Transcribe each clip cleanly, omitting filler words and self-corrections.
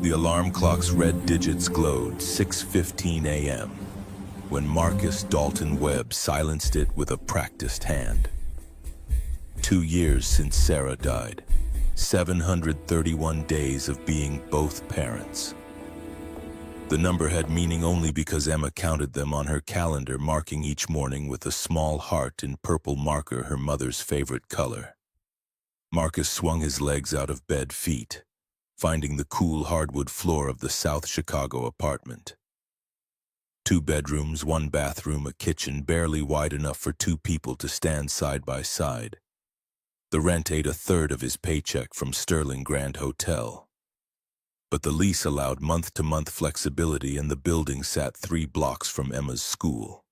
The alarm clock's red digits glowed 6:15 a.m. when Marcus Dalton Webb silenced it with a practiced hand. 2 years since Sarah died. 731 days of being both parents. The number had meaning only because Emma counted them on her calendar, marking each morning with a small heart in purple marker, her mother's favorite color. Marcus swung his legs out of bed feet, finding the cool hardwood floor of the South Chicago apartment. 2 bedrooms, 1 bathroom, a kitchen barely wide enough for 2 people to stand side by side. The rent ate 1/3 of his paycheck from Sterling Grand Hotel. But the lease allowed month-to-month flexibility, and the building sat 3 blocks from Emma's school.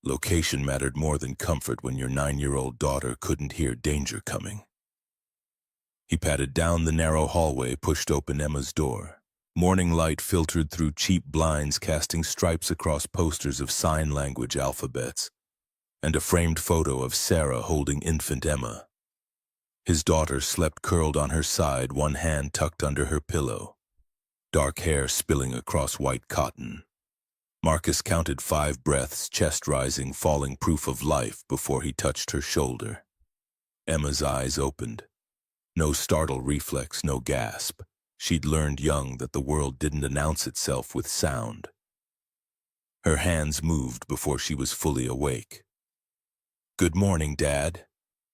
Location mattered more than comfort when your 9-year-old daughter couldn't hear danger coming. He patted down the narrow hallway, pushed open Emma's door. Morning light filtered through cheap blinds, casting stripes across posters of sign language alphabets, and a framed photo of Sarah holding infant Emma. His daughter slept curled on her side, one hand tucked under her pillow, dark hair spilling across white cotton. Marcus counted 5 breaths, chest rising, falling, proof of life, before he touched her shoulder. Emma's eyes opened. No startle reflex, no gasp. She'd learned young that the world didn't announce itself with sound. Her hands moved before she was fully awake. "Good morning, Dad,"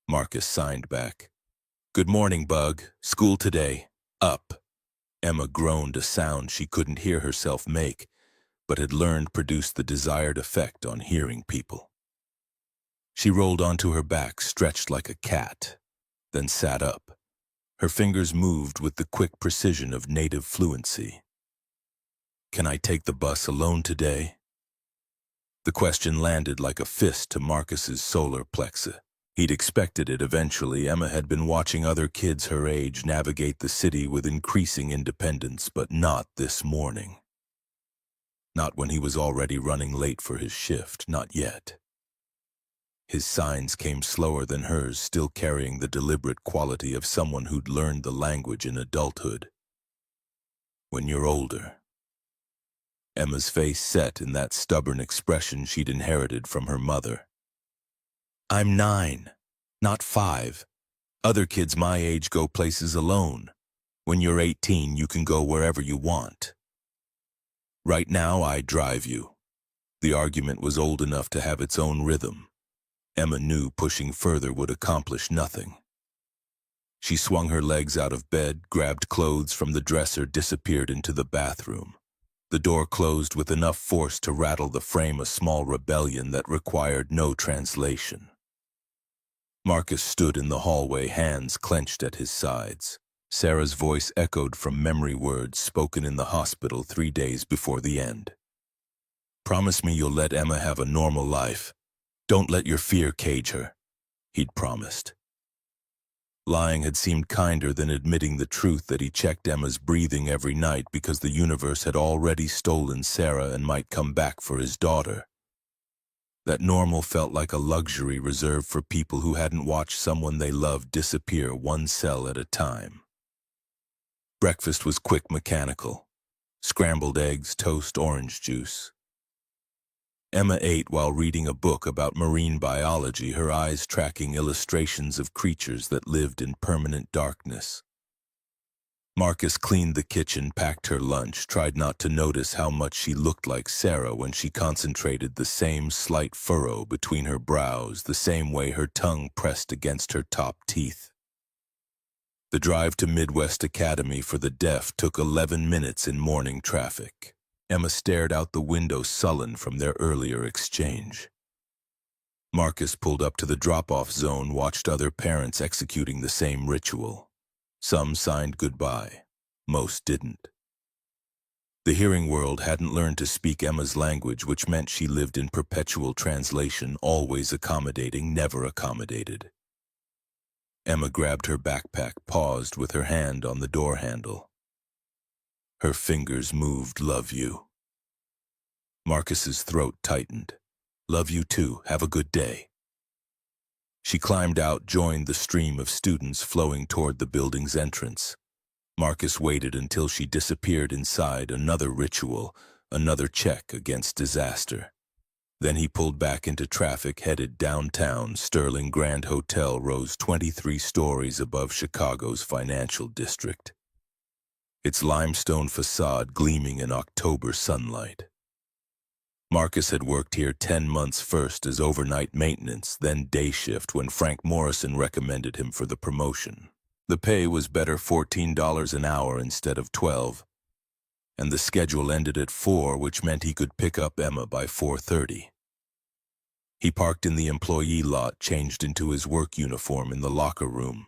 Marcus signed back. "Good morning, Bug. School today. Up." Emma groaned, a sound she couldn't hear herself make, but had learned produced the desired effect on hearing people. She rolled onto her back, stretched like a cat, then sat up. Her fingers moved with the quick precision of native fluency. "Can I take the bus alone today?" The question landed like a fist to Marcus's solar plexus. He'd expected it eventually. Emma had been watching other kids her age navigate the city with increasing independence, but not this morning. Not when he was already running late for his shift, not yet. His signs came slower than hers, still carrying the deliberate quality of someone who'd learned the language in adulthood. "When you're older." Emma's face set in that stubborn expression she'd inherited from her mother. "I'm 9, not 5. Other kids my age go places alone. When you're 18, you can go wherever you want. Right now, I drive you." The argument was old enough to have its own rhythm. Emma knew pushing further would accomplish nothing. She swung her legs out of bed, grabbed clothes from the dresser, disappeared into the bathroom. The door closed with enough force to rattle the frame, a small rebellion that required no translation. Marcus stood in the hallway, hands clenched at his sides. Sarah's voice echoed from memory, words spoken in the hospital 3 days before the end. "Promise me you'll let Emma have a normal life. Don't let your fear cage her," he'd promised. Lying had seemed kinder than admitting the truth that he checked Emma's breathing every night because the universe had already stolen Sarah and might come back for his daughter. That normal felt like a luxury reserved for people who hadn't watched someone they loved disappear one cell at a time. Breakfast was quick, mechanical. Scrambled eggs, toast, orange juice. Emma ate while reading a book about marine biology, her eyes tracking illustrations of creatures that lived in permanent darkness. Marcus cleaned the kitchen, packed her lunch, tried not to notice how much she looked like Sarah when she concentrated, the same slight furrow between her brows, the same way her tongue pressed against her top teeth. The drive to Midwest Academy for the Deaf took 11 minutes in morning traffic. Emma stared out the window, sullen from their earlier exchange. Marcus pulled up to the drop-off zone, watched other parents executing the same ritual. Some signed goodbye. Most didn't. The hearing world hadn't learned to speak Emma's language, which meant she lived in perpetual translation, always accommodating, never accommodated. Emma grabbed her backpack, paused with her hand on the door handle. Her fingers moved. "Love you." Marcus's throat tightened. "Love you too. Have a good day." She climbed out, joined the stream of students flowing toward the building's entrance. Marcus waited until she disappeared inside another ritual, another check against disaster. Then he pulled back into traffic headed downtown. Sterling Grand Hotel rose 23 stories above Chicago's financial district, its limestone facade gleaming in October sunlight. Marcus had worked here 10 months, first as overnight maintenance, then day shift when Frank Morrison recommended him for the promotion. The pay was better, $14 an hour instead of $12, and the schedule ended at 4, which meant he could pick up Emma by 4:30. He parked in the employee lot, changed into his work uniform in the locker room.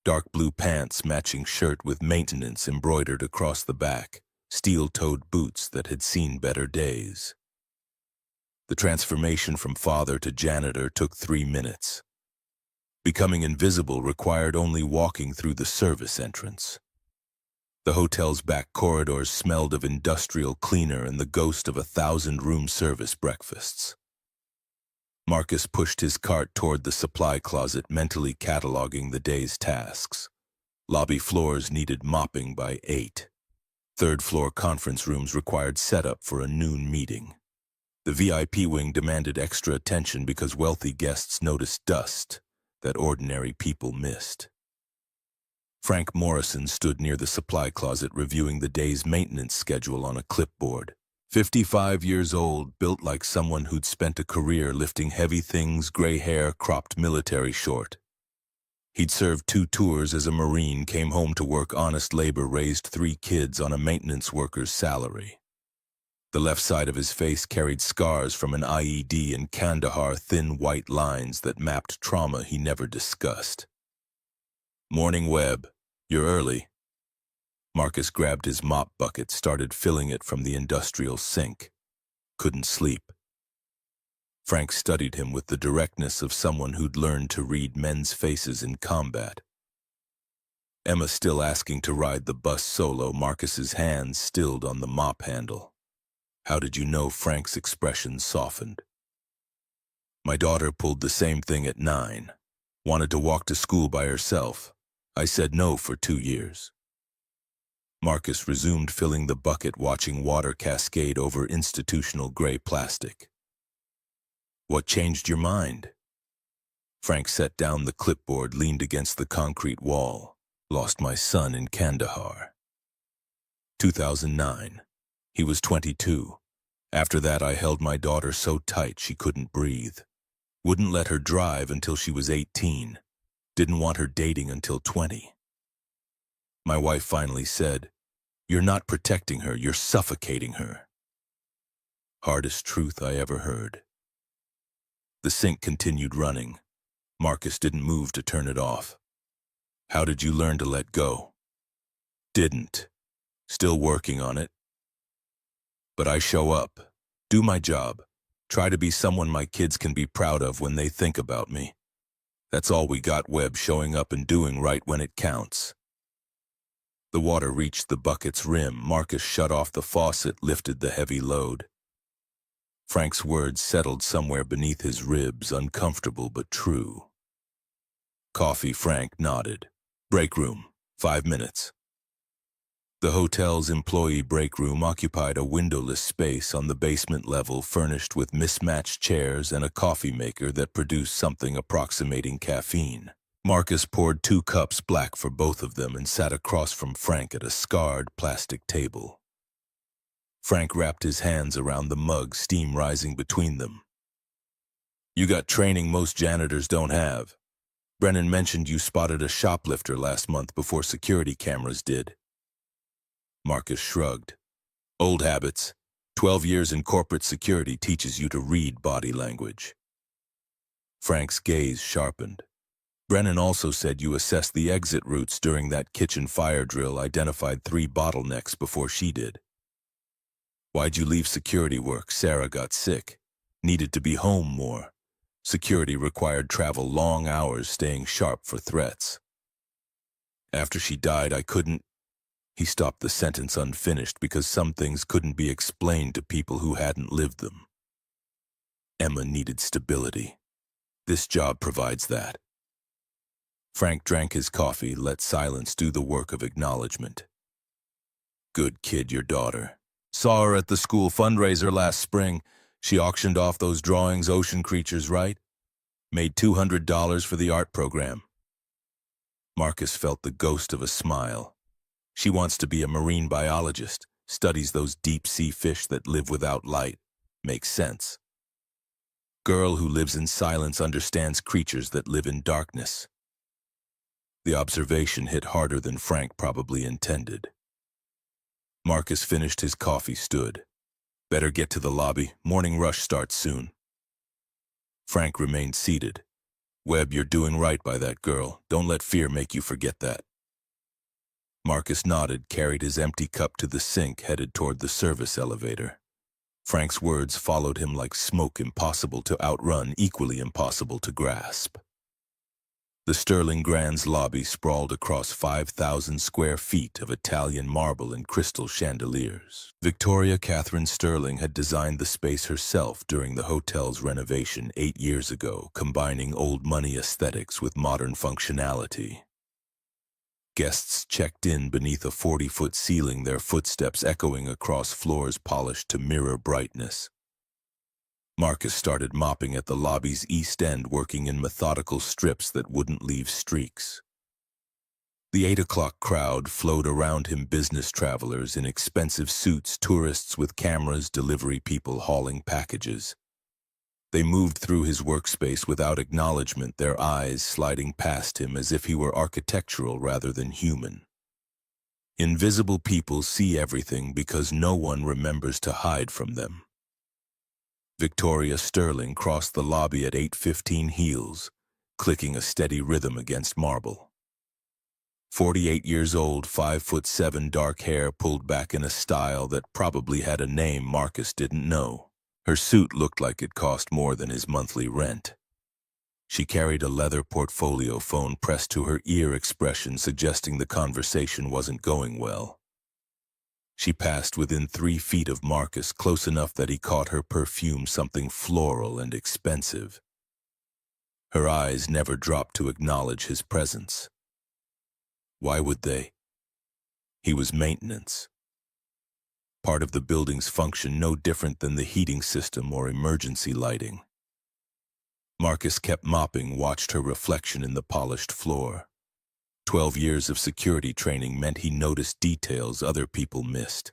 Dark blue pants, matching shirt with maintenance embroidered across the back, steel-toed boots that had seen better days. The transformation from father to janitor took 3 minutes. Becoming invisible required only walking through the service entrance. The hotel's back corridors smelled of industrial cleaner and the ghost of 1,000-room service breakfasts. Marcus pushed his cart toward the supply closet, mentally cataloging the day's tasks. Lobby floors needed mopping by 8. Third-floor conference rooms required setup for a noon meeting. The VIP wing demanded extra attention because wealthy guests noticed dust that ordinary people missed. Frank Morrison stood near the supply closet reviewing the day's maintenance schedule on a clipboard. 55 years old, built like someone who'd spent a career lifting heavy things, gray hair, cropped military short. He'd served 2 tours as a Marine, came home to work honest labor, raised 3 kids on a maintenance worker's salary. The left side of his face carried scars from an IED in Kandahar, thin white lines that mapped trauma he never discussed. "Morning, Webb. You're early." Marcus grabbed his mop bucket, started filling it from the industrial sink. Couldn't sleep. Frank studied him with the directness of someone who'd learned to read men's faces in combat. Emma still asking to ride the bus solo, Marcus's hands stilled on the mop handle. "How did you know?" Frank's expression softened. "My daughter pulled the same thing at 9. Wanted to walk to school by herself. I said no for 2 years. Marcus resumed filling the bucket, watching water cascade over institutional gray plastic. "What changed your mind?" Frank set down the clipboard, leaned against the concrete wall. "Lost my son in Kandahar. 2009. He was 22. After that, I held my daughter so tight she couldn't breathe. Wouldn't let her drive until she was 18. Didn't want her dating until 20. My wife finally said, 'You're not protecting her, you're suffocating her.' Hardest truth I ever heard." The sink continued running. Marcus didn't move to turn it off. "How did you learn to let go?" "Didn't. Still working on it. But I show up, do my job, try to be someone my kids can be proud of when they think about me. That's all we got, Webb, showing up and doing right when it counts." The water reached the bucket's rim. Marcus shut off the faucet, lifted the heavy load. Frank's words settled somewhere beneath his ribs, uncomfortable but true. "Coffee," Frank nodded. "Break room, 5 minutes." The hotel's employee break room occupied a windowless space on the basement level, furnished with mismatched chairs and a coffee maker that produced something approximating caffeine. Marcus poured 2 cups, black for both of them, and sat across from Frank at a scarred plastic table. Frank wrapped his hands around the mug, steam rising between them. "You got training most janitors don't have. Brennan mentioned you spotted a shoplifter last month before security cameras did." Marcus shrugged. "Old habits. 12 years in corporate security teaches you to read body language." Frank's gaze sharpened. "Brennan also said you assessed the exit routes during that kitchen fire drill, identified 3 bottlenecks before she did. Why'd you leave security work?" "Sarah got sick. Needed to be home more. Security required travel long hours, staying sharp for threats. After she died, I couldn't—" He stopped the sentence unfinished because some things couldn't be explained to people who hadn't lived them. Emma needed stability. This job provides that. Frank drank his coffee, let silence do the work of acknowledgement. Good kid, your daughter. Saw her at the school fundraiser last spring. She auctioned off those drawings, ocean creatures, right? Made $200 for the art program. Marcus felt the ghost of a smile. She wants to be a marine biologist, studies those deep-sea fish that live without light. Makes sense. Girl who lives in silence understands creatures that live in darkness. The observation hit harder than Frank probably intended. Marcus finished his coffee, stood. Better get to the lobby. Morning rush starts soon. Frank remained seated. Webb, you're doing right by that girl. Don't let fear make you forget that. Marcus nodded, carried his empty cup to the sink, headed toward the service elevator. Frank's words followed him like smoke, impossible to outrun, equally impossible to grasp. The Sterling Grand's lobby sprawled across 5,000 square feet of Italian marble and crystal chandeliers. Victoria Catherine Sterling had designed the space herself during the hotel's renovation 8 years ago, combining old money aesthetics with modern functionality. Guests checked in beneath a 40-foot ceiling, their footsteps echoing across floors polished to mirror brightness. Marcus started mopping at the lobby's east end, working in methodical strips that wouldn't leave streaks. The 8 o'clock crowd flowed around him, business travelers in expensive suits, tourists with cameras, delivery people hauling packages. They moved through his workspace without acknowledgement, their eyes sliding past him as if he were architectural rather than human. Invisible people see everything because no one remembers to hide from them. Victoria Sterling crossed the lobby at 8:15 heels, clicking a steady rhythm against marble. 48 years old, 5'7", dark hair pulled back in a style that probably had a name Marcus didn't know. Her suit looked like it cost more than his monthly rent. She carried a leather portfolio phone pressed to her ear, expression suggesting the conversation wasn't going well. She passed within 3 feet of Marcus, close enough that he caught her perfume, something floral and expensive. Her eyes never dropped to acknowledge his presence. Why would they? He was maintenance. Part of the building's function, no different than the heating system or emergency lighting. Marcus kept mopping, watched her reflection in the polished floor. 12 years of security training meant he noticed details other people missed.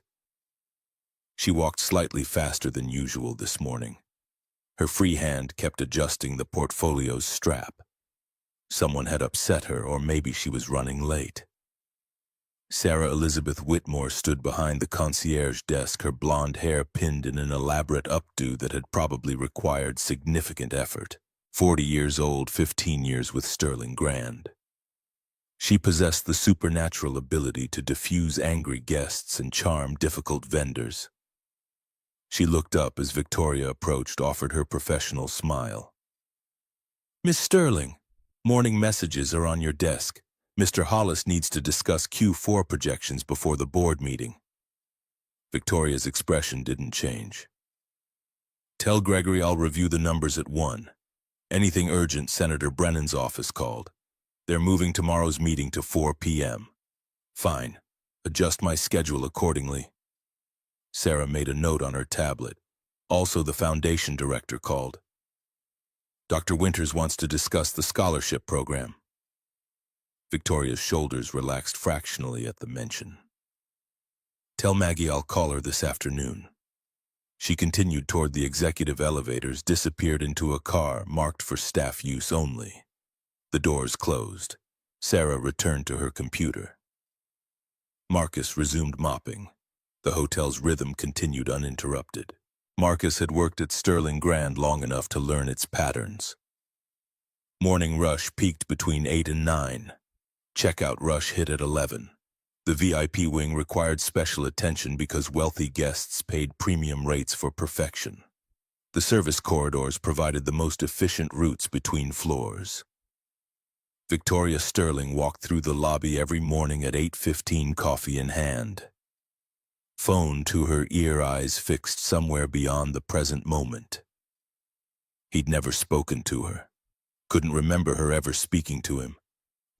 She walked slightly faster than usual this morning. Her free hand kept adjusting the portfolio's strap. Someone had upset her, or maybe she was running late. Sarah Elizabeth Whitmore stood behind the concierge desk, her blonde hair pinned in an elaborate updo that had probably required significant effort. 40 years old, 15 years with Sterling Grand. She possessed the supernatural ability to diffuse angry guests and charm difficult vendors. She looked up as Victoria approached, offered her professional smile. "Miss Sterling, morning messages are on your desk. Mr. Hollis needs to discuss Q4 projections before the board meeting." Victoria's expression didn't change. "Tell Gregory I'll review the numbers at 1. Anything urgent, Senator Brennan's office called. They're moving tomorrow's meeting to 4 p.m. Fine. Adjust my schedule accordingly." Sarah made a note on her tablet. Also, the foundation director called. "Dr. Winters wants to discuss the scholarship program." Victoria's shoulders relaxed fractionally at the mention. "Tell Maggie I'll call her this afternoon." She continued toward the executive elevators, disappeared into a car marked for staff use only. The doors closed. Sarah returned to her computer. Marcus resumed mopping. The hotel's rhythm continued uninterrupted. Marcus had worked at Sterling Grand long enough to learn its patterns. Morning rush peaked between 8 and 9. Checkout rush hit at 11. The VIP wing required special attention because wealthy guests paid premium rates for perfection. The service corridors provided the most efficient routes between floors. Victoria Sterling walked through the lobby every morning at 8:15, coffee in hand. Phone to her ear, eyes fixed somewhere beyond the present moment. He'd never spoken to her. Couldn't remember her ever speaking to him.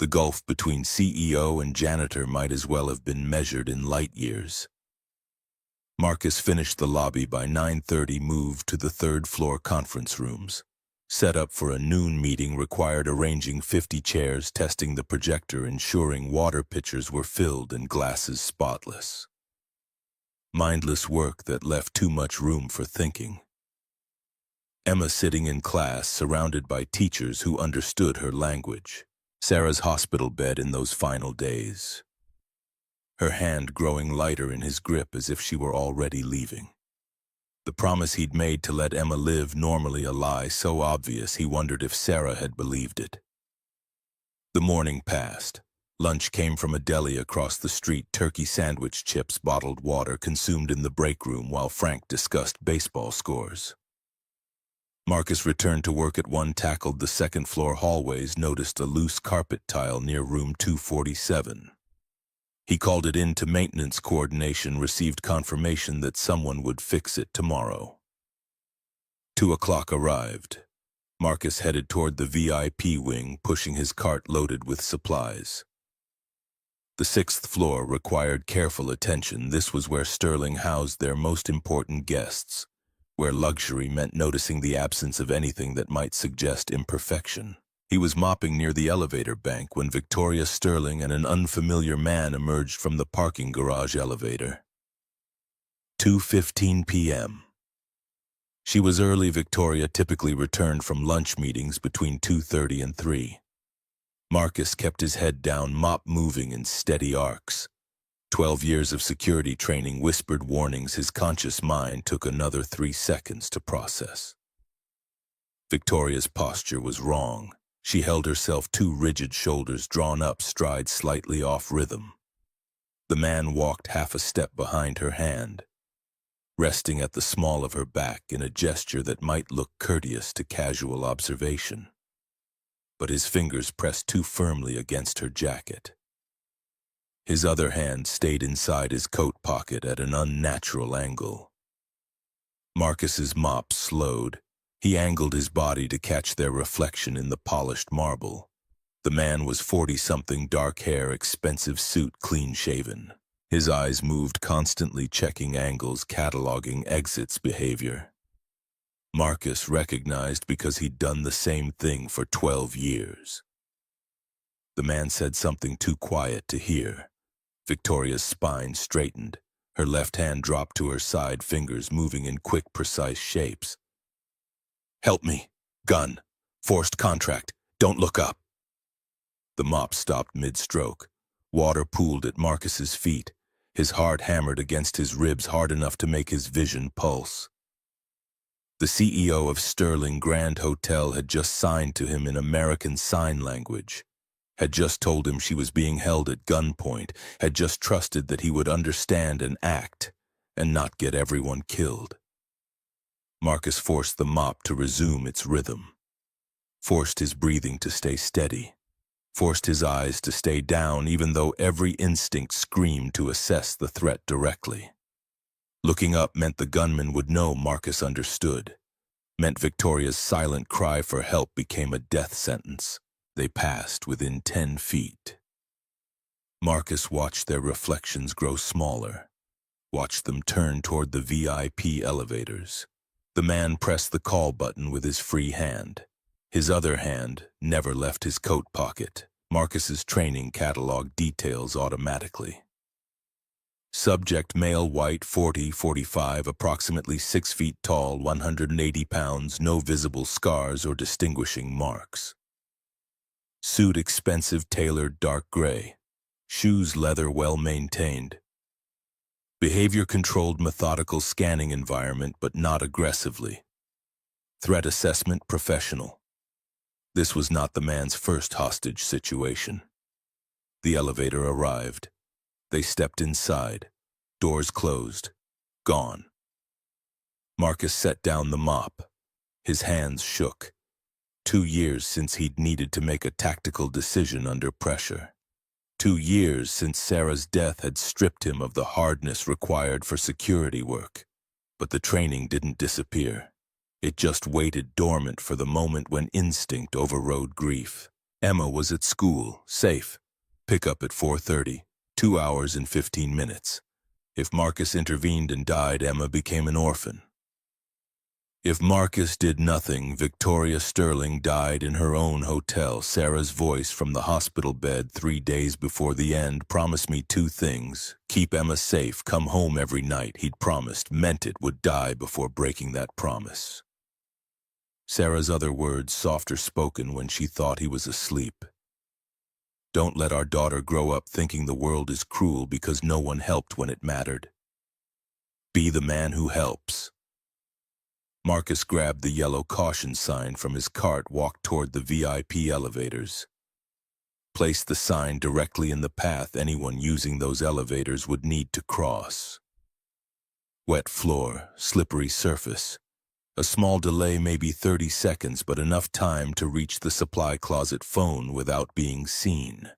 The gulf between CEO and janitor might as well have been measured in light years. Marcus finished the lobby by 9:30, moved to the third-floor conference rooms. Set up for a noon meeting required arranging 50 chairs, testing the projector, ensuring water pitchers were filled and glasses spotless. Mindless work that left too much room for thinking. Emma sitting in class, surrounded by teachers who understood her language. Sarah's hospital bed in those final days. Her hand growing lighter in his grip as if she were already leaving. The promise he'd made to let Emma live normally, a lie so obvious he wondered if Sarah had believed it. The morning passed. Lunch came from a deli across the street, turkey sandwich, chips, bottled water consumed in the break room while Frank discussed baseball scores. Marcus returned to work at 1, tackled the second-floor hallways, noticed a loose carpet tile near room 247. He called it in to maintenance coordination, received confirmation that someone would fix it tomorrow. 2 o'clock arrived. Marcus headed toward the VIP wing, pushing his cart loaded with supplies. The 6th floor required careful attention. This was where Sterling housed their most important guests, where luxury meant noticing the absence of anything that might suggest imperfection. He was mopping near the elevator bank when Victoria Sterling and an unfamiliar man emerged from the parking garage elevator. 2:15 p.m. She was early. Victoria typically returned from lunch meetings between 2:30 and 3. Marcus kept his head down, mop moving in steady arcs. 12 years of security training, whispered warnings his conscious mind took another 3 seconds to process. Victoria's posture was wrong. She held herself too rigid, shoulders drawn up, stride slightly off rhythm. The man walked half a step behind her hand, resting at the small of her back in a gesture that might look courteous to casual observation. But his fingers pressed too firmly against her jacket. His other hand stayed inside his coat pocket at an unnatural angle. Marcus's mop slowed. He angled his body to catch their reflection in the polished marble. The man was 40-something, dark hair, expensive suit, clean-shaven. His eyes moved, constantly checking angles, cataloging exits behavior. Marcus recognized because he'd done the same thing for 12 years. The man said something too quiet to hear. Victoria's spine straightened. Her left hand dropped to her side, fingers moving in quick, precise shapes. "Help me. Gun. Forced contract. Don't look up." The mop stopped mid-stroke. Water pooled at Marcus's feet. His heart hammered against his ribs, hard enough to make his vision pulse. The CEO of Sterling Grand Hotel had just signed to him in American Sign Language, had just told him she was being held at gunpoint, had just trusted that he would understand and act, and not get everyone killed. Marcus forced the mop to resume its rhythm, forced his breathing to stay steady, forced his eyes to stay down even though every instinct screamed to assess the threat directly. Looking up meant the gunman would know Marcus understood, meant Victoria's silent cry for help became a death sentence. They passed within 10 feet. Marcus watched their reflections grow smaller, watched them turn toward the VIP elevators. The man pressed the call button with his free hand. His other hand never left his coat pocket. Marcus's training catalog details automatically. Subject male, white, 40-45, approximately 6 feet tall, 180 pounds, no visible scars or distinguishing marks. Suit expensive, tailored, dark gray. Shoes leather, well maintained. Behavior controlled, methodical scanning environment, but not aggressively. Threat assessment, professional. This was not the man's first hostage situation. The elevator arrived. They stepped inside. Doors closed. Gone. Marcus set down the mop. His hands shook. 2 years since he'd needed to make a tactical decision under pressure. 2 years since Sarah's death had stripped him of the hardness required for security work. But the training didn't disappear. It just waited dormant for the moment when instinct overrode grief. Emma was at school, safe. Pickup at 4:30, 2 hours and 15 minutes. If Marcus intervened and died, Emma became an orphan. If Marcus did nothing, Victoria Sterling died in her own hotel. Sarah's voice from the hospital bed 3 days before the end promised me 2 things. Keep Emma safe, come home every night. He'd promised, meant it, would die before breaking that promise. Sarah's other words, softer spoken when she thought he was asleep. Don't let our daughter grow up thinking the world is cruel because no one helped when it mattered. Be the man who helps. Marcus grabbed the yellow caution sign from his cart, walked toward the VIP elevators. Placed the sign directly in the path anyone using those elevators would need to cross. Wet floor, slippery surface. A small delay, maybe 30 seconds, but enough time to reach the supply closet phone without being seen.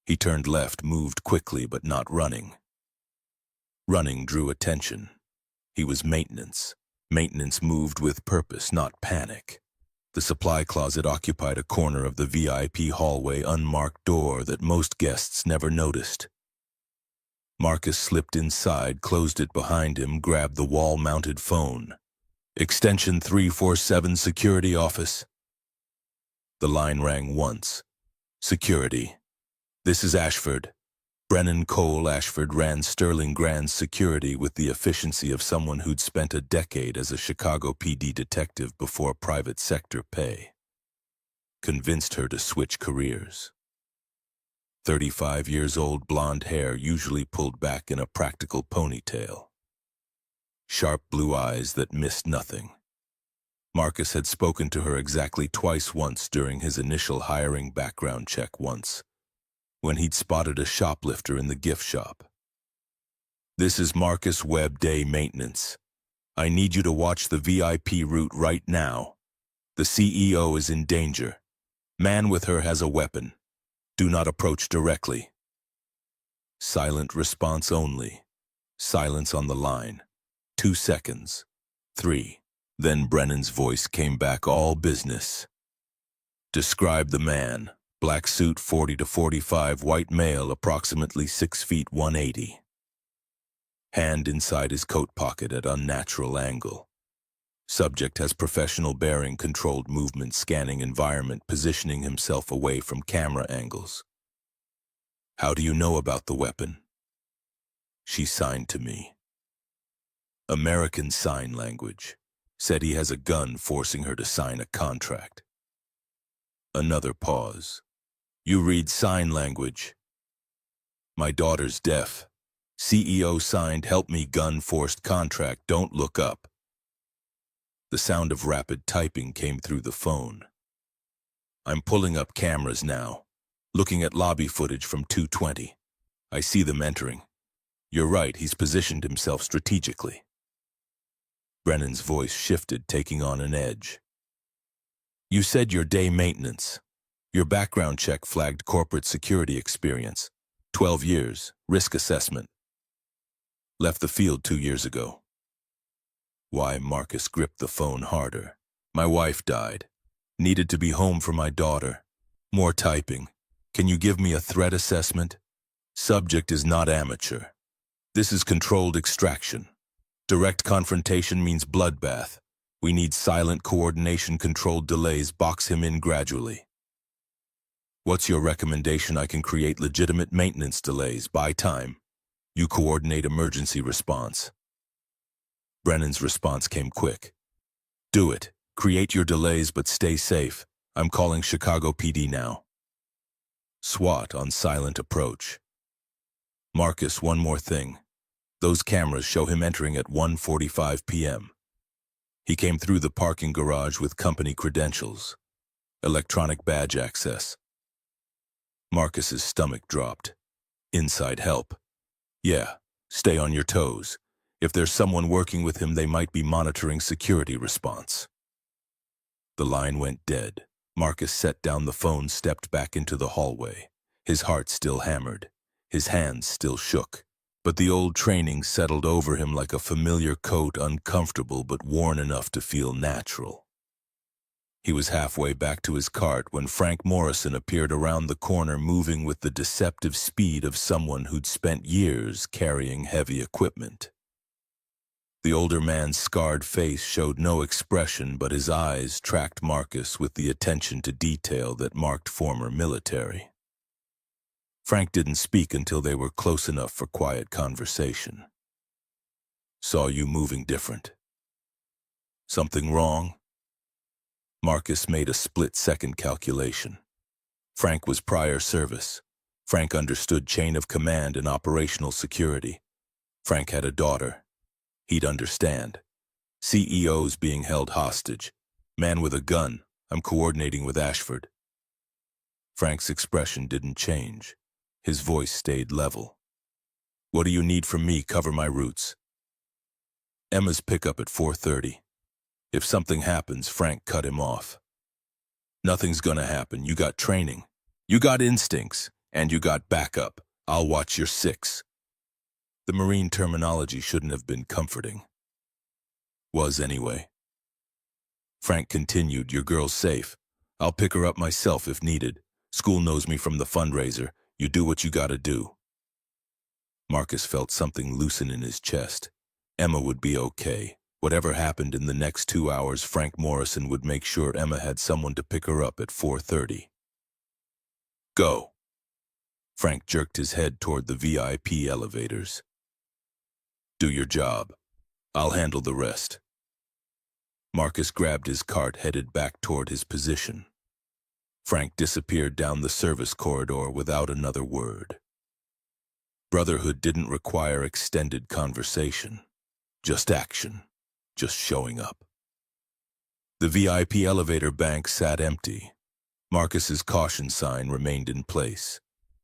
He turned left, moved quickly but not running. Running drew attention. He was maintenance. Maintenance moved with purpose, not panic. The supply closet occupied a corner of the VIP hallway, unmarked door that most guests never noticed. Marcus slipped inside, closed it behind him, grabbed the wall-mounted phone. Extension 347 security office. The line rang once. Security. This is Ashford. Brennan Cole Ashford ran Sterling Grand's security with the efficiency of someone who'd spent a decade as a Chicago PD detective before private sector pay. Convinced her to switch careers. 35 years old, blonde hair usually pulled back in a practical ponytail. Sharp blue eyes that missed nothing. Marcus had spoken to her exactly twice, once during his initial hiring background check, once when he'd spotted a shoplifter in the gift shop. This is Marcus Webb, day maintenance. I need you to watch the VIP route right now. The CEO is in danger. Man with her has a weapon. Do not approach directly. Silent response only. Silence on the line. 2 seconds. 3. Then Brennan's voice came back, all business. Describe the man. Black suit, 40 to 45, white male, approximately 6 feet 180. Hand inside his coat pocket at unnatural angle. Subject has professional bearing, controlled movement, scanning environment, positioning himself away from camera angles. How do you know about the weapon? She signed to me. American Sign Language. Said he has a gun, forcing her to sign a contract. Another pause. You read sign language? My daughter's deaf. CEO signed, help me, gun, forced contract, don't look up. The sound of rapid typing came through the phone. I'm pulling up cameras now, looking at lobby footage from 220. I see them entering. You're right, he's positioned himself strategically. Brennan's voice shifted, taking on an edge. You said your day maintenance. Your background check flagged corporate security experience. 12 years, risk assessment. Left the field 2 years ago. Why? Marcus gripped the phone harder. My wife died. Needed to be home for my daughter. More typing. Can you give me a threat assessment? Subject is not amateur. This is controlled extraction. Direct confrontation means bloodbath. We need silent coordination, controlled delays, box him in gradually. What's your recommendation? I can create legitimate maintenance delays, buy time. You coordinate emergency response. Brennan's response came quick. Do it. Create your delays, but stay safe. I'm calling Chicago PD now. SWAT on silent approach. Marcus, one more thing. Those cameras show him entering at 1:45 p.m. He came through the parking garage with company credentials. Electronic badge access. Marcus's stomach dropped. Inside help. Yeah, stay on your toes. If there's someone working with him, they might be monitoring security response. The line went dead. Marcus set down the phone, stepped back into the hallway. His heart still hammered. His hands still shook. But the old training settled over him like a familiar coat, uncomfortable but worn enough to feel natural. He was halfway back to his cart when Frank Morrison appeared around the corner, moving with the deceptive speed of someone who'd spent years carrying heavy equipment. The older man's scarred face showed no expression, but his eyes tracked Marcus with the attention to detail that marked former military. Frank didn't speak until they were close enough for quiet conversation. "Saw you moving different. Something wrong?" Marcus made a split-second calculation. Frank was prior service. Frank understood chain of command and operational security. Frank had a daughter. He'd understand. CEOs being held hostage. Man with a gun. I'm coordinating with Ashford. Frank's expression didn't change. His voice stayed level. "What do you need from me? Cover my routes." "Emma's pickup at 4:30. If something happens," Frank cut him off. "Nothing's gonna happen. You got training. You got instincts. And you got backup. I'll watch your six." The Marine terminology shouldn't have been comforting. Was anyway. Frank continued, "Your girl's safe. I'll pick her up myself if needed. School knows me from the fundraiser. You do what you gotta do." Marcus felt something loosen in his chest. Emma would be okay. Whatever happened in the next 2 hours, Frank Morrison would make sure Emma had someone to pick her up at 4:30. "Go." Frank jerked his head toward the VIP elevators. "Do your job. I'll handle the rest." Marcus grabbed his cart, headed back toward his position. Frank disappeared down the service corridor without another word. Brotherhood didn't require extended conversation. Just action. Just showing up. The VIP elevator bank sat empty. Marcus's caution sign remained in place.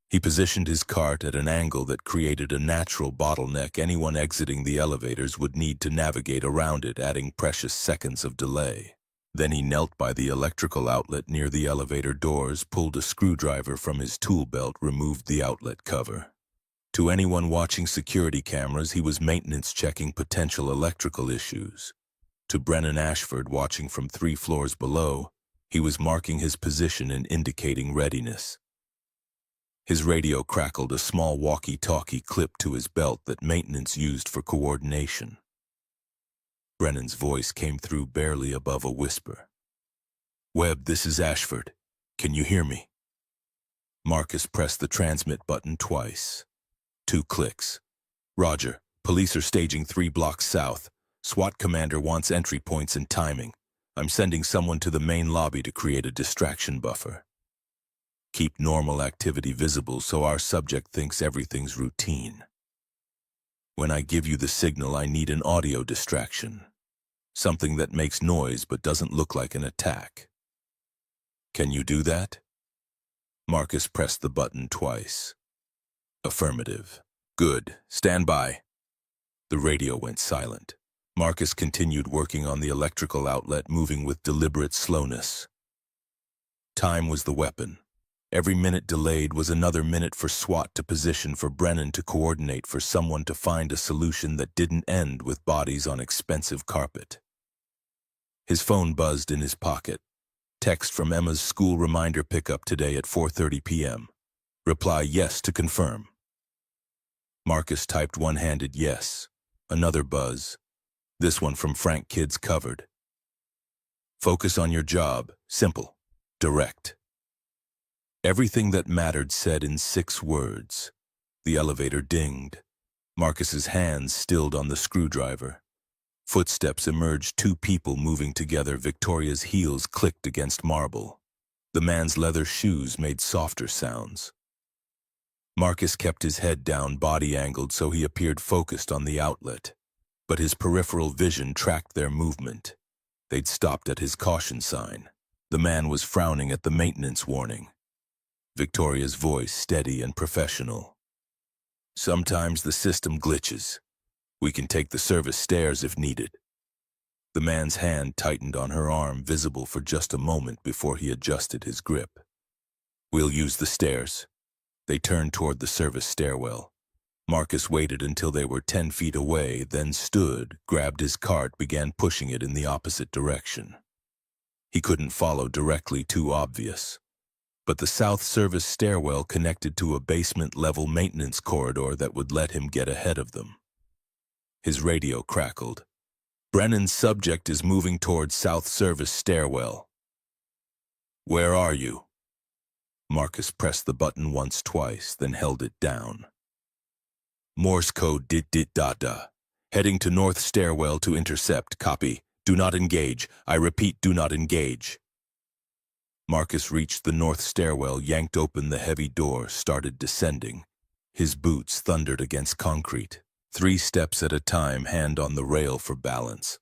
He positioned his cart at an angle that created a natural bottleneck. Anyone exiting the elevators would need to navigate around it, adding precious seconds of delay. Then he knelt by the electrical outlet near the elevator doors, pulled a screwdriver from his tool belt, removed the outlet cover. To anyone watching security cameras, he was maintenance checking potential electrical issues. To Brennan Ashford, watching from 3 floors below, he was marking his position and indicating readiness. His radio crackled, a small walkie-talkie clipped to his belt that maintenance used for coordination. Brennan's voice came through barely above a whisper. "Webb, this is Ashford. Can you hear me?" Marcus pressed the transmit button twice. 2 clicks. "Roger. Police are staging 3 blocks south. SWAT commander wants entry points and timing. I'm sending someone to the main lobby to create a distraction buffer. Keep normal activity visible so our subject thinks everything's routine. When I give you the signal, I need an audio distraction. Something that makes noise but doesn't look like an attack. Can you do that?" Marcus pressed the button twice. "Affirmative." "Good. Stand by." The radio went silent. Marcus continued working on the electrical outlet, moving with deliberate slowness. Time was the weapon. Every minute delayed was another minute for SWAT to position, for Brennan to coordinate, for someone to find a solution that didn't end with bodies on expensive carpet. His phone buzzed in his pocket. Text from Emma's school reminder: pickup today at 4:30 p.m. Reply yes to confirm. Marcus typed one-handed yes. Another buzz. This one from Frank: kids covered. Focus on your job. Simple. Direct. Everything that mattered said in 6 words. The elevator dinged. Marcus's hands stilled on the screwdriver. Footsteps emerged, 2 people moving together. Victoria's heels clicked against marble. The man's leather shoes made softer sounds. Marcus kept his head down, body angled so he appeared focused on the outlet. But his peripheral vision tracked their movement. They'd stopped at his caution sign. The man was frowning at the maintenance warning. Victoria's voice steady and professional. Sometimes the system glitches. We can take the service stairs if needed. The man's hand tightened on her arm, visible for just a moment before he adjusted his grip. We'll use the stairs. They turned toward the service stairwell. Marcus waited until they were 10 feet away, then stood, grabbed his cart, began pushing it in the opposite direction. He couldn't follow directly, too obvious. But the South Service stairwell connected to a basement-level maintenance corridor that would let him get ahead of them. His radio crackled. "Brennan's subject is moving towards South Service stairwell." "Where are you?" Marcus pressed the button twice, then held it down. "Morse code dit-dit-da-da. Heading to north stairwell to intercept. Copy. Do not engage. I repeat, do not engage." Marcus reached the north stairwell, yanked open the heavy door, started descending. His boots thundered against concrete. 3 steps at a time, hand on the rail for balance.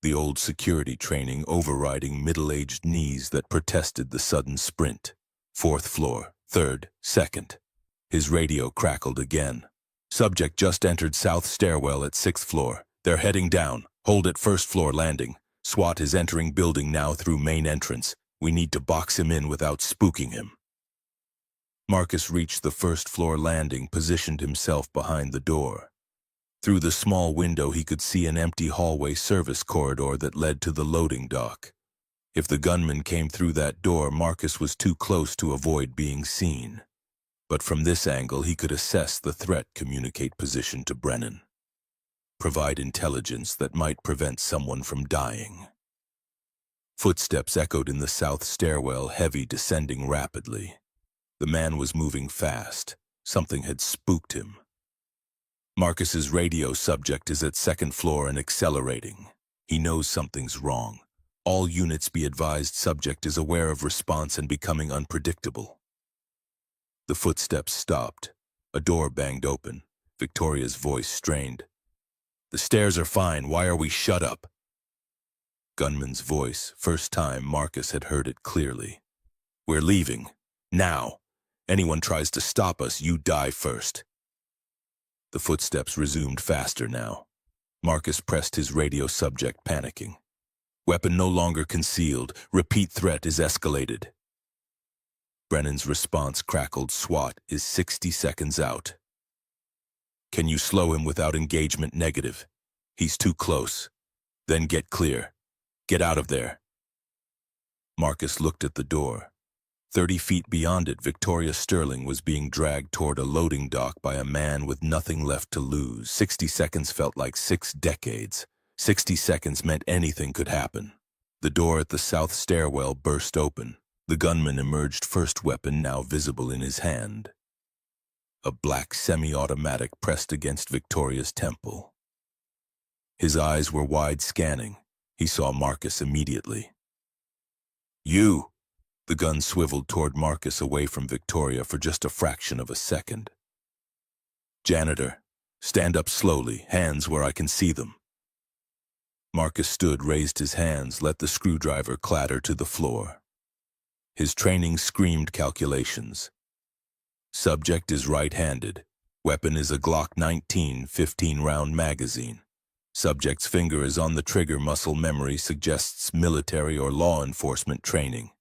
The old security training overriding middle-aged knees that protested the sudden sprint. 4th floor, 3rd, 2nd. His radio crackled again. "Subject just entered south stairwell at 6th floor. They're heading down. Hold at 1st floor landing. SWAT is entering building now through main entrance. We need to box him in without spooking him." Marcus reached the 1st floor landing, positioned himself behind the door. Through the small window he could see an empty hallway service corridor that led to the loading dock. If the gunman came through that door, Marcus was too close to avoid being seen. But from this angle he could assess the threat, communicate position to Brennan. Provide intelligence that might prevent someone from dying. Footsteps echoed in the south stairwell, heavy, descending rapidly. The man was moving fast. Something had spooked him. Marcus's radio subject is at 2nd floor and accelerating. He knows something's wrong. All units be advised, subject is aware of response and becoming unpredictable. The footsteps stopped. A door banged open. Victoria's voice strained. "The stairs are fine. Why are we shut up?" Gunman's voice, first time Marcus had heard it clearly. "We're leaving. Now. Anyone tries to stop us, you die first." The footsteps resumed faster now. Marcus pressed his radio subject, panicking. "Weapon no longer concealed. Repeat, threat is escalated." Brennan's response crackled. "SWAT is 60 seconds out. Can you slow him without engagement? Negative. He's too close. Then get clear. Get out of there." Marcus looked at the door. 30 feet beyond it, Victoria Sterling was being dragged toward a loading dock by a man with nothing left to lose. 60 seconds felt like 6 decades. 60 seconds meant anything could happen. The door at the south stairwell burst open. The gunman emerged, first weapon now visible in his hand. A black semi-automatic pressed against Victoria's temple. His eyes were wide, scanning. He saw Marcus immediately. "You!" The gun swiveled toward Marcus, away from Victoria for just a fraction of a second. "Janitor, stand up slowly, hands where I can see them." Marcus stood, raised his hands, let the screwdriver clatter to the floor. His training screamed calculations. Subject is right-handed. Weapon is a Glock 19 15-round magazine. Subject's finger is on the trigger. Muscle memory suggests military or law enforcement training.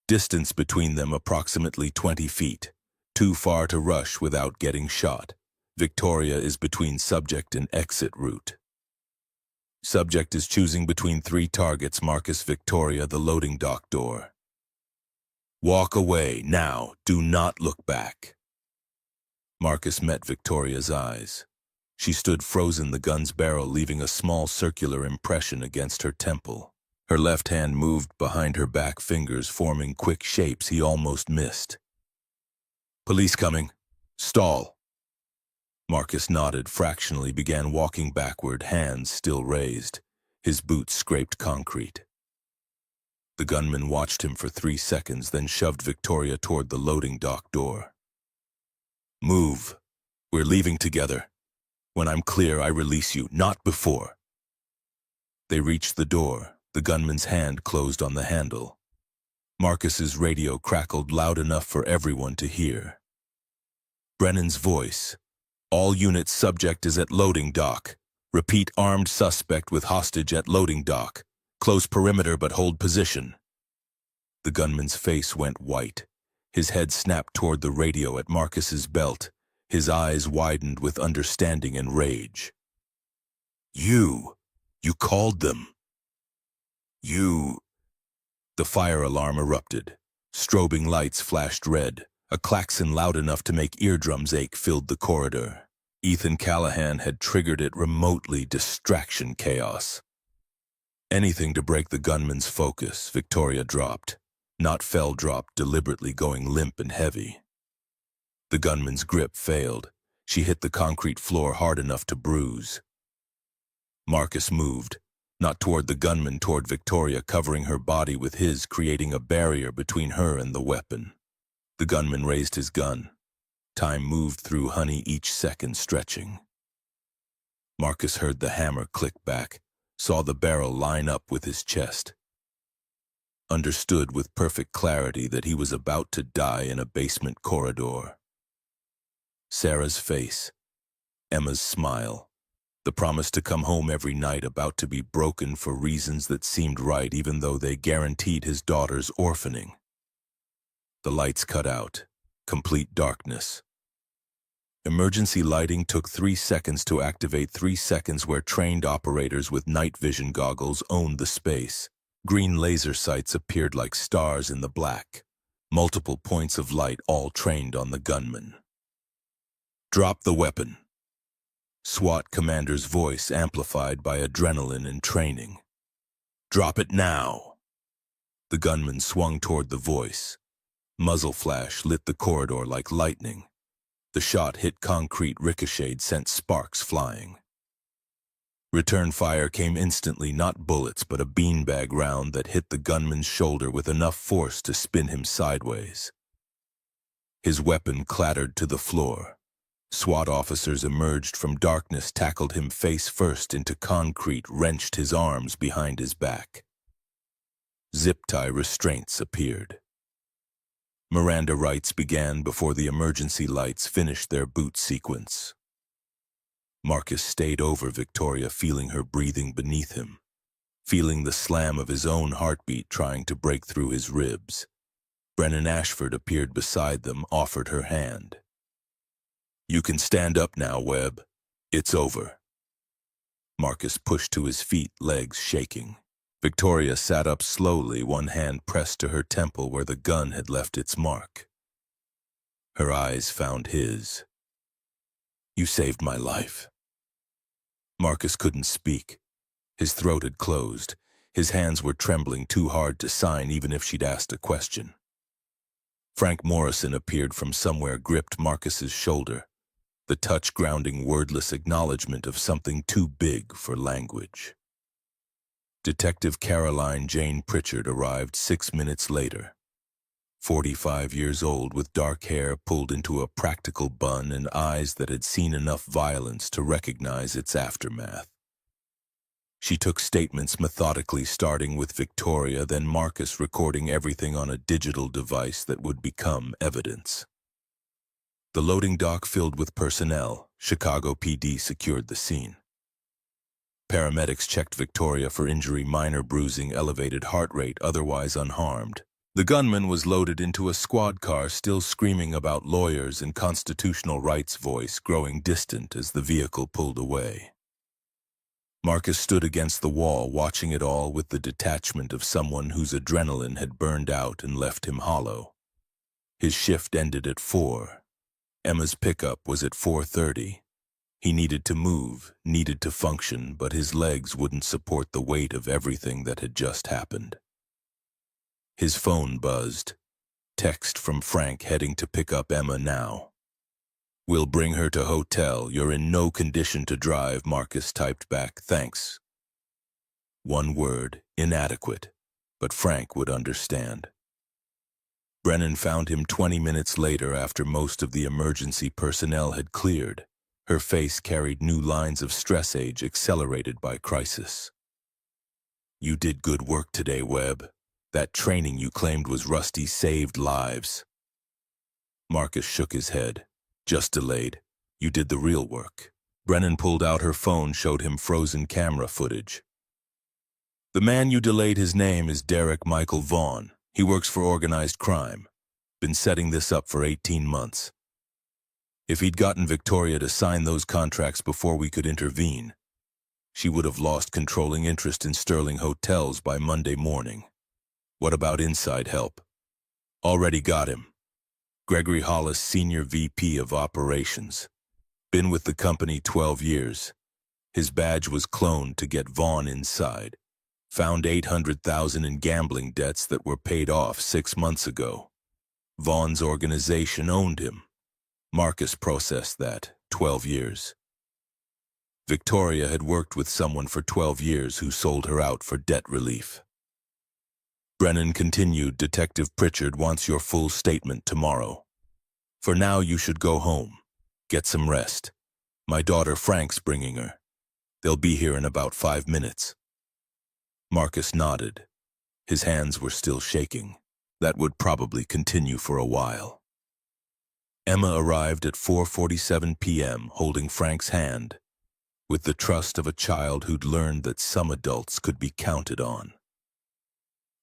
Distance between them approximately 20 feet. Too far to rush without getting shot. Victoria is between subject and exit route. Subject is choosing between 3 targets. Marcus, Victoria, the loading dock door. "Walk away, now. Do not look back." Marcus met Victoria's eyes. She stood frozen, the gun's barrel leaving a small circular impression against her temple. Her left hand moved behind her back, fingers forming quick shapes he almost missed. "Police coming. Stall." Marcus nodded, fractionally began walking backward, hands still raised. His boots scraped concrete. The gunman watched him for 3 seconds, then shoved Victoria toward the loading dock door. "Move. We're leaving together. When I'm clear, I release you, not before." They reached the door. The gunman's hand closed on the handle. Marcus's radio crackled loud enough for everyone to hear. Brennan's voice. "All units, subject is at loading dock. Repeat, armed suspect with hostage at loading dock. Close perimeter but hold position." The gunman's face went white. His head snapped toward the radio at Marcus's belt. His eyes widened with understanding and rage. You called them." You... The fire alarm erupted. Strobing lights flashed red. A klaxon loud enough to make eardrums ache filled the corridor. Ethan Callahan had triggered it remotely distraction chaos. Anything to break the gunman's focus, Victoria dropped. Not fell dropped, deliberately going limp and heavy. The gunman's grip failed. She hit the concrete floor hard enough to bruise. Marcus moved, not toward the gunman, toward Victoria, covering her body with his, creating a barrier between her and the weapon. The gunman raised his gun. Time moved through Honey, each second stretching. Marcus heard the hammer click back, saw the barrel line up with his chest. Understood with perfect clarity that he was about to die in a basement corridor. Sarah's face, Emma's smile, the promise to come home every night about to be broken for reasons that seemed right even though they guaranteed his daughter's orphaning. The lights cut out, complete darkness. Emergency lighting took 3 seconds to activate, 3 seconds where trained operators with night vision goggles owned the space. Green laser sights appeared like stars in the black. Multiple points of light, all trained on the gunman. Drop the weapon. SWAT commander's voice amplified by adrenaline and training. Drop it now. The gunman swung toward the voice. Muzzle flash lit the corridor like lightning. The shot hit concrete, ricocheted, sent sparks flying. Return fire came instantly, not bullets, but a beanbag round that hit the gunman's shoulder with enough force to spin him sideways. His weapon clattered to the floor. SWAT officers emerged from darkness, tackled him face first into concrete, wrenched his arms behind his back. Zip-tie restraints appeared. Miranda rights began before the emergency lights finished their boot sequence. Marcus stayed over Victoria, feeling her breathing beneath him, feeling the slam of his own heartbeat trying to break through his ribs. Brennan Ashford appeared beside them, offered her hand. You can stand up now, Webb. It's over. Marcus pushed to his feet, legs shaking. Victoria sat up slowly, one hand pressed to her temple where the gun had left its mark. Her eyes found his. You saved my life. Marcus couldn't speak. His throat had closed. His hands were trembling too hard to sign even if she'd asked a question. Frank Morrison appeared from somewhere, gripped Marcus's shoulder. The touch grounding wordless acknowledgement of something too big for language. Detective Caroline Jane Pritchard arrived 6 minutes later. 45 years old, with dark hair pulled into a practical bun and eyes that had seen enough violence to recognize its aftermath. She took statements methodically, starting with Victoria, then Marcus, recording everything on a digital device that would become evidence. The loading dock filled with personnel. Chicago PD secured the scene. Paramedics checked Victoria for injury, minor bruising, elevated heart rate, otherwise unharmed. The gunman was loaded into a squad car, still screaming about lawyers and constitutional rights, voice growing distant as the vehicle pulled away. Marcus stood against the wall, watching it all with the detachment of someone whose adrenaline had burned out and left him hollow. His shift ended at 4. Emma's pickup was at 4:30. He needed to move, needed to function, but his legs wouldn't support the weight of everything that had just happened. His phone buzzed. Text from Frank heading to pick up Emma now. We'll bring her to hotel. You're in no condition to drive, Marcus typed back. Thanks. One word, inadequate, but Frank would understand. Brennan found him 20 minutes later after most of the emergency personnel had cleared. Her face carried new lines of stress, age accelerated by crisis. You did good work today, Webb. That training you claimed was rusty saved lives. Marcus shook his head. Just delayed. You did the real work. Brennan pulled out her phone, showed him frozen camera footage. The man you delayed, his name is Derek Michael Vaughn. He works for organized crime. Been setting this up for 18 months. If he'd gotten Victoria to sign those contracts before we could intervene, She would have lost controlling interest in Sterling Hotels by Monday morning. What about inside help? Already got him. Gregory Hollis, Senior VP of Operations. Been with the company 12 years. His badge was cloned to get Vaughn inside. Found $800,000 in gambling debts that were paid off 6 months ago. Vaughn's organization owned him. Marcus processed that, 12 years. Victoria had worked with someone for 12 years who sold her out for debt relief. Brennan continued, Detective Pritchard wants your full statement tomorrow. For now, you should go home. Get some rest. My daughter Frank's bringing her. They'll be here in about 5 minutes. Marcus nodded. His hands were still shaking. That would probably continue for a while. Emma arrived at 4:47 p.m. holding Frank's hand, with the trust of a child who'd learned that some adults could be counted on.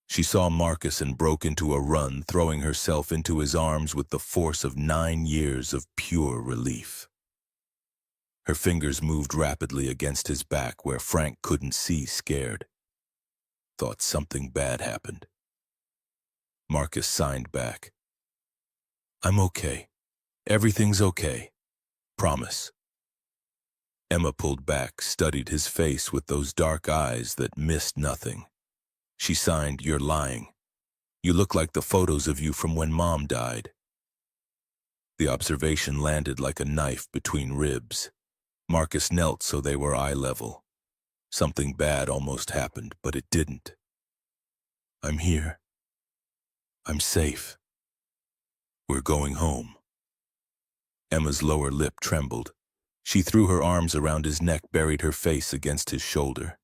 She saw Marcus and broke into a run, throwing herself into his arms with the force of 9 years of pure relief. Her fingers moved rapidly against his back where Frank couldn't see, scared. Thought something bad happened. Marcus signed back. I'm okay. Everything's okay. Promise. Emma pulled back, studied his face with those dark eyes that missed nothing. She signed, You're lying. You look like the photos of you from when Mom died. The observation landed like a knife between ribs. Marcus knelt so they were eye level. Something bad almost happened, but it didn't. I'm here. I'm safe. We're going home. Emma's lower lip trembled. She threw her arms around his neck, buried her face against his shoulder.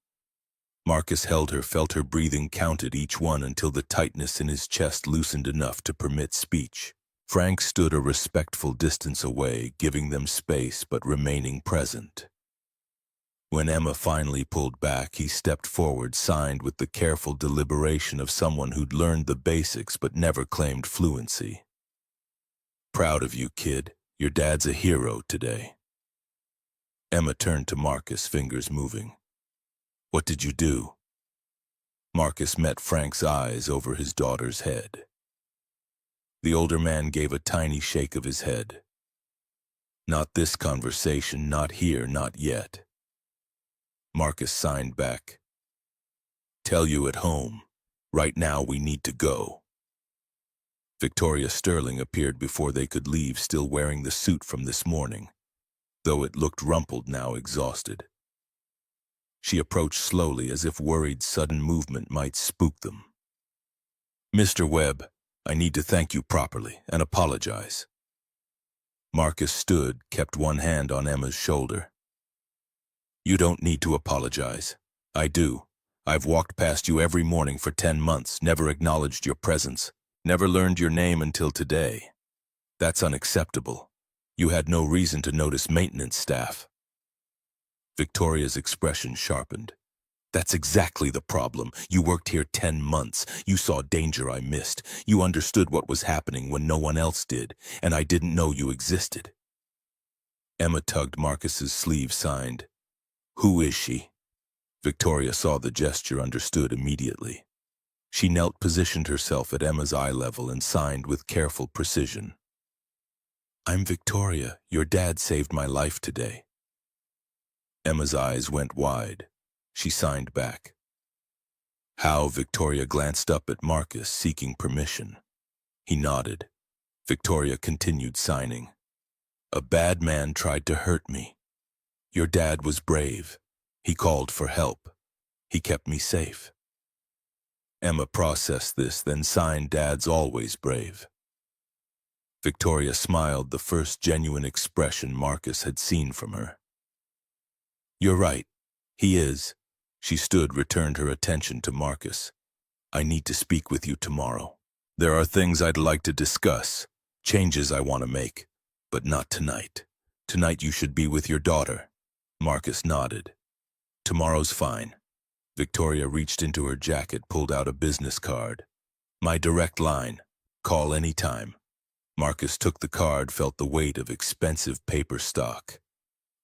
Marcus held her, felt her breathing, counted each one until the tightness in his chest loosened enough to permit speech. Frank stood a respectful distance away, giving them space but remaining present. When Emma finally pulled back, he stepped forward, signed with the careful deliberation of someone who'd learned the basics but never claimed fluency. Proud of you, kid. Your dad's a hero today. Emma turned to Marcus, fingers moving. What did you do? Marcus met Frank's eyes over his daughter's head. The older man gave a tiny shake of his head. Not this conversation, not here, not yet. Marcus signed back. Tell you at home. Right now we need to go. Victoria Sterling appeared before they could leave, still wearing the suit from this morning, though it looked rumpled now, exhausted. She approached slowly, as if worried sudden movement might spook them. Mr. Webb, I need to thank you properly and apologize. Marcus stood, kept one hand on Emma's shoulder. You don't need to apologize. I do. I've walked past you every morning for 10 months, never acknowledged your presence, never learned your name until today. That's unacceptable. You had no reason to notice maintenance staff. Victoria's expression sharpened. That's exactly the problem. You worked here 10 months. You saw danger I missed. You understood what was happening when no one else did, and I didn't know you existed. Emma tugged Marcus's sleeve, signed. Who is she? Victoria saw the gesture, understood immediately. She knelt, positioned herself at Emma's eye level, and signed with careful precision. I'm Victoria. Your dad saved my life today. Emma's eyes went wide. She signed back. How? Victoria glanced up at Marcus, seeking permission. He nodded. Victoria continued signing. A bad man tried to hurt me. Your dad was brave. He called for help. He kept me safe. Emma processed this, then signed, Dad's always brave. Victoria smiled, the first genuine expression Marcus had seen from her. You're right. He is. She stood, returned her attention to Marcus. I need to speak with you tomorrow. There are things I'd like to discuss, changes I want to make, but not tonight. Tonight you should be with your daughter. Marcus nodded. Tomorrow's fine. Victoria reached into her jacket, pulled out a business card. My direct line. Call any time. Marcus took the card, felt the weight of expensive paper stock.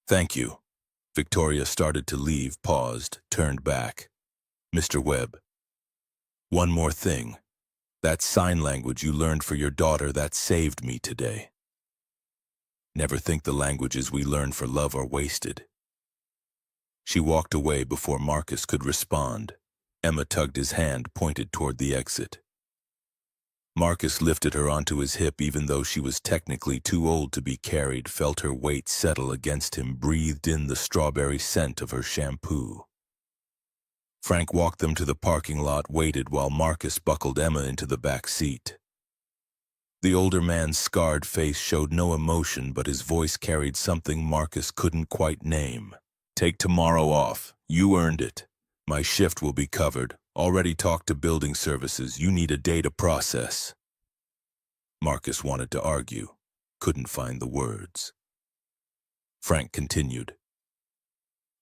Thank you. Victoria started to leave, paused, turned back. Mr. Webb, one more thing. That sign language you learned for your daughter, that saved me today. Never think the languages we learn for love are wasted. She walked away before Marcus could respond. Emma tugged his hand, pointed toward the exit. Marcus lifted her onto his hip even though she was technically too old to be carried, felt her weight settle against him, breathed in the strawberry scent of her shampoo. Frank walked them to the parking lot, waited while Marcus buckled Emma into the back seat. The older man's scarred face showed no emotion, but his voice carried something Marcus couldn't quite name. Take tomorrow off. You earned it. My shift will be covered. Already talked to building services. You need a day to process. Marcus wanted to argue, couldn't find the words. Frank continued.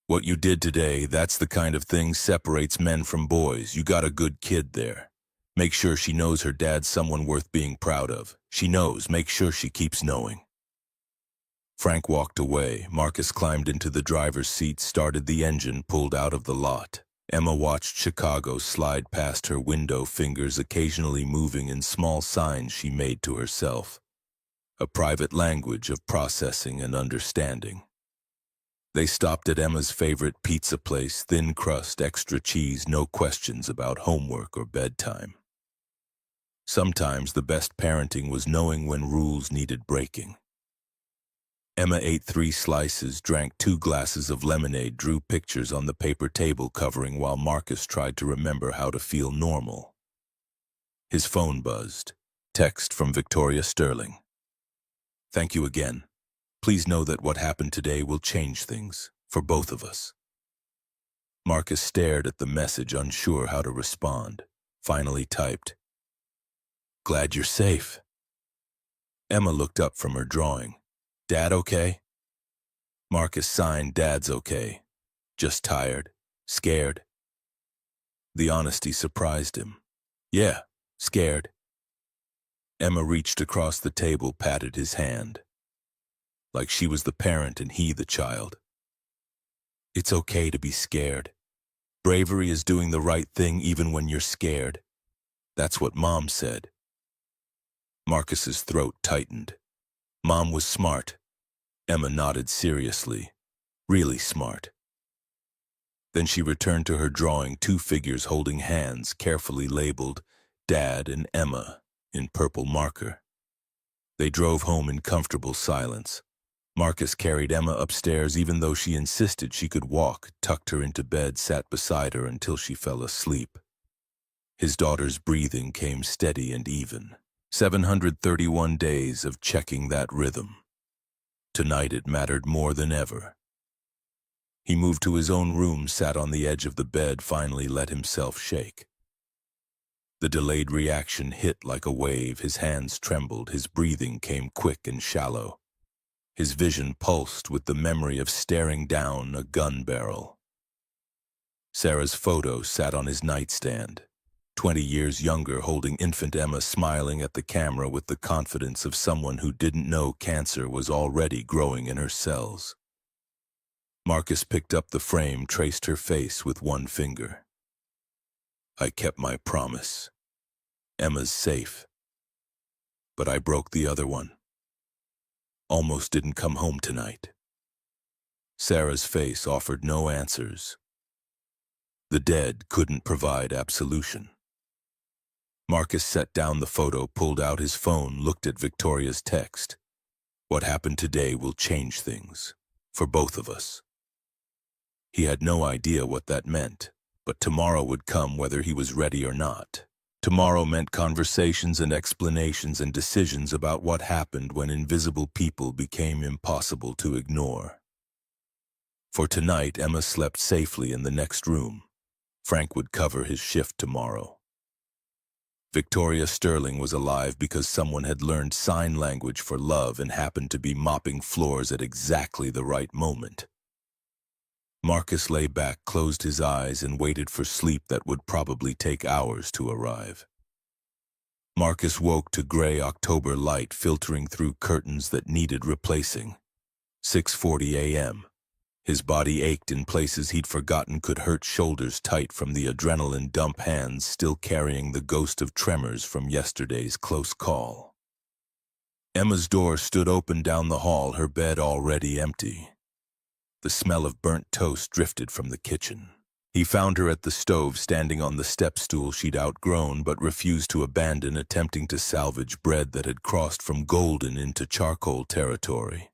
What you did today, that's the kind of thing separates men from boys. You got a good kid there. Make sure she knows her dad's someone worth being proud of. She knows. Make sure she keeps knowing. Frank walked away. Marcus climbed into the driver's seat, started the engine, pulled out of the lot. Emma watched Chicago slide past her window, fingers occasionally moving in small signs she made to herself. A private language of processing and understanding. They stopped at Emma's favorite pizza place, thin crust, extra cheese, no questions about homework or bedtime. Sometimes the best parenting was knowing when rules needed breaking. Emma ate 3 slices, drank 2 glasses of lemonade, drew pictures on the paper table covering while Marcus tried to remember how to feel normal. His phone buzzed. Text from Victoria Sterling. Thank you again. Please know that what happened today will change things, for both of us. Marcus stared at the message, unsure how to respond. Finally typed, Glad you're safe. Emma looked up from her drawing. Dad okay? Marcus signed, Dad's okay. Just tired, scared. The honesty surprised him. Yeah, scared. Emma reached across the table, patted his hand. Like she was the parent and he the child. It's okay to be scared. Bravery is doing the right thing even when you're scared. That's what Mom said. Marcus's throat tightened. Mom was smart. Emma nodded seriously. Really smart. Then she returned to her drawing, 2 figures holding hands, carefully labeled Dad and Emma in purple marker. They drove home in comfortable silence. Marcus carried Emma upstairs even though she insisted she could walk, tucked her into bed, sat beside her until she fell asleep. His daughter's breathing came steady and even. 731 days of checking that rhythm. Tonight it mattered more than ever. He moved to his own room, sat on the edge of the bed, finally let himself shake. The delayed reaction hit like a wave. His hands trembled, his breathing came quick and shallow. His vision pulsed with the memory of staring down a gun barrel. Sarah's photo sat on his nightstand. 20 years younger, holding infant Emma, smiling at the camera with the confidence of someone who didn't know cancer was already growing in her cells. Marcus picked up the frame, traced her face with one finger. I kept my promise. Emma's safe. But I broke the other one. Almost didn't come home tonight. Sarah's face offered no answers. The dead couldn't provide absolution. Marcus set down the photo, pulled out his phone, looked at Victoria's text. What happened today will change things, for both of us. He had no idea what that meant, but tomorrow would come whether he was ready or not. Tomorrow meant conversations and explanations and decisions about what happened when invisible people became impossible to ignore. For tonight, Emma slept safely in the next room. Frank would cover his shift tomorrow. Victoria Sterling was alive because someone had learned sign language for love and happened to be mopping floors at exactly the right moment. Marcus lay back, closed his eyes, and waited for sleep that would probably take hours to arrive. Marcus woke to gray October light filtering through curtains that needed replacing. 6:40 a.m. His body ached in places he'd forgotten could hurt, shoulders tight from the adrenaline dump, hands still carrying the ghost of tremors from yesterday's close call. Emma's door stood open down the hall, her bed already empty. The smell of burnt toast drifted from the kitchen. He found her at the stove, standing on the step stool she'd outgrown but refused to abandon, attempting to salvage bread that had crossed from golden into charcoal territory.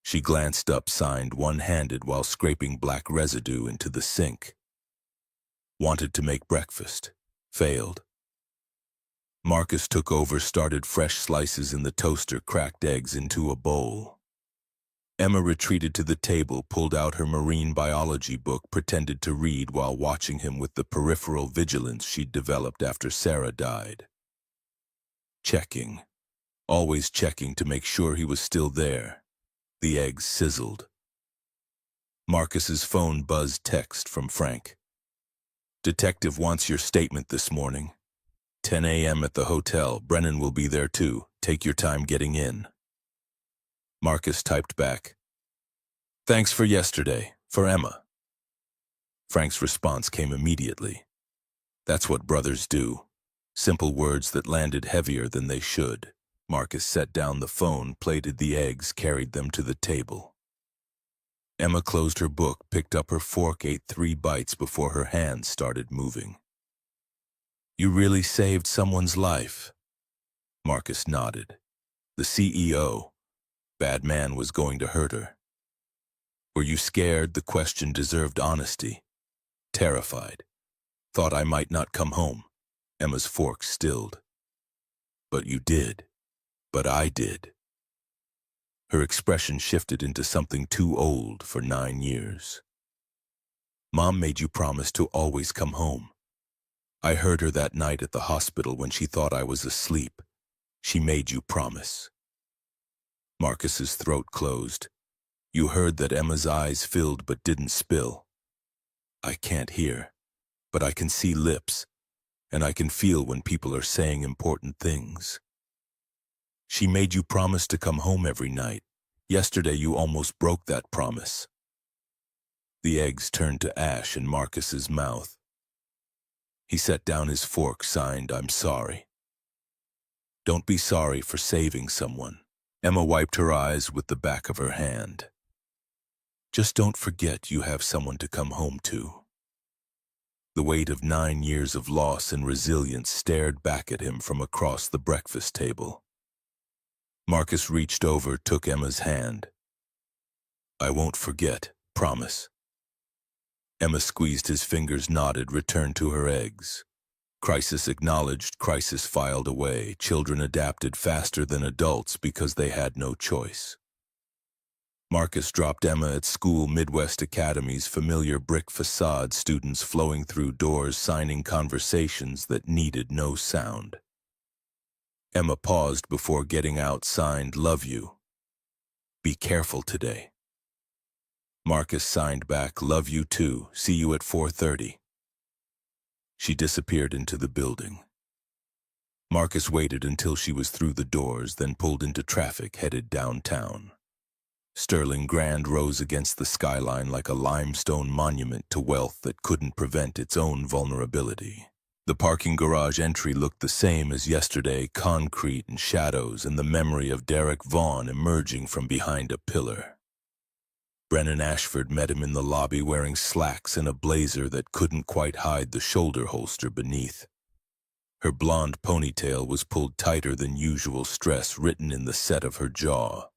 She glanced up, signed one-handed while scraping black residue into the sink. Wanted to make breakfast. Failed. Marcus took over, started fresh slices in the toaster, cracked eggs into a bowl. Emma retreated to the table, pulled out her marine biology book, pretended to read while watching him with the peripheral vigilance she'd developed after Sarah died. Checking. Always checking to make sure he was still there. The eggs sizzled. Marcus's phone buzzed. Text from Frank. "Detective wants your statement this morning. 10 a.m. at the hotel. Brennan will be there too. Take your time getting in." Marcus typed back, "Thanks for yesterday, for Emma." Frank's response came immediately. "That's what brothers do." Simple words that landed heavier than they should. Marcus set down the phone, plated the eggs, carried them to the table. Emma closed her book, picked up her fork, ate 3 bites before her hands started moving. "You really saved someone's life." Marcus nodded. "The CEO. Bad man was going to hurt her." "Were you scared?" The question deserved honesty. "Terrified. Thought I might not come home." Emma's fork stilled. "But you did. But I did." Her expression shifted into something too old for 9 years. "Mom made you promise to always come home. I heard her that night at the hospital when she thought I was asleep. She made you promise." Marcus's throat closed. You heard that Emma's eyes filled but didn't spill. "I can't hear, but I can see lips, and I can feel when people are saying important things." "She made you promise to come home every night. Yesterday you almost broke that promise." The eggs turned to ash in Marcus's mouth. He set down his fork, signed, "I'm sorry." "Don't be sorry for saving someone." Emma wiped her eyes with the back of her hand. "Just don't forget you have someone to come home to." The weight of 9 years of loss and resilience stared back at him from across the breakfast table. Marcus reached over, took Emma's hand. "I won't forget, promise." Emma squeezed his fingers, nodded, returned to her eggs. Crisis acknowledged, crisis filed away. Children adapted faster than adults because they had no choice. Marcus dropped Emma at school, Midwest Academy's familiar brick facade, students flowing through doors, signing conversations that needed no sound. Emma paused before getting out, signed, "Love you. Be careful today." Marcus signed back, "Love you too. See you at 4:30. She disappeared into the building. Marcus waited until she was through the doors, then pulled into traffic, headed downtown. Sterling Grand rose against the skyline like a limestone monument to wealth that couldn't prevent its own vulnerability. The parking garage entry looked the same as yesterday, concrete and shadows, and the memory of Derek Vaughn emerging from behind a pillar. Brennan Ashford met him in the lobby, wearing slacks and a blazer that couldn't quite hide the shoulder holster beneath. Her blonde ponytail was pulled tighter than usual, stress written in the set of her jaw.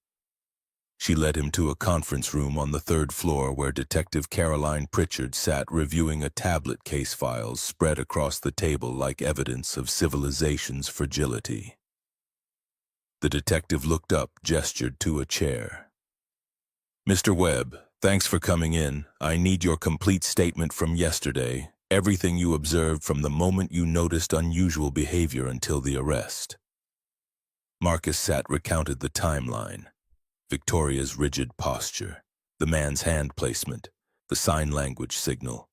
She led him to a conference room on the 3rd floor where Detective Caroline Pritchard sat reviewing a tablet case, files spread across the table like evidence of civilization's fragility. The detective looked up, gestured to a chair. "Mr. Webb, thanks for coming in. I need your complete statement from yesterday, everything you observed from the moment you noticed unusual behavior until the arrest." Marcus sat, recounted the timeline. Victoria's rigid posture, the man's hand placement, the sign language signal,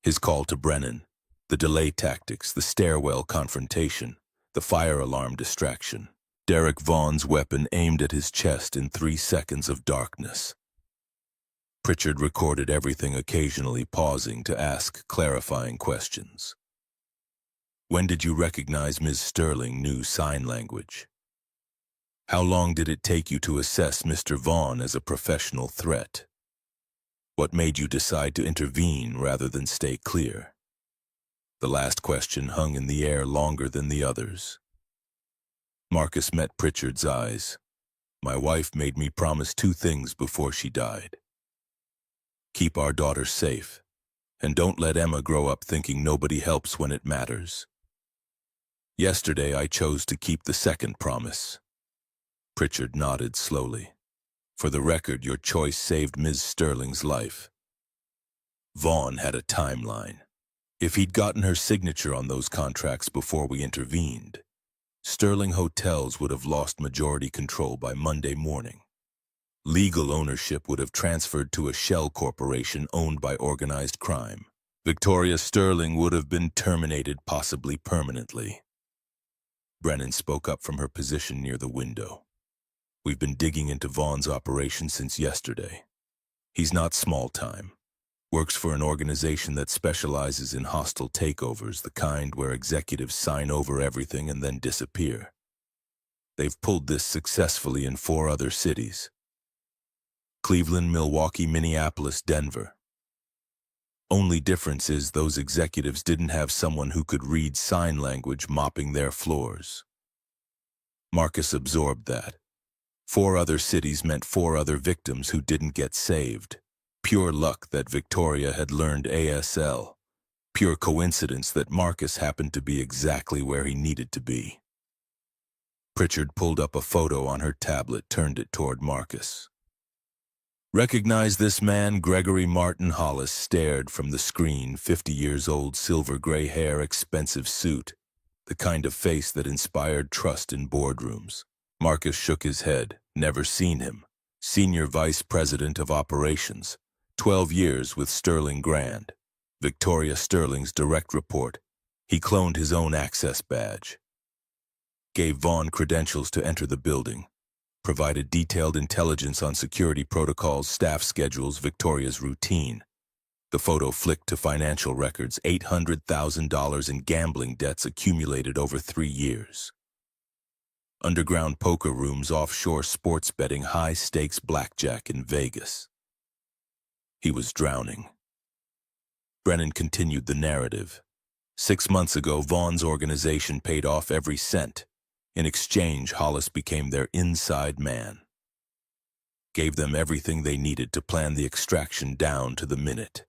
his call to Brennan, the delay tactics, the stairwell confrontation, the fire alarm distraction, Derek Vaughn's weapon aimed at his chest in 3 seconds of darkness. Pritchard recorded everything, occasionally pausing to ask clarifying questions. When did you recognize Ms. Sterling knew sign language? How long did it take you to assess Mr. Vaughn as a professional threat? What made you decide to intervene rather than stay clear? The last question hung in the air longer than the others. Marcus met Pritchard's eyes. My wife made me promise 2 things before she died. Keep our daughter safe, and don't let Emma grow up thinking nobody helps when it matters. Yesterday I chose to keep the second promise. Pritchard nodded slowly. For the record, your choice saved Ms. Sterling's life. Vaughn had a timeline. If he'd gotten her signature on those contracts before we intervened, Sterling Hotels would have lost majority control by Monday morning. Legal ownership would have transferred to a shell corporation owned by organized crime. Victoria Sterling would have been terminated, possibly permanently. Brennan spoke up from her position near the window. We've been digging into Vaughn's operation since yesterday. He's not small-time. Works for an organization that specializes in hostile takeovers, the kind where executives sign over everything and then disappear. They've pulled this successfully in 4 other cities: Cleveland, Milwaukee, Minneapolis, Denver. Only difference is those executives didn't have someone who could read sign language mopping their floors. Marcus absorbed that. 4 other cities meant 4 other victims who didn't get saved. Pure luck that Victoria had learned ASL. Pure coincidence that Marcus happened to be exactly where he needed to be. Pritchard pulled up a photo on her tablet, turned it toward Marcus. Recognize this man? Gregory Martin Hollis stared from the screen, 50 years old, silver gray hair, expensive suit, the kind of face that inspired trust in boardrooms. Marcus shook his head. Never seen him. Senior Vice President of Operations. 12 years with Sterling Grand. Victoria Sterling's direct report. He cloned his own access badge. Gave Vaughn credentials to enter the building. Provided detailed intelligence on security protocols, staff schedules, Victoria's routine. The photo flicked to financial records, $800,000 in gambling debts accumulated over 3 years. Underground poker rooms, offshore sports betting, high-stakes blackjack in Vegas. He was drowning. Brennan continued the narrative. 6 months ago, Vaughn's organization paid off every cent. In exchange, Hollis became their inside man. Gave them everything they needed to plan the extraction down to the minute.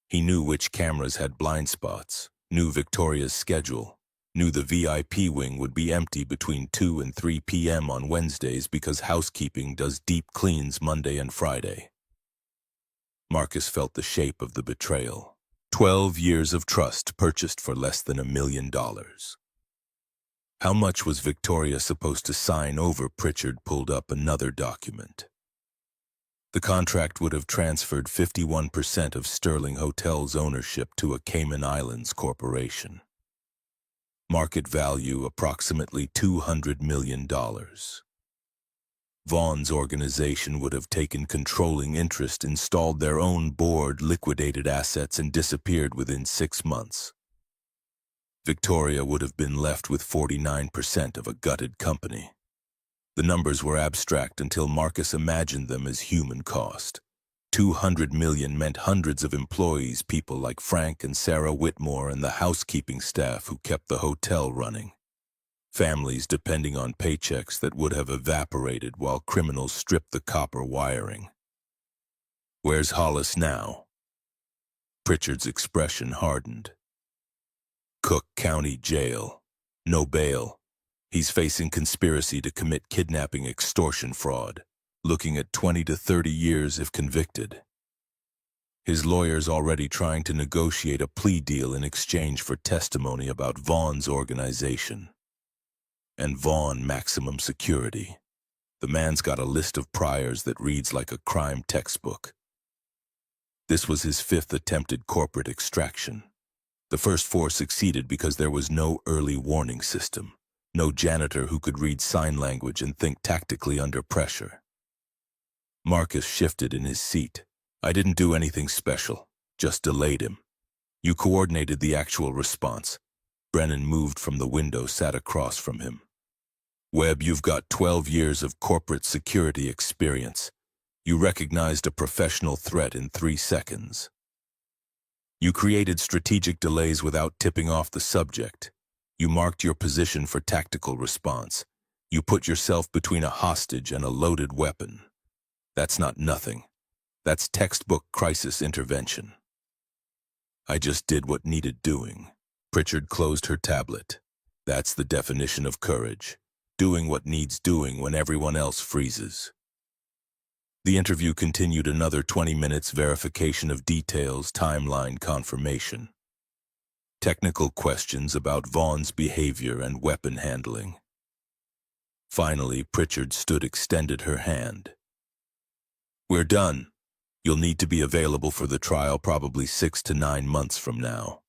He knew which cameras had blind spots, knew Victoria's schedule, knew the VIP wing would be empty between 2 and 3 p.m. on Wednesdays because housekeeping does deep cleans Monday and Friday. Marcus felt the shape of the betrayal. 12 years of trust purchased for less than $1 million. How much was Victoria supposed to sign over? Pritchard pulled up another document. The contract would have transferred 51% of Sterling Hotels' ownership to a Cayman Islands corporation. Market value approximately $200 million. Vaughn's organization would have taken controlling interest, installed their own board, liquidated assets, and disappeared within 6 months. Victoria would have been left with 49% of a gutted company. The numbers were abstract until Marcus imagined them as human cost. 200 million meant hundreds of employees, people like Frank and Sarah Whitmore and the housekeeping staff who kept the hotel running. Families depending on paychecks that would have evaporated while criminals stripped the copper wiring. Where's Hollis now? Pritchard's expression hardened. Cook County Jail. No bail. He's facing conspiracy to commit kidnapping, extortion, fraud. Looking at 20 to 30 years if convicted. His lawyer's already trying to negotiate a plea deal in exchange for testimony about Vaughn's organization. And Vaughn maximum security. The man's got a list of priors that reads like a crime textbook. This was his 5th attempted corporate extraction. The first 4 succeeded because there was no early warning system. No janitor who could read sign language and think tactically under pressure. Marcus shifted in his seat. I didn't do anything special, just delayed him. You coordinated the actual response. Brennan moved from the window, sat across from him. Webb, you've got 12 years of corporate security experience. You recognized a professional threat in 3 seconds. You created strategic delays without tipping off the subject. You marked your position for tactical response. You put yourself between a hostage and a loaded weapon. That's not nothing. That's textbook crisis intervention. I just did what needed doing. Pritchard closed her tablet. That's the definition of courage. Doing what needs doing when everyone else freezes. The interview continued another 20 minutes, verification of details, timeline confirmation. Technical questions about Vaughn's behavior and weapon handling. Finally, Pritchard stood, extended her hand. We're done. You'll need to be available for the trial probably 6 to 9 months from now.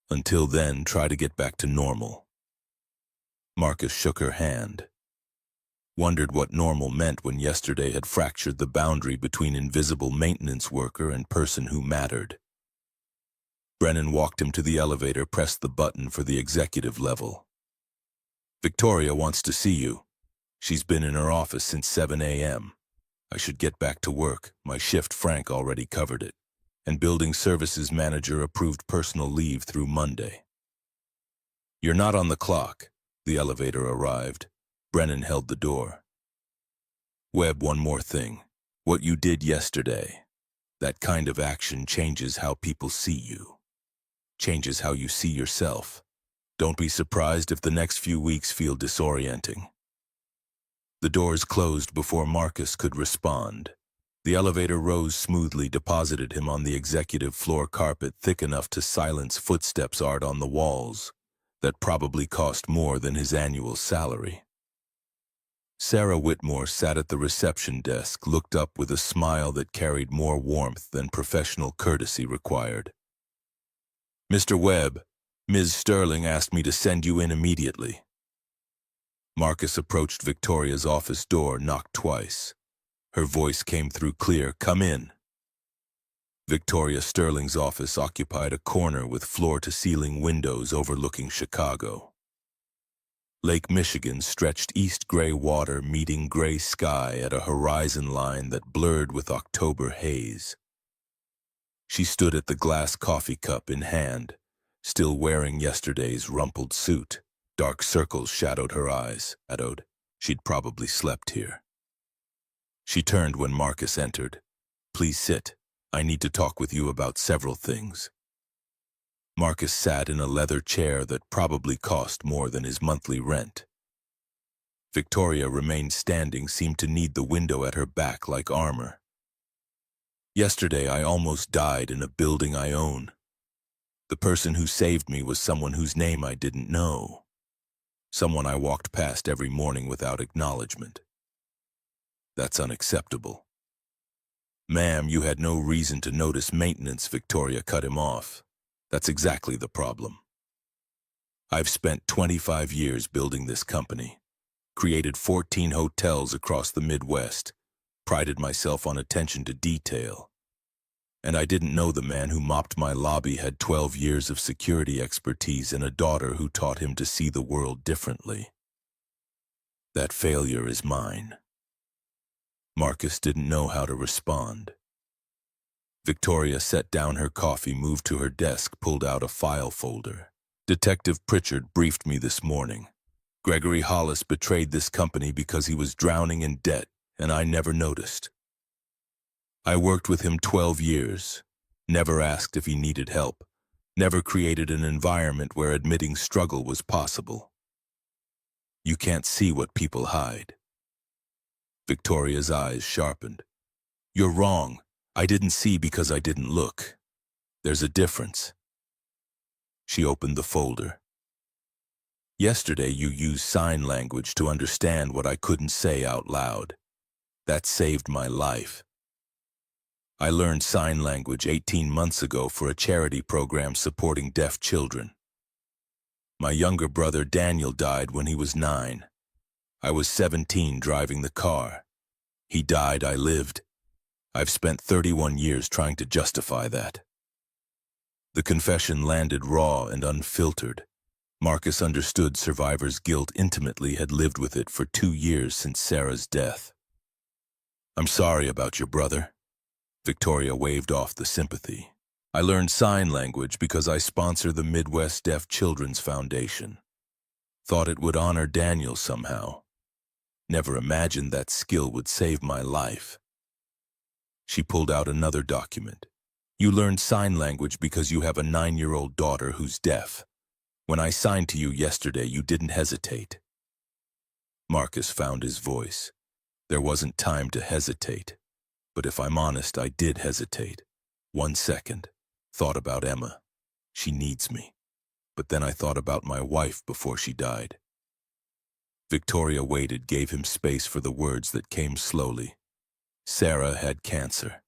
Until then, try to get back to normal. Marcus shook her hand. Wondered what normal meant when yesterday had fractured the boundary between invisible maintenance worker and person who mattered. Brennan walked him to the elevator, pressed the button for the executive level. Victoria wants to see you. She's been in her office since 7 a.m. I should get back to work. My shift, Frank already covered it. And building services manager approved personal leave through Monday. You're not on the clock. The elevator arrived. Brennan held the door. Webb, one more thing. What you did yesterday. That kind of action changes how people see you. Changes how you see yourself. Don't be surprised if the next few weeks feel disorienting. The doors closed before Marcus could respond. The elevator rose smoothly, deposited him on the executive floor carpet thick enough to silence footsteps art on the walls that probably cost more than his annual salary. Sarah Whitmore sat at the reception desk, looked up with a smile that carried more warmth than professional courtesy required. Mr. Webb, Ms. Sterling asked me to send you in immediately. Marcus approached Victoria's office door, knocked twice. Her voice came through clear, "Come in." Victoria Sterling's office occupied a corner with floor-to-ceiling windows overlooking Chicago. Lake Michigan stretched east gray water meeting gray sky at a horizon line that blurred with October haze. She stood at the glass coffee cup in hand, still wearing yesterday's rumpled suit. Dark circles shadowed her eyes. She'd probably slept here. She turned when Marcus entered. Please sit. I need to talk with you about several things. Marcus sat in a leather chair that probably cost more than his monthly rent. Victoria remained standing, seemed to need the window at her back like armor. Yesterday I almost died in a building I own. The person who saved me was someone whose name I didn't know. Someone I walked past every morning without acknowledgement. That's unacceptable. Ma'am, you had no reason to notice maintenance, Victoria cut him off. That's exactly the problem. I've spent 25 years building this company, created 14 hotels across the Midwest, prided myself on attention to detail. And I didn't know the man who mopped my lobby had 12 years of security expertise and a daughter who taught him to see the world differently. That failure is mine. Marcus didn't know how to respond. Victoria set down her coffee, moved to her desk, pulled out a file folder. Detective Pritchard briefed me this morning. Gregory Hollis betrayed this company because he was drowning in debt, and I never noticed. I worked with him 12 years, never asked if he needed help, never created an environment where admitting struggle was possible. You can't see what people hide. Victoria's eyes sharpened. You're wrong. I didn't see because I didn't look. There's a difference. She opened the folder. Yesterday you used sign language to understand what I couldn't say out loud. That saved my life. I learned sign language 18 months ago for a charity program supporting deaf children. My younger brother Daniel died when he was 9. I was 17 driving the car. He died, I lived. I've spent 31 years trying to justify that. The confession landed raw and unfiltered. Marcus understood survivor's guilt intimately, had lived with it for 2 years since Sarah's death. I'm sorry about your brother. Victoria waved off the sympathy. I learned sign language because I sponsor the Midwest Deaf Children's Foundation. Thought it would honor Daniel somehow. Never imagined that skill would save my life. She pulled out another document. You learned sign language because you have a 9-year-old daughter who's deaf. When I signed to you yesterday, you didn't hesitate. Marcus found his voice. There wasn't time to hesitate. But if I'm honest, I did hesitate. 1 second. Thought about Emma. She needs me. But then I thought about my wife before she died. Victoria waited, gave him space for the words that came slowly. Sarah had cancer.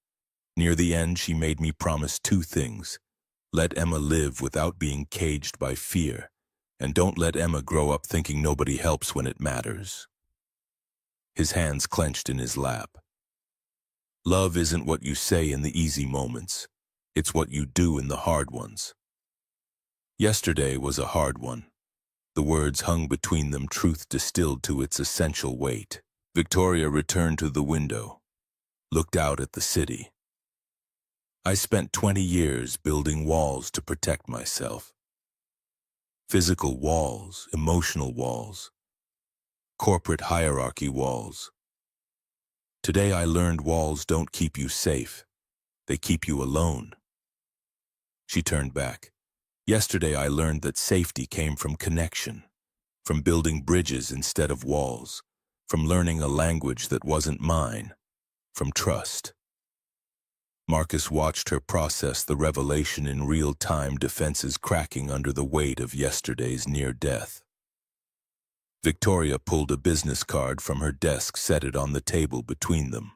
Near the end, she made me promise 2 things. Let Emma live without being caged by fear, and don't let Emma grow up thinking nobody helps when it matters. His hands clenched in his lap. Love isn't what you say in the easy moments. It's what you do in the hard ones. Yesterday was a hard one. The words hung between them, truth distilled to its essential weight. Victoria returned to the window, looked out at the city. I spent 20 years building walls to protect myself. Physical walls, emotional walls, corporate hierarchy walls. Today I learned walls don't keep you safe. They keep you alone. She turned back. Yesterday I learned that safety came from connection, from building bridges instead of walls, from learning a language that wasn't mine, from trust. Marcus watched her process the revelation in real time, defenses cracking under the weight of yesterday's near death. Victoria pulled a business card from her desk, set it on the table between them.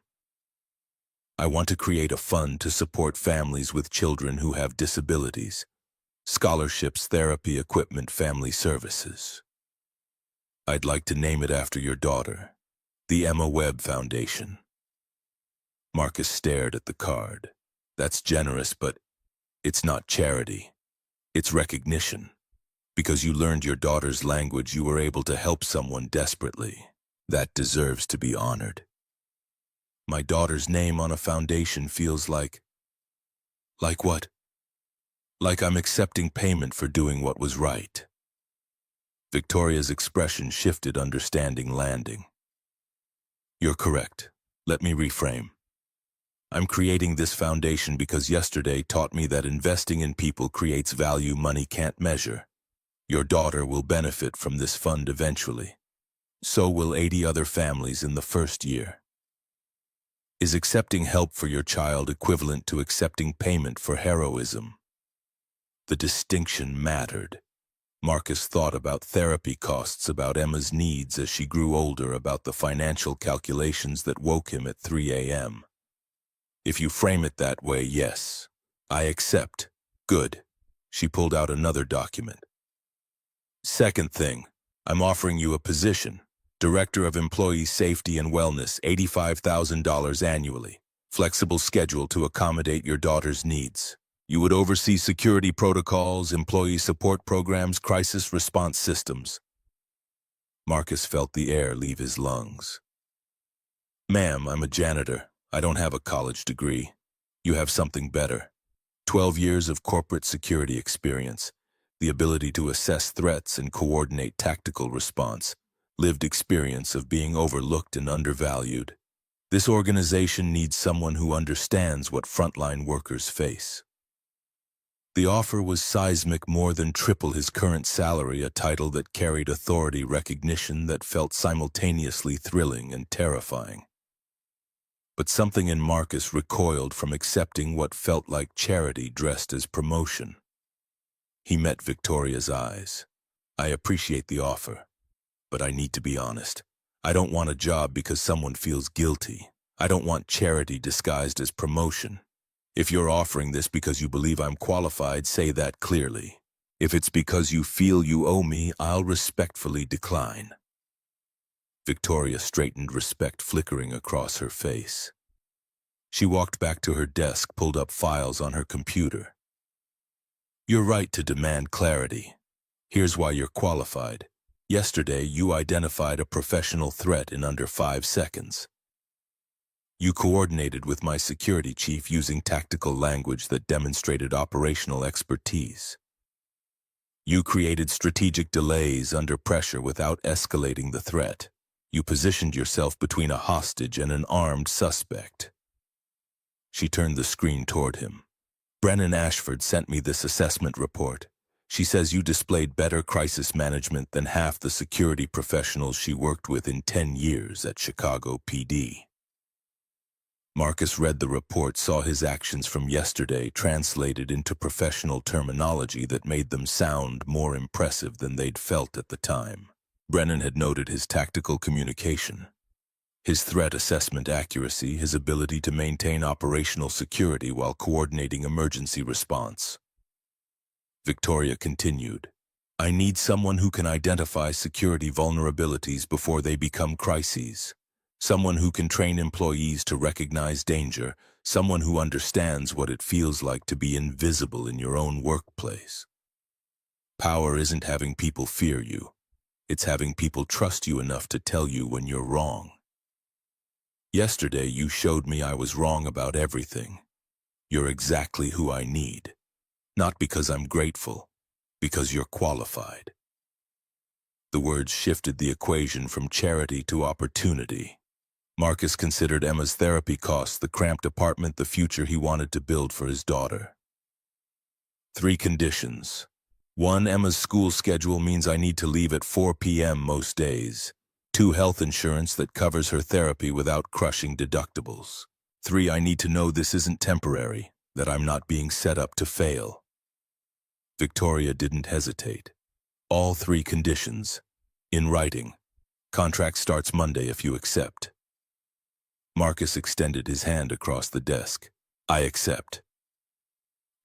I want to create a fund to support families with children who have disabilities. Scholarships, therapy, equipment, family services. I'd like to name it after your daughter, the Emma Webb Foundation. Marcus stared at the card. That's generous, but it's not charity. It's recognition. Because you learned your daughter's language, you were able to help someone desperately. That deserves to be honored. My daughter's name on a foundation feels like what? Like I'm accepting payment for doing what was right. Victoria's expression shifted, understanding landing. You're correct. Let me reframe. I'm creating this foundation because yesterday taught me that investing in people creates value money can't measure. Your daughter will benefit from this fund eventually. So will 80 other families in the first year. Is accepting help for your child equivalent to accepting payment for heroism? The distinction mattered. Marcus thought about therapy costs, about Emma's needs as she grew older, about the financial calculations that woke him at 3 a.m. If you frame it that way, yes. I accept. Good. She pulled out another document. Second thing, I'm offering you a position. Director of Employee Safety and Wellness, $85,000 annually. Flexible schedule to accommodate your daughter's needs. You would oversee security protocols, employee support programs, crisis response systems. Marcus felt the air leave his lungs. Ma'am, I'm a janitor. I don't have a college degree. You have something better. 12 years of corporate security experience, the ability to assess threats and coordinate tactical response, lived experience of being overlooked and undervalued. This organization needs someone who understands what frontline workers face. The offer was seismic, more than triple his current salary, a title that carried authority, recognition that felt simultaneously thrilling and terrifying. But something in Marcus recoiled from accepting what felt like charity dressed as promotion. He met Victoria's eyes. I appreciate the offer, but I need to be honest. I don't want a job because someone feels guilty. I don't want charity disguised as promotion. If you're offering this because you believe I'm qualified, say that clearly. If it's because you feel you owe me, I'll respectfully decline. Victoria straightened, respect flickering across her face. She walked back to her desk, pulled up files on her computer. You're right to demand clarity. Here's why you're qualified. Yesterday, you identified a professional threat in under 5 seconds. You coordinated with my security chief using tactical language that demonstrated operational expertise. You created strategic delays under pressure without escalating the threat. You positioned yourself between a hostage and an armed suspect. She turned the screen toward him. Brennan Ashford sent me this assessment report. She says you displayed better crisis management than half the security professionals she worked with in 10 years at Chicago PD. Marcus read the report, saw his actions from yesterday translated into professional terminology that made them sound more impressive than they'd felt at the time. Brennan had noted his tactical communication, his threat assessment accuracy, his ability to maintain operational security while coordinating emergency response. Victoria continued, I need someone who can identify security vulnerabilities before they become crises. Someone who can train employees to recognize danger. Someone who understands what it feels like to be invisible in your own workplace. Power isn't having people fear you. It's having people trust you enough to tell you when you're wrong. Yesterday, you showed me I was wrong about everything. You're exactly who I need. Not because I'm grateful, because you're qualified. The words shifted the equation from charity to opportunity. Marcus considered Emma's therapy costs, the cramped apartment, the future he wanted to build for his daughter. 3 conditions. 1, Emma's school schedule means I need to leave at 4 p.m. most days. 2, health insurance that covers her therapy without crushing deductibles. 3, I need to know this isn't temporary, that I'm not being set up to fail. Victoria didn't hesitate. All 3 conditions. In writing. Contract starts Monday if you accept. Marcus extended his hand across the desk. I accept.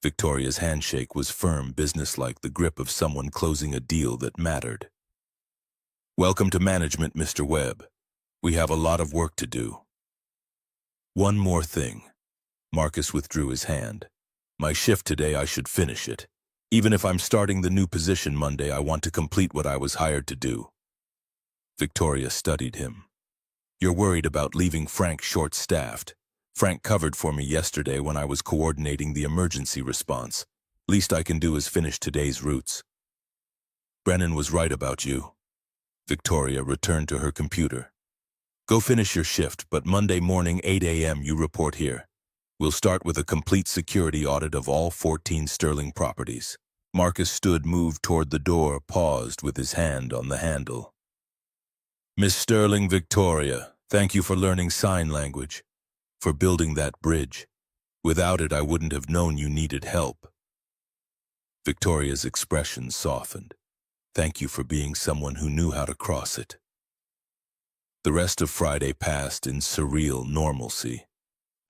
Victoria's handshake was firm, businesslike, the grip of someone closing a deal that mattered. Welcome to management, Mr. Webb. We have a lot of work to do. One more thing. Marcus withdrew his hand. My shift today, I should finish it. Even if I'm starting the new position Monday, I want to complete what I was hired to do. Victoria studied him. You're worried about leaving Frank short-staffed. Frank covered for me yesterday when I was coordinating the emergency response. Least I can do is finish today's routes. Brennan was right about you. Victoria returned to her computer. Go finish your shift, but Monday morning 8 a.m. you report here. We'll start with a complete security audit of all 14 Sterling properties. Marcus stood, moved toward the door, paused with his hand on the handle. Miss Sterling, Victoria, thank you for learning sign language, for building that bridge. Without it, I wouldn't have known you needed help. Victoria's expression softened. Thank you for being someone who knew how to cross it. The rest of Friday passed in surreal normalcy.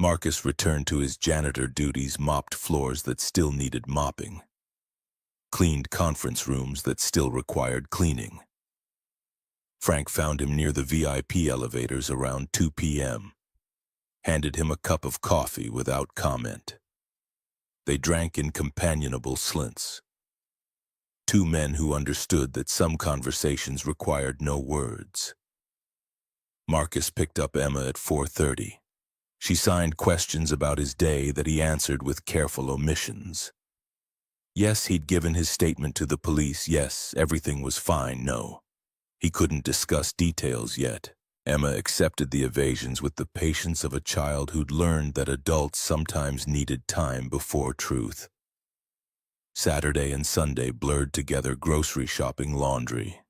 Marcus returned to his janitor duties, mopped floors that still needed mopping, cleaned conference rooms that still required cleaning. Frank found him near the VIP elevators around 2 p.m., handed him a cup of coffee without comment. They drank in companionable slints. 2 men who understood that some conversations required no words. Marcus picked up Emma at 4:30. She signed questions about his day that he answered with careful omissions. Yes, he'd given his statement to the police. Yes, everything was fine. No. He couldn't discuss details yet. Emma accepted the evasions with the patience of a child who'd learned that adults sometimes needed time before truth. Saturday and Sunday blurred together, grocery shopping, laundry.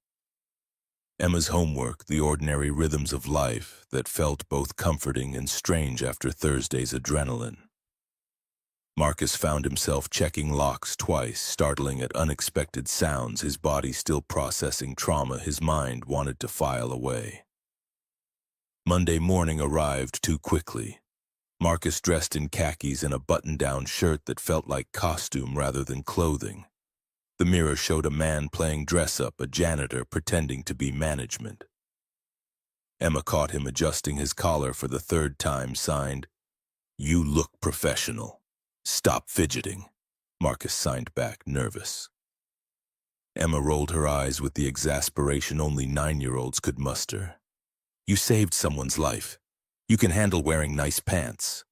Emma's homework, the ordinary rhythms of life that felt both comforting and strange after Thursday's adrenaline. Marcus found himself checking locks twice, startling at unexpected sounds, his body still processing trauma his mind wanted to file away. Monday morning arrived too quickly. Marcus dressed in khakis and a button-down shirt that felt like costume rather than clothing. The mirror showed a man playing dress-up, a janitor pretending to be management. Emma caught him adjusting his collar for the third time, signed, "You look professional. Stop fidgeting." Marcus signed back, nervous. Emma rolled her eyes with the exasperation only 9-year-olds could muster. "You saved someone's life. You can handle wearing nice pants."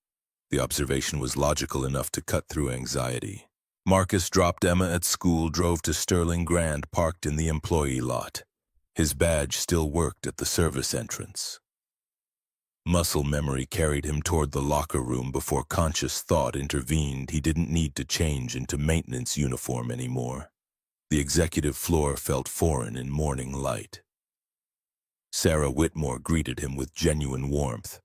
The observation was logical enough to cut through anxiety. Marcus dropped Emma at school, drove to Sterling Grand, parked in the employee lot. His badge still worked at the service entrance. Muscle memory carried him toward the locker room before conscious thought intervened. He didn't need to change into maintenance uniform anymore. The executive floor felt foreign in morning light. Sarah Whitmore greeted him with genuine warmth.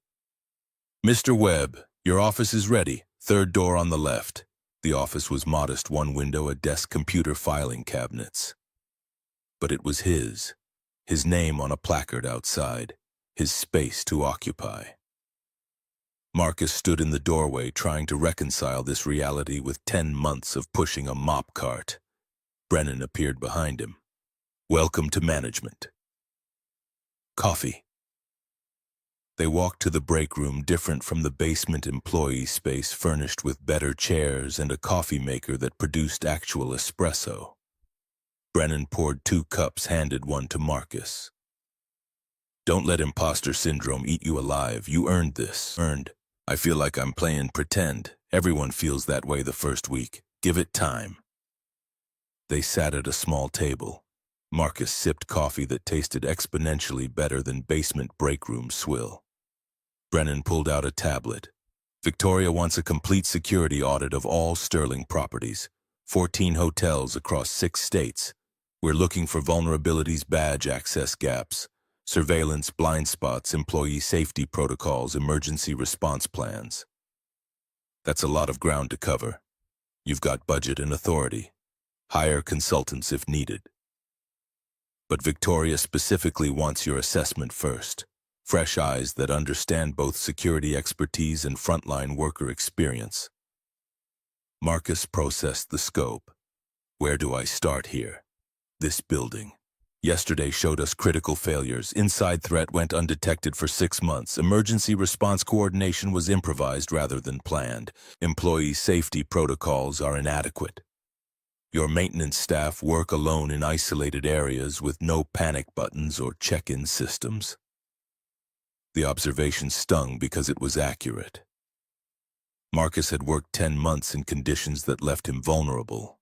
"Mr. Webb, your office is ready. Third door on the left." The office was modest, one window, a desk, computer, filing cabinets. But it was his name on a placard outside, his space to occupy. Marcus stood in the doorway trying to reconcile this reality with 10 months of pushing a mop cart. Brennan appeared behind him. "Welcome to management." "Coffee." They walked to the break room, different from the basement employee space, furnished with better chairs and a coffee maker that produced actual espresso. Brennan poured 2 cups, handed one to Marcus. "Don't let imposter syndrome eat you alive. You earned this." "Earned? I feel like I'm playing pretend. Everyone feels that way the first week. Give it time." They sat at a small table. Marcus sipped coffee that tasted exponentially better than basement break room swill. Brennan pulled out a tablet. "Victoria wants a complete security audit of all Sterling properties. 14 hotels across 6 states. We're looking for vulnerabilities, badge access gaps, surveillance, blind spots, employee safety protocols, emergency response plans." "That's a lot of ground to cover. You've got budget and authority. Hire consultants if needed. But Victoria specifically wants your assessment first. Fresh eyes that understand both security expertise and frontline worker experience." Marcus processed the scope. "Where do I start here? This building. Yesterday showed us critical failures. Inside threat went undetected for 6 months. Emergency response coordination was improvised rather than planned. Employee safety protocols are inadequate. Your maintenance staff work alone in isolated areas with no panic buttons or check-in systems." The observation stung because it was accurate. Marcus had worked 10 months in conditions that left him vulnerable.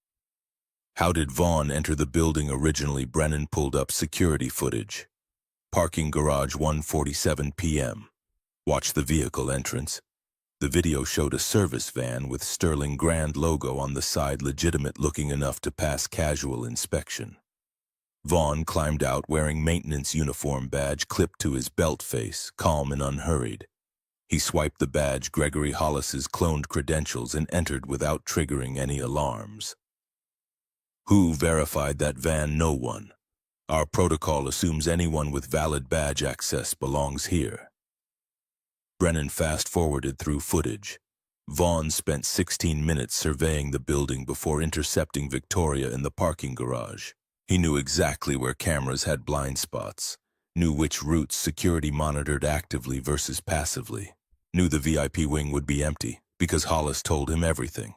"How did Vaughn enter the building originally?" Brennan pulled up security footage. "Parking garage, 1:47 p.m. Watch the vehicle entrance." The video showed a service van with Sterling Grand logo on the side, legitimate looking enough to pass casual inspection. Vaughn climbed out wearing maintenance uniform, badge clipped to his belt face, calm and unhurried. He swiped the badge, Gregory Hollis's cloned credentials, and entered without triggering any alarms. "Who verified that van?" "No one. Our protocol assumes anyone with valid badge access belongs here." Brennan fast-forwarded through footage. Vaughn spent 16 minutes surveying the building before intercepting Victoria in the parking garage. He knew exactly where cameras had blind spots, knew which routes security monitored actively versus passively, knew the VIP wing would be empty because Hollis told him everything.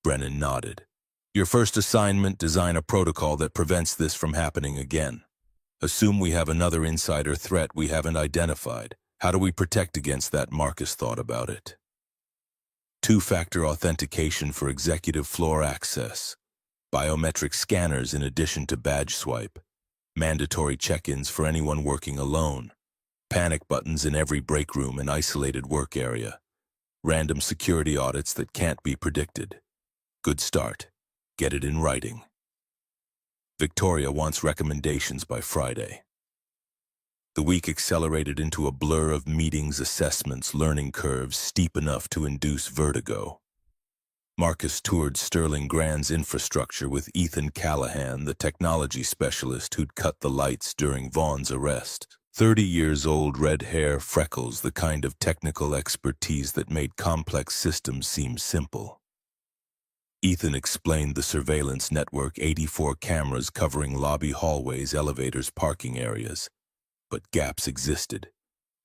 Brennan nodded. "Your first assignment, design a protocol that prevents this from happening again. Assume we have another insider threat we haven't identified. How do we protect against that?" Marcus thought about it. 2-factor authentication for executive floor access. Biometric scanners in addition to badge swipe. Mandatory check-ins for anyone working alone. Panic buttons in every break room and isolated work area. Random security audits that can't be predicted. Good start. Get it in writing. Victoria wants recommendations by Friday. The week accelerated into a blur of meetings, assessments, learning curves steep enough to induce vertigo. Marcus toured Sterling Grand's infrastructure with Ethan Callahan, the technology specialist who'd cut the lights during Vaughn's arrest. 30 years old, red hair, freckles, the kind of technical expertise that made complex systems seem simple. Ethan explained the surveillance network, 84 cameras covering lobby hallways, elevators, parking areas. But gaps existed.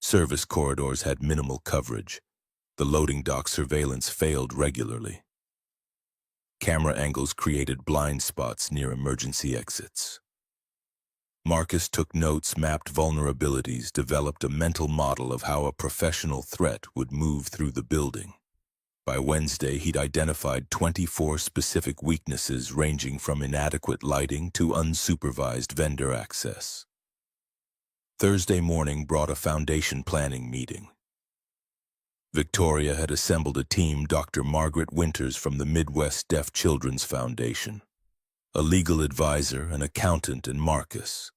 Service corridors had minimal coverage. The loading dock surveillance failed regularly. Camera angles created blind spots near emergency exits. Marcus took notes, mapped vulnerabilities, developed a mental model of how a professional threat would move through the building. By Wednesday, he'd identified 24 specific weaknesses ranging from inadequate lighting to unsupervised vendor access. Thursday morning brought a foundation planning meeting. Victoria had assembled a team, Dr. Margaret Winters from the Midwest Deaf Children's Foundation, a legal advisor, an accountant, and Marcus.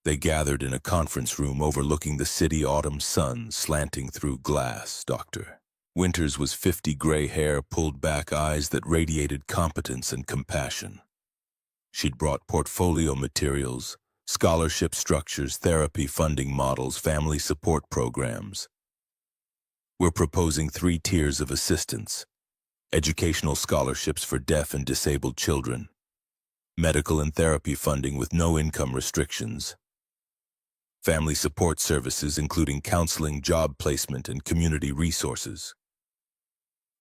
They gathered in a conference room overlooking the city autumn sun slanting through glass. Dr. Winters was 50, gray hair, pulled back eyes that radiated competence and compassion. She'd brought portfolio materials, scholarship structures, therapy funding models, family support programs. We're proposing 3 tiers of assistance: educational scholarships for deaf and disabled children, medical and therapy funding with no income restrictions, family support services including counseling, job placement, and community resources.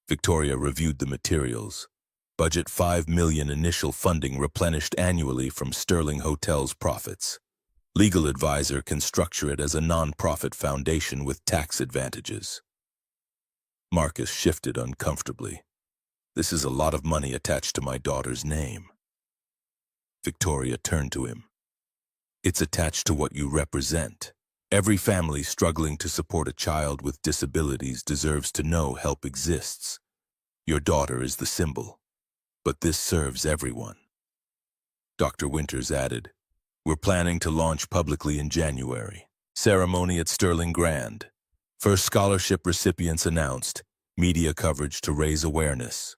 Victoria reviewed the materials. Budget $5 million, initial funding replenished annually from Sterling Hotel's profits. Legal advisor can structure it as a non-profit foundation with tax advantages. Marcus shifted uncomfortably. This is a lot of money attached to my daughter's name. Victoria turned to him. It's attached to what you represent. Every family struggling to support a child with disabilities deserves to know help exists. Your daughter is the symbol, but this serves everyone. Dr. Winters added, we're planning to launch publicly in January. Ceremony at Sterling Grand. First scholarship recipients announced. Media coverage to raise awareness.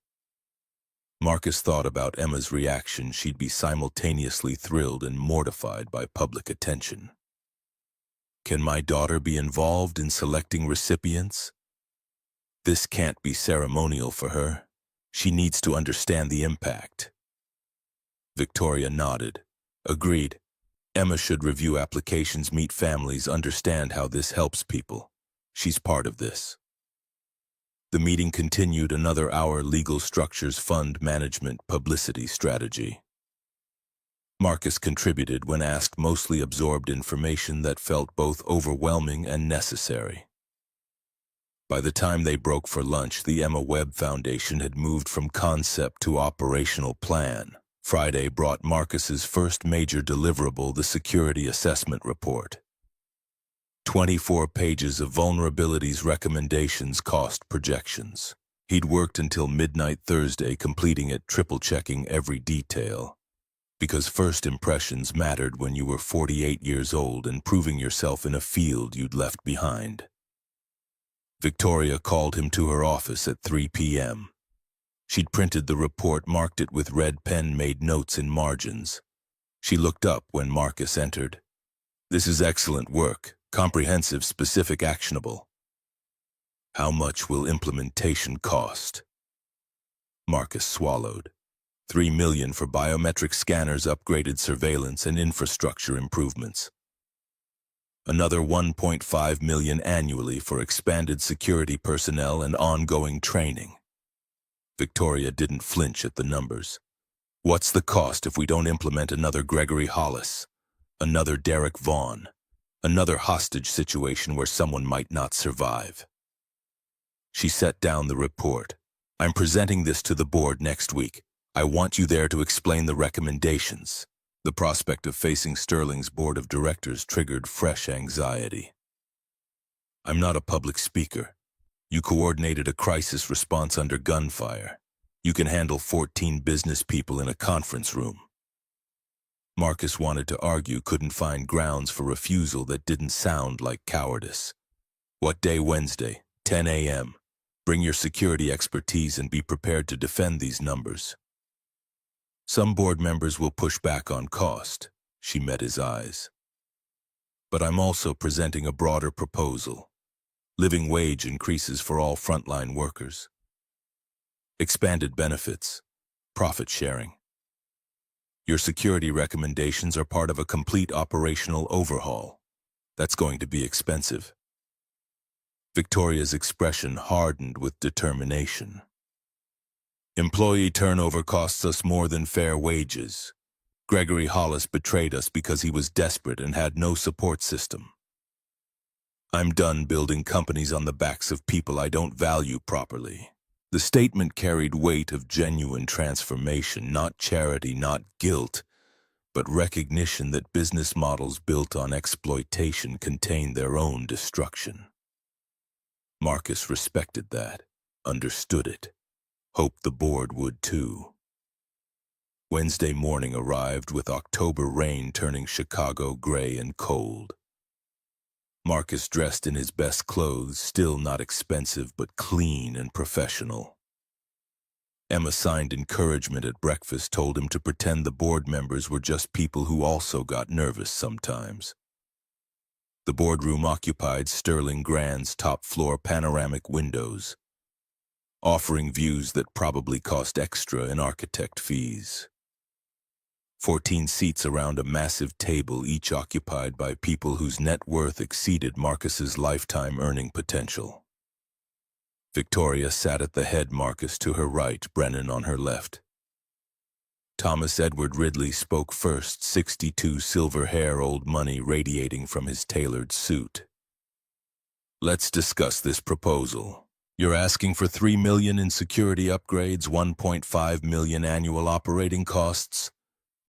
Marcus thought about Emma's reaction. She'd be simultaneously thrilled and mortified by public attention. Can my daughter be involved in selecting recipients? This can't be ceremonial for her. She needs to understand the impact. Victoria nodded. Agreed. Emma should review applications, meet families, understand how this helps people. She's part of this. The meeting continued another hour. Legal structures, fund management, publicity strategy. Marcus contributed when asked, mostly absorbed information that felt both overwhelming and necessary. By the time they broke for lunch, the Emma Webb Foundation had moved from concept to operational plan. Friday brought Marcus's first major deliverable, the security assessment report. 24 pages of vulnerabilities, recommendations, cost projections. He'd worked until midnight Thursday, completing it, triple-checking every detail. Because first impressions mattered when you were 48 years old and proving yourself in a field you'd left behind. Victoria called him to her office at 3 p.m. She'd printed the report, marked it with red pen, made notes in margins. She looked up when Marcus entered. This is excellent work. Comprehensive, specific, actionable. How much will implementation cost? Marcus swallowed. $3 million for biometric scanners, upgraded surveillance, and infrastructure improvements. Another $1.5 million annually for expanded security personnel and ongoing training. Victoria didn't flinch at the numbers. What's the cost if we don't implement another Gregory Hollis? Another Derek Vaughn? Another hostage situation where someone might not survive? She set down the report. I'm presenting this to the board next week. I want you there to explain the recommendations. The prospect of facing Sterling's board of directors triggered fresh anxiety. I'm not a public speaker. You coordinated a crisis response under gunfire. You can handle 14 business people in a conference room. Marcus wanted to argue, couldn't find grounds for refusal that didn't sound like cowardice. What day? Wednesday, 10 a.m. Bring your security expertise and be prepared to defend these numbers. Some board members will push back on cost. She met his eyes. But I'm also presenting a broader proposal. Living wage increases for all frontline workers. Expanded benefits. Profit sharing. Your security recommendations are part of a complete operational overhaul. That's going to be expensive. Victoria's expression hardened with determination. Employee turnover costs us more than fair wages. Gregory Hollis betrayed us because he was desperate and had no support system. I'm done building companies on the backs of people I don't value properly. The statement carried weight of genuine transformation, not charity, not guilt, but recognition that business models built on exploitation contain their own destruction. Marcus respected that, understood it, hoped the board would too. Wednesday morning arrived with October rain turning Chicago gray and cold. Marcus dressed in his best clothes, still not expensive but clean and professional. Emma signed encouragement at breakfast, told him to pretend the board members were just people who also got nervous sometimes. The boardroom occupied Sterling Grand's top-floor panoramic windows, offering views that probably cost extra in architect fees. 14 seats around a massive table, each occupied by people whose net worth exceeded Marcus's lifetime earning potential. Victoria sat at the head, Marcus to her right, Brennan on her left. Thomas Edward Ridley spoke first, 62, silver hair, old money radiating from his tailored suit. Let's discuss this proposal. You're asking for $3 million in security upgrades, $1.5 million annual operating costs,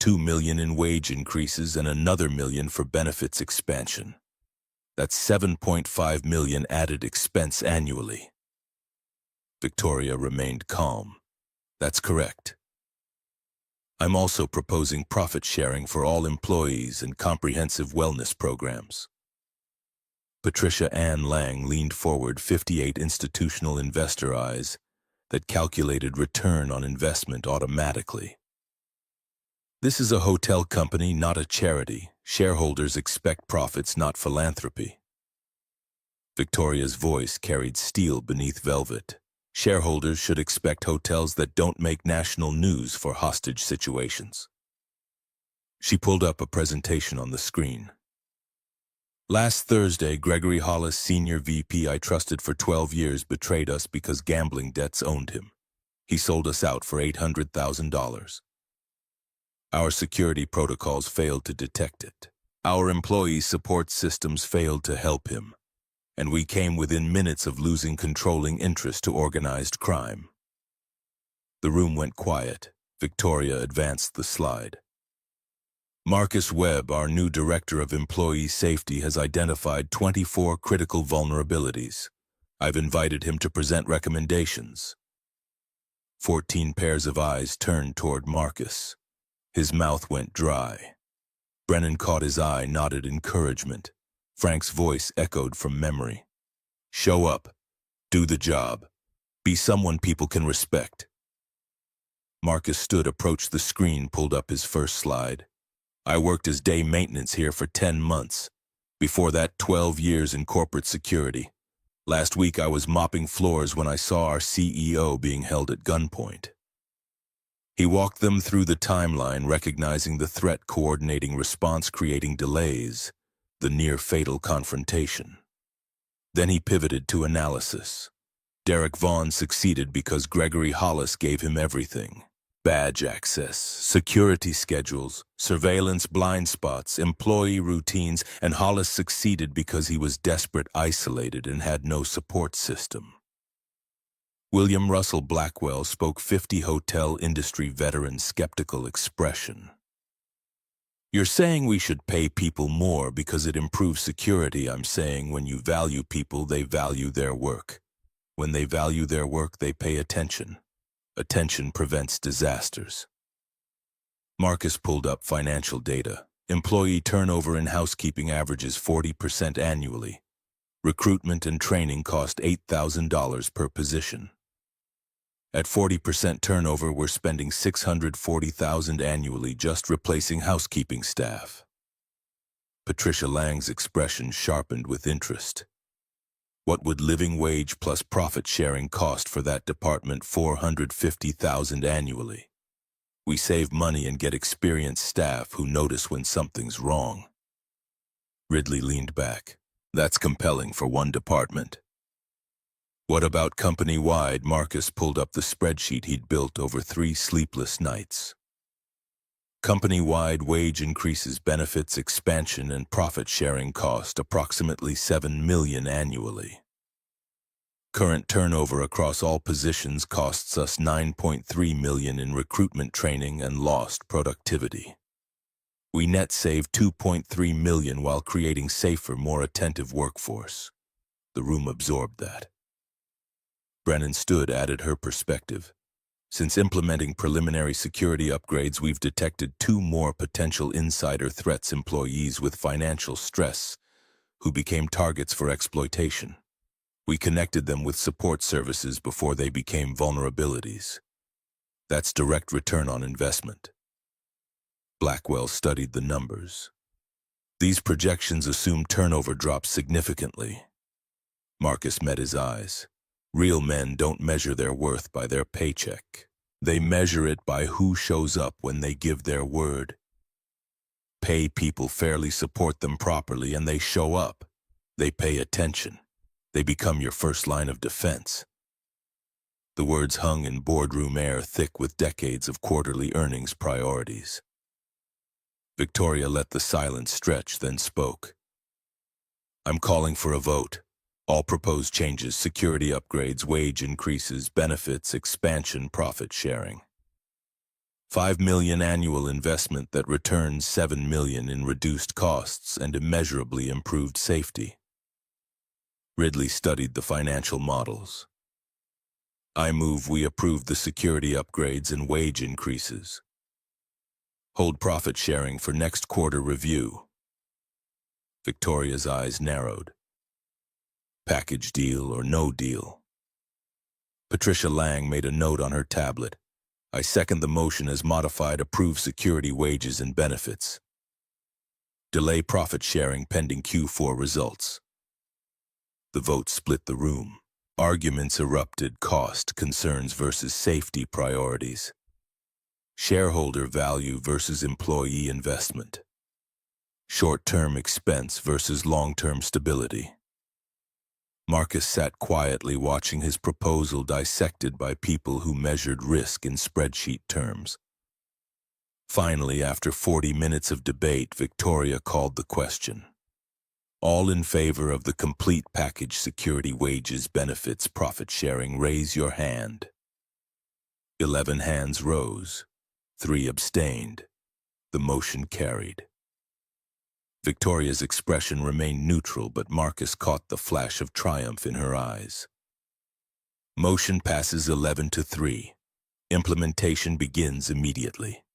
$2 million in wage increases, and another $1 million for benefits expansion. That's $7.5 million added expense annually. Victoria remained calm. That's correct. I'm also proposing profit sharing for all employees and comprehensive wellness programs. Patricia Ann Lang leaned forward, 58 institutional investor eyes that calculated return on investment automatically. This is a hotel company, not a charity. Shareholders expect profits, not philanthropy. Victoria's voice carried steel beneath velvet. Shareholders should expect hotels that don't make national news for hostage situations. She pulled up a presentation on the screen. Last Thursday, Gregory Hollis, senior VP I trusted for 12 years, betrayed us because gambling debts owned him. He sold us out for $800,000. Our security protocols failed to detect it. Our employee support systems failed to help him. And we came within minutes of losing controlling interest to organized crime. The room went quiet. Victoria advanced the slide. Marcus Webb, our new director of employee safety, has identified 24 critical vulnerabilities. I've invited him to present recommendations. 14 pairs of eyes turned toward Marcus. His mouth went dry. Brennan caught his eye, nodded encouragement. Frank's voice echoed from memory. Show up. Do the job. Be someone people can respect. Marcus stood, approached the screen, pulled up his first slide. I worked as day maintenance here for 10 months. Before that, 12 years in corporate security. Last week I was mopping floors when I saw our CEO being held at gunpoint. He walked them through the timeline, recognizing the threat, coordinating response, creating delays, the near-fatal confrontation. Then he pivoted to analysis. Derek Vaughn succeeded because Gregory Hollis gave him everything. Badge access, security schedules, surveillance blind spots, employee routines, and Hollis succeeded because he was desperate, isolated, and had no support system. William Russell Blackwell spoke, 50 hotel industry veteran, skeptical expression. You're saying we should pay people more because it improves security. I'm saying when you value people, they value their work. When they value their work, they pay attention. Attention prevents disasters. Marcus pulled up financial data. Employee turnover in housekeeping averages 40% annually. Recruitment and training cost $8,000 per position. At 40% turnover, we're spending $640,000 annually just replacing housekeeping staff. Patricia Lang's expression sharpened with interest. What would living wage plus profit sharing cost for that department? $450,000 annually. We save money and get experienced staff who notice when something's wrong. Ridley leaned back. That's compelling for one department. What about company-wide? Marcus pulled up the spreadsheet he'd built over 3 sleepless nights. Company-wide wage increases, benefits, expansion, and profit-sharing cost approximately $7 million annually. Current turnover across all positions costs us $9.3 million in recruitment training and lost productivity. We net save $2.3 million while creating safer, more attentive workforce. The room absorbed that. Brennan stood, added her perspective. Since implementing preliminary security upgrades, we've detected 2 more potential insider threats, employees with financial stress who became targets for exploitation. We connected them with support services before they became vulnerabilities. That's direct return on investment. Blackwell studied the numbers. These projections assume turnover drops significantly. Marcus met his eyes. Real men don't measure their worth by their paycheck. They measure it by who shows up when they give their word. Pay people fairly, support them properly, and they show up. They pay attention. They become your first line of defense. The words hung in boardroom air, thick with decades of quarterly earnings priorities. Victoria let the silence stretch, then spoke. I'm calling for a vote. All proposed changes, security upgrades, wage increases, benefits, expansion, profit sharing. $5 million annual investment that returns $7 million in reduced costs and immeasurably improved safety. Ridley studied the financial models. I move we approve the security upgrades and wage increases. Hold profit sharing for next quarter review. Victoria's eyes narrowed. Package deal or no deal? Patricia Lang made a note on her tablet. I second the motion as modified. Approve security wages and benefits. Delay profit sharing pending Q4 results. The vote split the room. Arguments erupted: cost concerns versus safety priorities. Shareholder value versus employee investment. Short-term expense versus long-term stability. Marcus sat quietly watching his proposal dissected by people who measured risk in spreadsheet terms. Finally, after 40 minutes of debate, Victoria called the question. All in favor of the complete package, security, wages, benefits, profit sharing, raise your hand. 11 hands rose. 3 abstained. The motion carried. Victoria's expression remained neutral, but Marcus caught the flash of triumph in her eyes. Motion passes 11-3. Implementation begins immediately.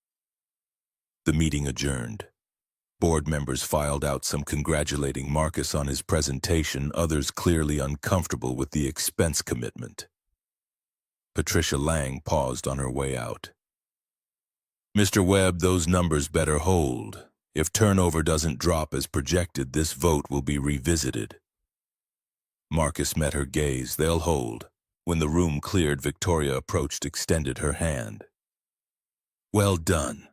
The meeting adjourned. Board members filed out, some congratulating Marcus on his presentation, others clearly uncomfortable with the expense commitment. Patricia Lang paused on her way out. Mr. Webb, those numbers better hold. If turnover doesn't drop as projected, this vote will be revisited. Marcus met her gaze. They'll hold. When the room cleared, Victoria approached, extended her hand. Well done.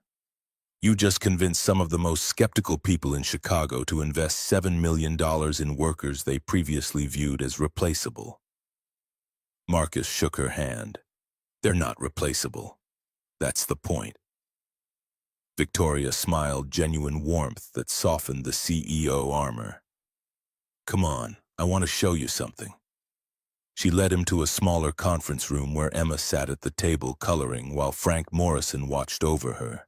You just convinced some of the most skeptical people in Chicago to invest $7 million in workers they previously viewed as replaceable. Marcus shook her hand. They're not replaceable. That's the point. Victoria smiled, genuine warmth that softened the CEO armor. Come on, I want to show you something. She led him to a smaller conference room where Emma sat at the table coloring while Frank Morrison watched over her.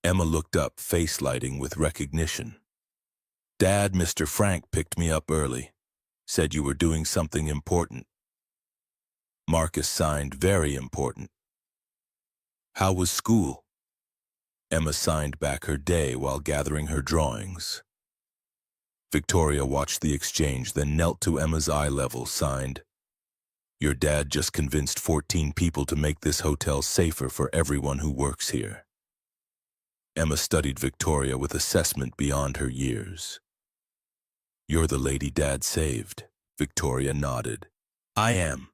Emma looked up, face lighting with recognition. Dad, Mr. Frank picked me up early. Said you were doing something important. Marcus signed, very important. How was school? Emma signed back her day while gathering her drawings. Victoria watched the exchange, then knelt to Emma's eye level, signed. Your dad just convinced 14 people to make this hotel safer for everyone who works here. Emma studied Victoria with assessment beyond her years. You're the lady Dad saved. Victoria nodded. I am.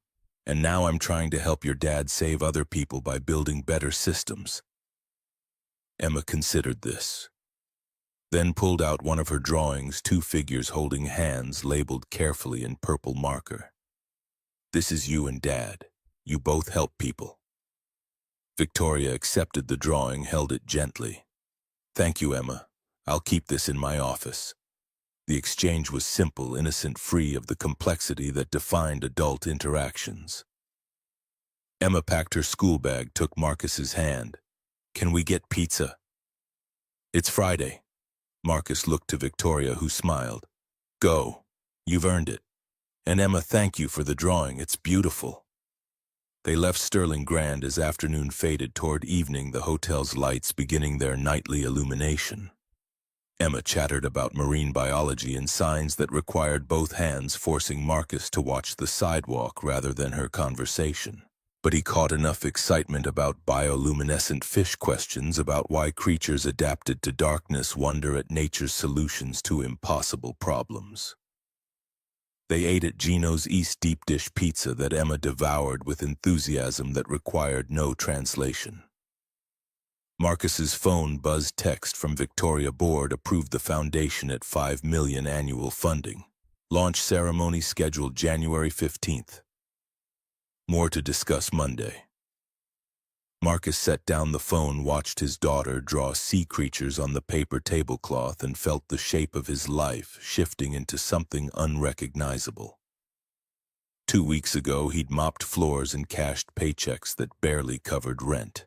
And now I'm trying to help your dad save other people by building better systems. Emma considered this, then pulled out one of her drawings, 2 figures holding hands labeled carefully in purple marker. This is you and Dad. You both help people. Victoria accepted the drawing, held it gently. Thank you, Emma. I'll keep this in my office. The exchange was simple, innocent, free of the complexity that defined adult interactions. Emma packed her school bag, took Marcus's hand. Can we get pizza? It's Friday. Marcus looked to Victoria, who smiled. Go. You've earned it. And Emma, thank you for the drawing. It's beautiful. They left Sterling Grand as afternoon faded toward evening, the hotel's lights beginning their nightly illumination. Emma chattered about marine biology and signs that required both hands, forcing Marcus to watch the sidewalk rather than her conversation. But he caught enough excitement about bioluminescent fish questions about why creatures adapted to darkness wonder at nature's solutions to impossible problems. They ate at Gino's East deep dish pizza that Emma devoured with enthusiasm that required no translation. Marcus's phone buzzed. Text from Victoria. Board approved the foundation at $5 million annual funding. Launch ceremony scheduled January 15th. More to discuss Monday. Marcus set down the phone, watched his daughter draw sea creatures on the paper tablecloth, and felt the shape of his life shifting into something unrecognizable. 2 weeks ago, he'd mopped floors and cashed paychecks that barely covered rent.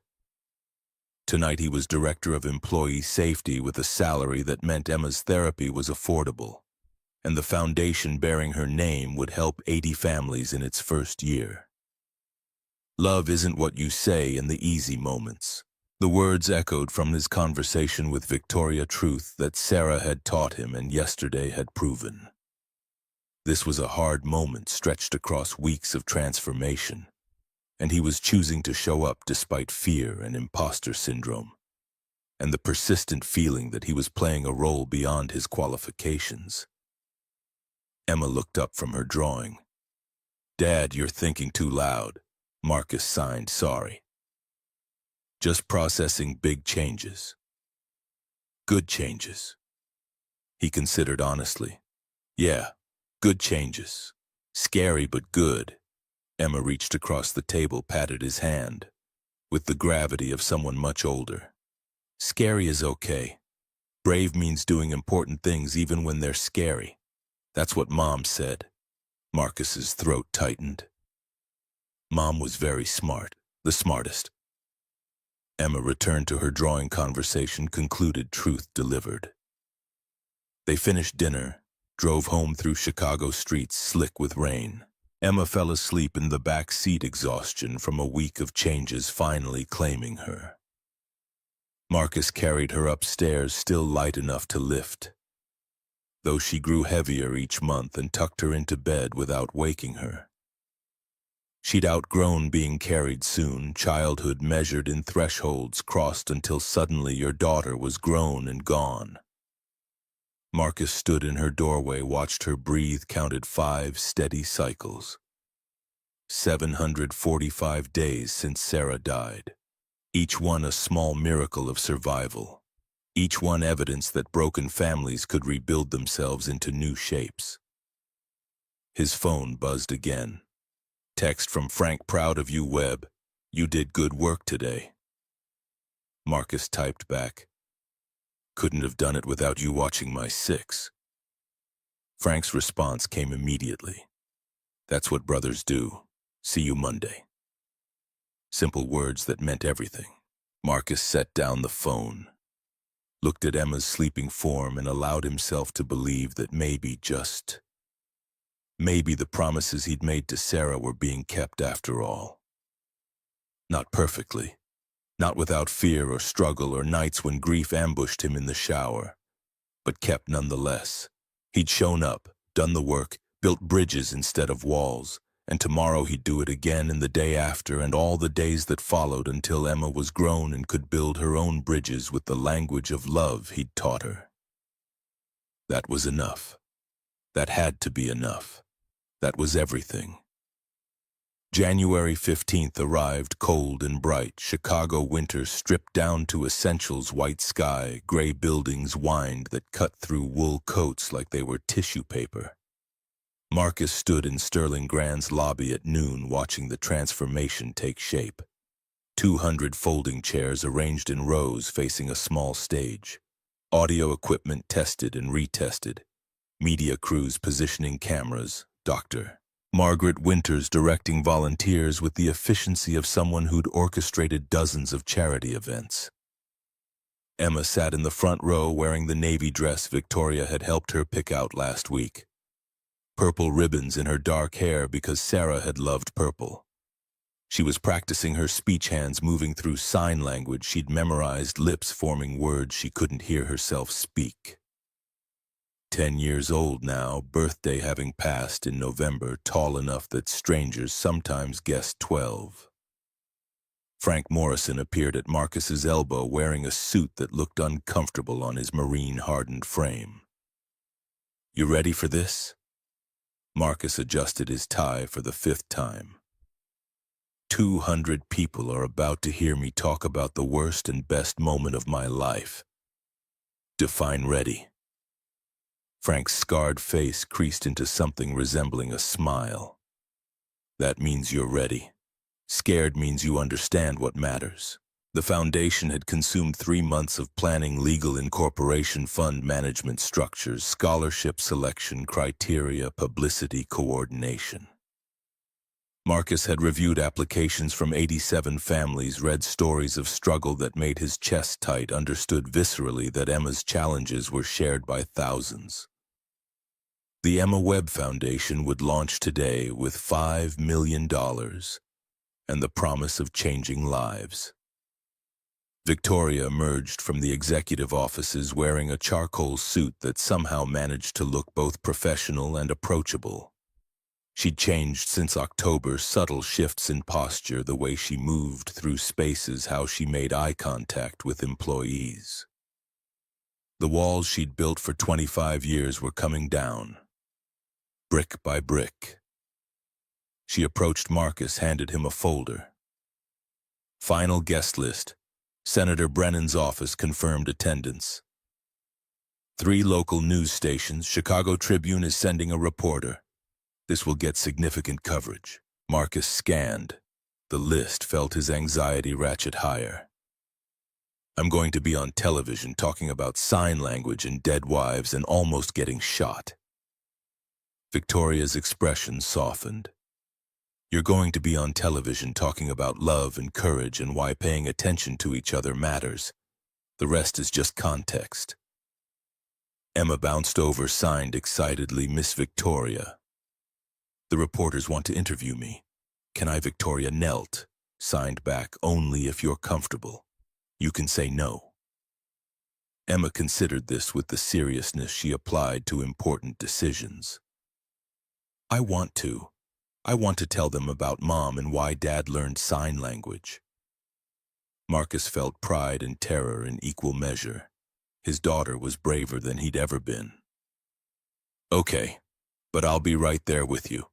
Tonight, he was director of employee safety with a salary that meant Emma's therapy was affordable, and the foundation bearing her name would help 80 families in its first year. Love isn't what you say in the easy moments. The words echoed from his conversation with Victoria, truth that Sarah had taught him and yesterday had proven. This was a hard moment stretched across weeks of transformation, and he was choosing to show up despite fear and imposter syndrome, and the persistent feeling that he was playing a role beyond his qualifications. Emma looked up from her drawing. Dad, you're thinking too loud. Marcus signed, sorry. Just processing big changes. Good changes. He considered honestly. Yeah, good changes. Scary but good. Emma reached across the table, patted his hand, with the gravity of someone much older. Scary is okay. Brave means doing important things even when they're scary. That's what Mom said. Marcus's throat tightened. Mom was very smart, the smartest. Emma returned to her drawing conversation, concluded, truth delivered. They finished dinner, drove home through Chicago streets slick with rain. Emma fell asleep in the back seat, exhaustion from a week of changes finally claiming her. Marcus carried her upstairs, still light enough to lift, though she grew heavier each month, and tucked her into bed without waking her. She'd outgrown being carried soon, childhood measured in thresholds crossed until suddenly your daughter was grown and gone. Marcus stood in her doorway, watched her breathe, counted 5 steady cycles. 745 days since Sarah died. Each one a small miracle of survival. Each one evidence that broken families could rebuild themselves into new shapes. His phone buzzed again. Text from Frank, proud of you, Webb. You did good work today. Marcus typed back. Couldn't have done it without you watching my 6. Frank's response came immediately. That's what brothers do. See you Monday. Simple words that meant everything. Marcus set down the phone, looked at Emma's sleeping form, and allowed himself to believe that maybe, just maybe, the promises he'd made to Sarah were being kept after all. Not perfectly, not without fear or struggle or nights when grief ambushed him in the shower, but kept nonetheless. He'd shown up, done the work, built bridges instead of walls, and tomorrow he'd do it again, and the day after, and all the days that followed, until Emma was grown and could build her own bridges with the language of love he'd taught her. That was enough. That had to be enough. That was everything. January 15th arrived, cold and bright. Chicago winter stripped down to essentials: white sky, gray buildings, wind that cut through wool coats like they were tissue paper. Marcus stood in Sterling Grand's lobby at noon watching the transformation take shape. 200 folding chairs arranged in rows facing a small stage. Audio equipment tested and retested. Media crews positioning cameras. Dr. Margaret Winters directing volunteers with the efficiency of someone who'd orchestrated dozens of charity events. Emma sat in the front row wearing the navy dress Victoria had helped her pick out last week. Purple ribbons in her dark hair because Sarah had loved purple. She was practicing her speech, hands moving through sign language she'd memorized, lips forming words she couldn't hear herself speak. 10 years old now, birthday having passed in November, tall enough that strangers sometimes guessed 12. Frank Morrison appeared at Marcus's elbow wearing a suit that looked uncomfortable on his marine-hardened frame. "You ready for this?" Marcus adjusted his tie for the 5th time. 200 people are about to hear me talk about the worst and best moment of my life. Define ready. Frank's scarred face creased into something resembling a smile. That means you're ready. Scared means you understand what matters. The foundation had consumed 3 months of planning legal incorporation, fund management structures, scholarship selection criteria, publicity coordination. Marcus had reviewed applications from 87 families, read stories of struggle that made his chest tight, understood viscerally that Emma's challenges were shared by thousands. The Emma Webb Foundation would launch today with $5 million and the promise of changing lives. Victoria emerged from the executive offices wearing a charcoal suit that somehow managed to look both professional and approachable. She'd changed since October, subtle shifts in posture, the way she moved through spaces, how she made eye contact with employees. The walls she'd built for 25 years were coming down, brick by brick. She approached Marcus, handed him a folder. Final guest list. Senator Brennan's office confirmed attendance. 3 local news stations. Chicago Tribune is sending a reporter. This will get significant coverage. Marcus scanned. The list felt his anxiety ratchet higher. I'm going to be on television talking about sign language and dead wives and almost getting shot. Victoria's expression softened. You're going to be on television talking about love and courage and why paying attention to each other matters. The rest is just context. Emma bounced over, signed excitedly, Miss Victoria. The reporters want to interview me. Can I? Victoria knelt, signed back, only if you're comfortable. You can say no. Emma considered this with the seriousness she applied to important decisions. I want to tell them about Mom and why Dad learned sign language. Marcus felt pride and terror in equal measure. His daughter was braver than he'd ever been. Okay, but I'll be right there with you.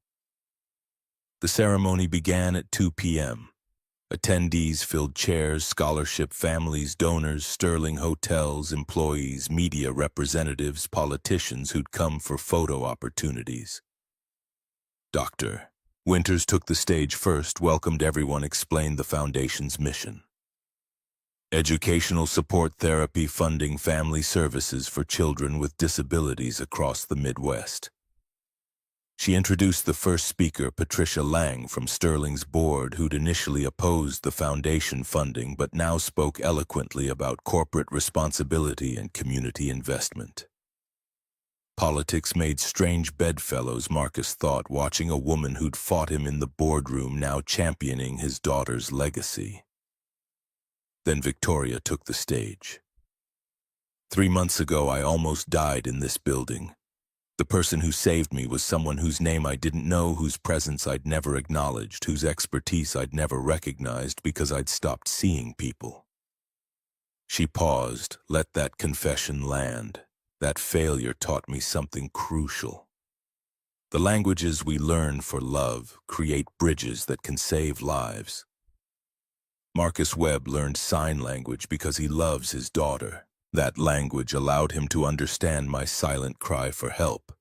The ceremony began at 2 p.m. Attendees filled chairs, scholarship families, donors, Sterling hotels, employees, media representatives, politicians who'd come for photo opportunities. Dr. Winters took the stage first, welcomed everyone, explained the foundation's mission. Educational support, therapy, funding, family services for children with disabilities across the Midwest. She introduced the first speaker, Patricia Lang from Sterling's board, who'd initially opposed the foundation funding but now spoke eloquently about corporate responsibility and community investment. Politics made strange bedfellows, Marcus thought, watching a woman who'd fought him in the boardroom now championing his daughter's legacy. Then Victoria took the stage. 3 months ago, I almost died in this building. The person who saved me was someone whose name I didn't know, whose presence I'd never acknowledged, whose expertise I'd never recognized because I'd stopped seeing people. She paused, let that confession land. That failure taught me something crucial. The languages we learn for love create bridges that can save lives. Marcus Webb learned sign language because he loves his daughter. That language allowed him to understand my silent cry for help.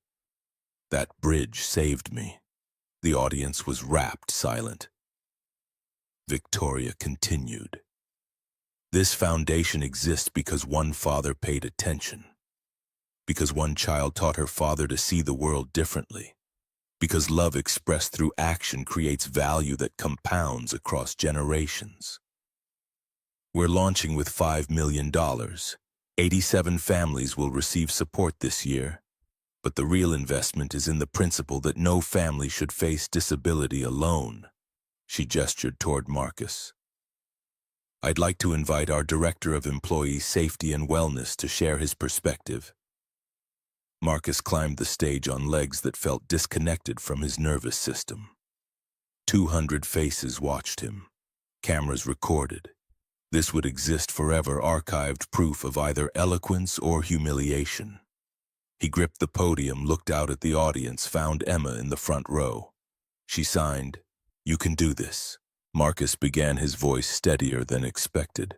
That bridge saved me. The audience was rapt silent. Victoria continued. This foundation exists because one father paid attention. Because one child taught her father to see the world differently. Because love expressed through action creates value that compounds across generations. We're launching with $5 million. 87 families will receive support this year. But the real investment is in the principle that no family should face disability alone. She gestured toward Marcus. I'd like to invite our Director of Employee Safety and Wellness to share his perspective. Marcus climbed the stage on legs that felt disconnected from his nervous system. 200 faces watched him. Cameras recorded. This would exist forever, archived proof of either eloquence or humiliation. He gripped the podium, looked out at the audience, found Emma in the front row. She signed, "You can do this." Marcus began, his voice steadier than expected.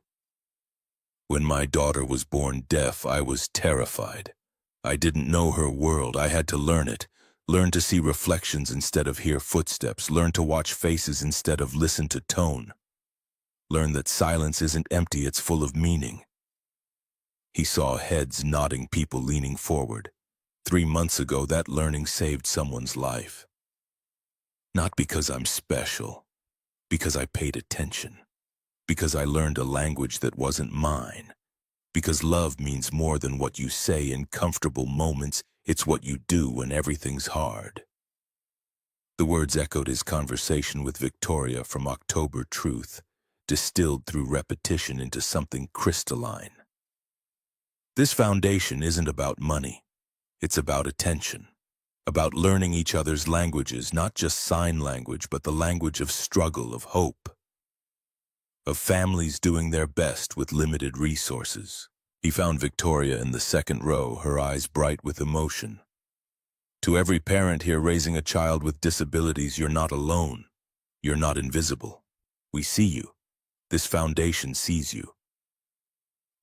When my daughter was born deaf, I was terrified. I didn't know her world. I had to learn it. Learn to see reflections instead of hear footsteps. Learn to watch faces instead of listen to tone. Learn that silence isn't empty, it's full of meaning. He saw heads nodding, people leaning forward. 3 months ago, that learning saved someone's life. Not because I'm special, because I paid attention. Because I learned a language that wasn't mine. Because love means more than what you say in comfortable moments, it's what you do when everything's hard. The words echoed his conversation with Victoria from October Truth, distilled through repetition into something crystalline. This foundation isn't about money. It's about attention. About learning each other's languages, not just sign language, but the language of struggle, of hope. Of families doing their best with limited resources. He found Victoria in the second row, her eyes bright with emotion. To every parent here raising a child with disabilities, you're not alone. You're not invisible. We see you. This foundation sees you.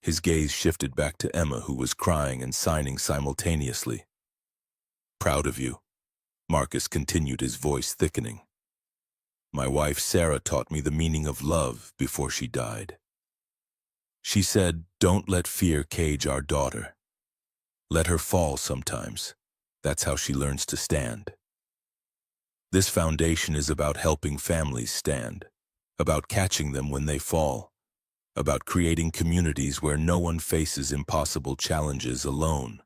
His gaze shifted back to Emma, who was crying and signing simultaneously. Proud of you. Marcus continued, his voice thickening. My wife Sarah taught me the meaning of love before she died. She said, don't let fear cage our daughter. Let her fall sometimes. That's how she learns to stand. This foundation is about helping families stand, about catching them when they fall, about creating communities where no one faces impossible challenges alone.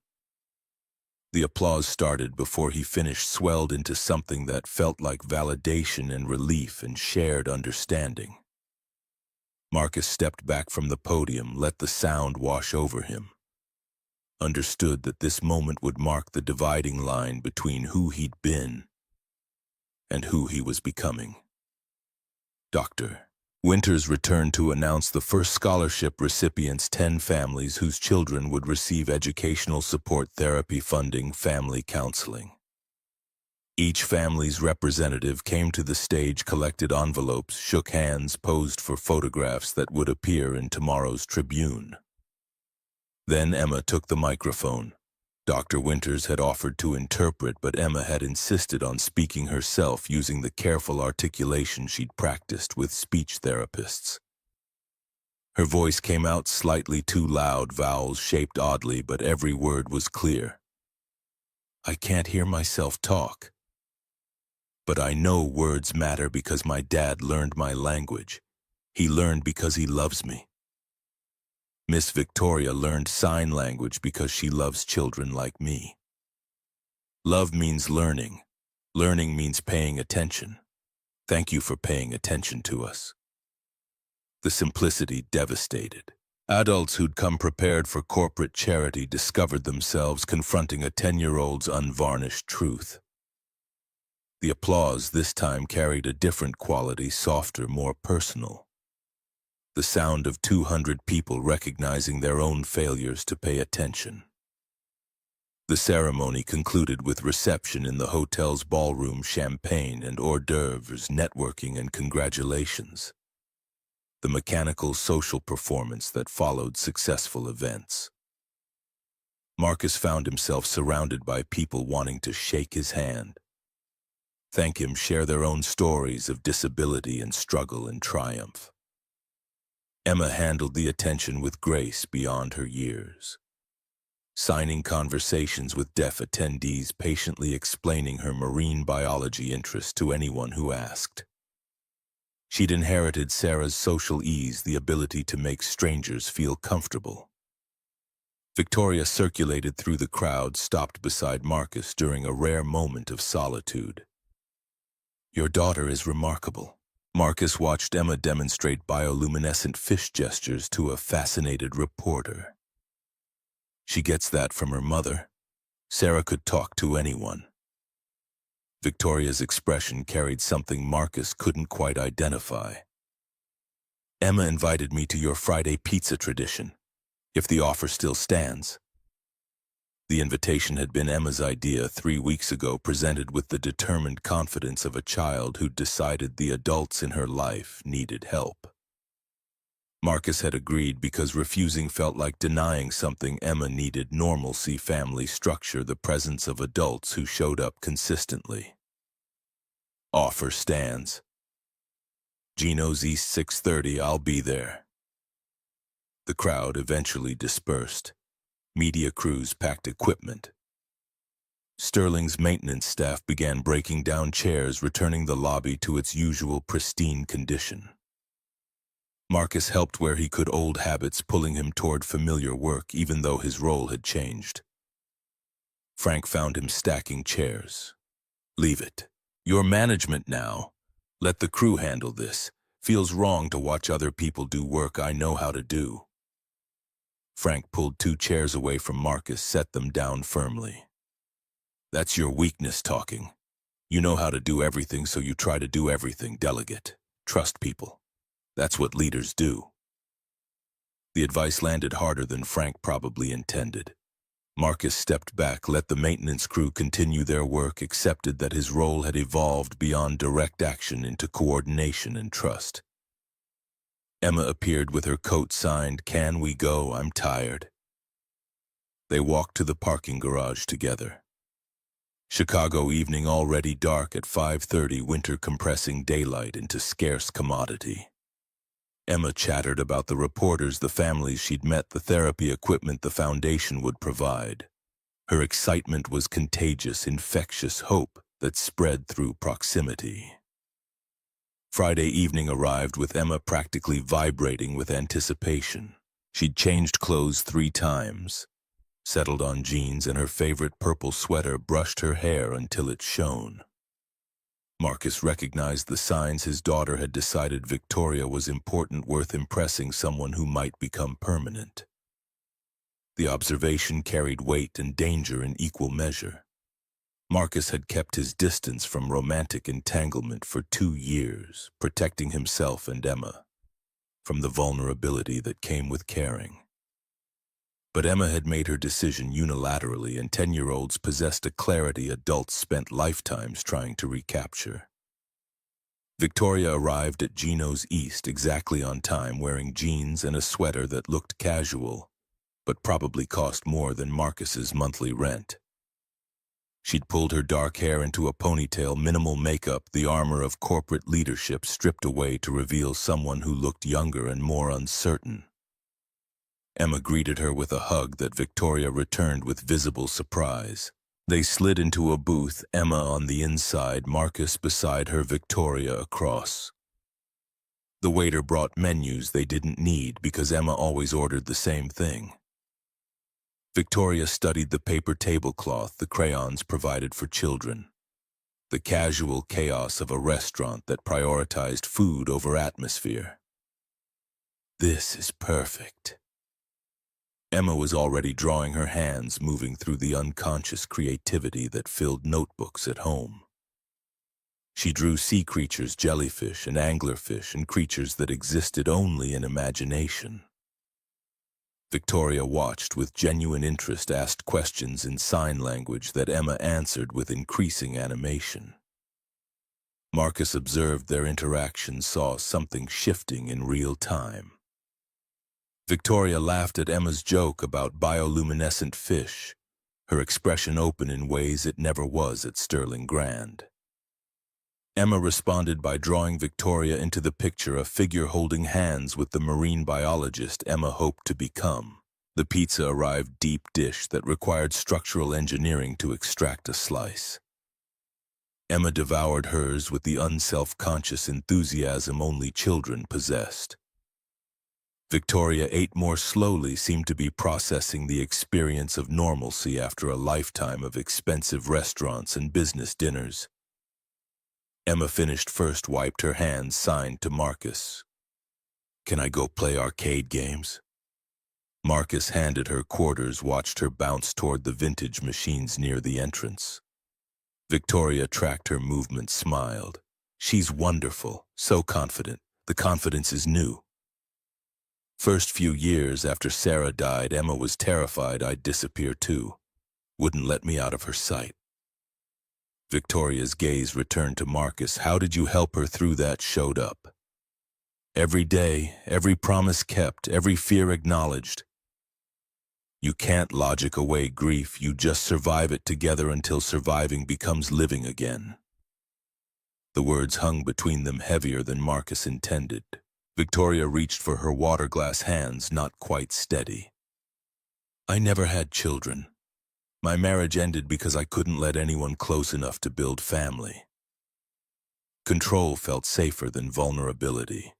The applause started before he finished, swelled into something that felt like validation and relief and shared understanding. Marcus stepped back from the podium, let the sound wash over him. Understood that this moment would mark the dividing line between who he'd been and who he was becoming. Dr. Winters returned to announce the first scholarship recipients, 10 families whose children would receive educational support, therapy funding, family counseling. Each family's representative came to the stage, collected envelopes, shook hands, posed for photographs that would appear in tomorrow's Tribune. Then Emma took the microphone. Dr. Winters had offered to interpret, but Emma had insisted on speaking herself, using the careful articulation she'd practiced with speech therapists. Her voice came out slightly too loud, vowels shaped oddly, but every word was clear. I can't hear myself talk. But I know words matter because my dad learned my language. He learned because he loves me. Miss Victoria learned sign language because she loves children like me. Love means learning. Learning means paying attention. Thank you for paying attention to us. The simplicity devastated. Adults who'd come prepared for corporate charity discovered themselves confronting a 10-year-old's unvarnished truth. The applause this time carried a different quality, softer, more personal. The sound of 200 people recognizing their own failures to pay attention. The ceremony concluded with reception in the hotel's ballroom, champagne and hors d'oeuvres, networking and congratulations. The mechanical social performance that followed successful events. Marcus found himself surrounded by people wanting to shake his hand, thank him, share their own stories of disability and struggle and triumph. Emma handled the attention with grace beyond her years, signing conversations with deaf attendees, patiently explaining her marine biology interest to anyone who asked. She'd inherited Sarah's social ease, the ability to make strangers feel comfortable. Victoria circulated through the crowd, stopped beside Marcus during a rare moment of solitude. "Your daughter is remarkable." Marcus watched Emma demonstrate bioluminescent fish gestures to a fascinated reporter. "She gets that from her mother. Sarah could talk to anyone." Victoria's expression carried something Marcus couldn't quite identify. "Emma invited me to your Friday pizza tradition, if the offer still stands." The invitation had been Emma's idea 3 weeks ago, presented with the determined confidence of a child who'd decided the adults in her life needed help. Marcus had agreed because refusing felt like denying something Emma needed: normalcy, family structure, the presence of adults who showed up consistently. "Offer stands. Gino's East 6:30, I'll be there." The crowd eventually dispersed. Media crews packed equipment. Sterling's maintenance staff began breaking down chairs, returning the lobby to its usual pristine condition. Marcus helped where he could, old habits pulling him toward familiar work, even though his role had changed. Frank found him stacking chairs. "Leave it. You're management now. Let the crew handle this. Feels wrong to watch other people do work I know how to do." Frank pulled 2 chairs away from Marcus, set them down firmly. "That's your weakness talking. You know how to do everything, so you try to do everything. Delegate. Trust people. That's what leaders do." The advice landed harder than Frank probably intended. Marcus stepped back, let the maintenance crew continue their work, accepted that his role had evolved beyond direct action into coordination and trust. Emma appeared with her coat signed, "Can we go? I'm tired." They walked to the parking garage together. Chicago evening, already dark at 5:30, winter compressing daylight into scarce commodity. Emma chattered about the reporters, the families she'd met, the therapy equipment the foundation would provide. Her excitement was contagious, infectious hope that spread through proximity. Friday evening arrived with Emma practically vibrating with anticipation. She'd changed clothes 3 times, settled on jeans and her favorite purple sweater, brushed her hair until it shone. Marcus recognized the signs. His daughter had decided Victoria was important, worth impressing, someone who might become permanent. The observation carried weight and danger in equal measure. Marcus had kept his distance from romantic entanglement for 2 years, protecting himself and Emma from the vulnerability that came with caring. But Emma had made her decision unilaterally, and 10-year-olds possessed a clarity adults spent lifetimes trying to recapture. Victoria arrived at Gino's East exactly on time, wearing jeans and a sweater that looked casual, but probably cost more than Marcus's monthly rent. She'd pulled her dark hair into a ponytail, minimal makeup, the armor of corporate leadership stripped away to reveal someone who looked younger and more uncertain. Emma greeted her with a hug that Victoria returned with visible surprise. They slid into a booth, Emma on the inside, Marcus beside her, Victoria across. The waiter brought menus they didn't need because Emma always ordered the same thing. Victoria studied the paper tablecloth, the crayons provided for children, the casual chaos of a restaurant that prioritized food over atmosphere. "This is perfect." Emma was already drawing her hands, moving through the unconscious creativity that filled notebooks at home. She drew sea creatures, jellyfish and anglerfish, and creatures that existed only in imagination. Victoria watched with genuine interest, asked questions in sign language that Emma answered with increasing animation. Marcus observed their interaction, saw something shifting in real time. Victoria laughed at Emma's joke about bioluminescent fish, her expression open in ways it never was at Sterling Grand. Emma responded by drawing Victoria into the picture, a figure holding hands with the marine biologist Emma hoped to become. The pizza arrived deep dish that required structural engineering to extract a slice. Emma devoured hers with the unself-conscious enthusiasm only children possessed. Victoria ate more slowly, seemed to be processing the experience of normalcy after a lifetime of expensive restaurants and business dinners. Emma finished first, wiped her hands, signed to Marcus. "Can I go play arcade games?" Marcus handed her quarters, watched her bounce toward the vintage machines near the entrance. Victoria tracked her movements, smiled. "She's wonderful, so confident. The confidence is new." First few years after Sarah died, Emma was terrified I'd disappear too. Wouldn't let me out of her sight. Victoria's gaze returned to Marcus. "How did you help her through that?" Showed up. Every day, every promise kept, every fear acknowledged. You can't logic away grief, you just survive it together until surviving becomes living again. The words hung between them, heavier than Marcus intended. Victoria reached for her water glass, hands not quite steady. "I never had children. My marriage ended because I couldn't let anyone close enough to build family." Control felt safer than vulnerability.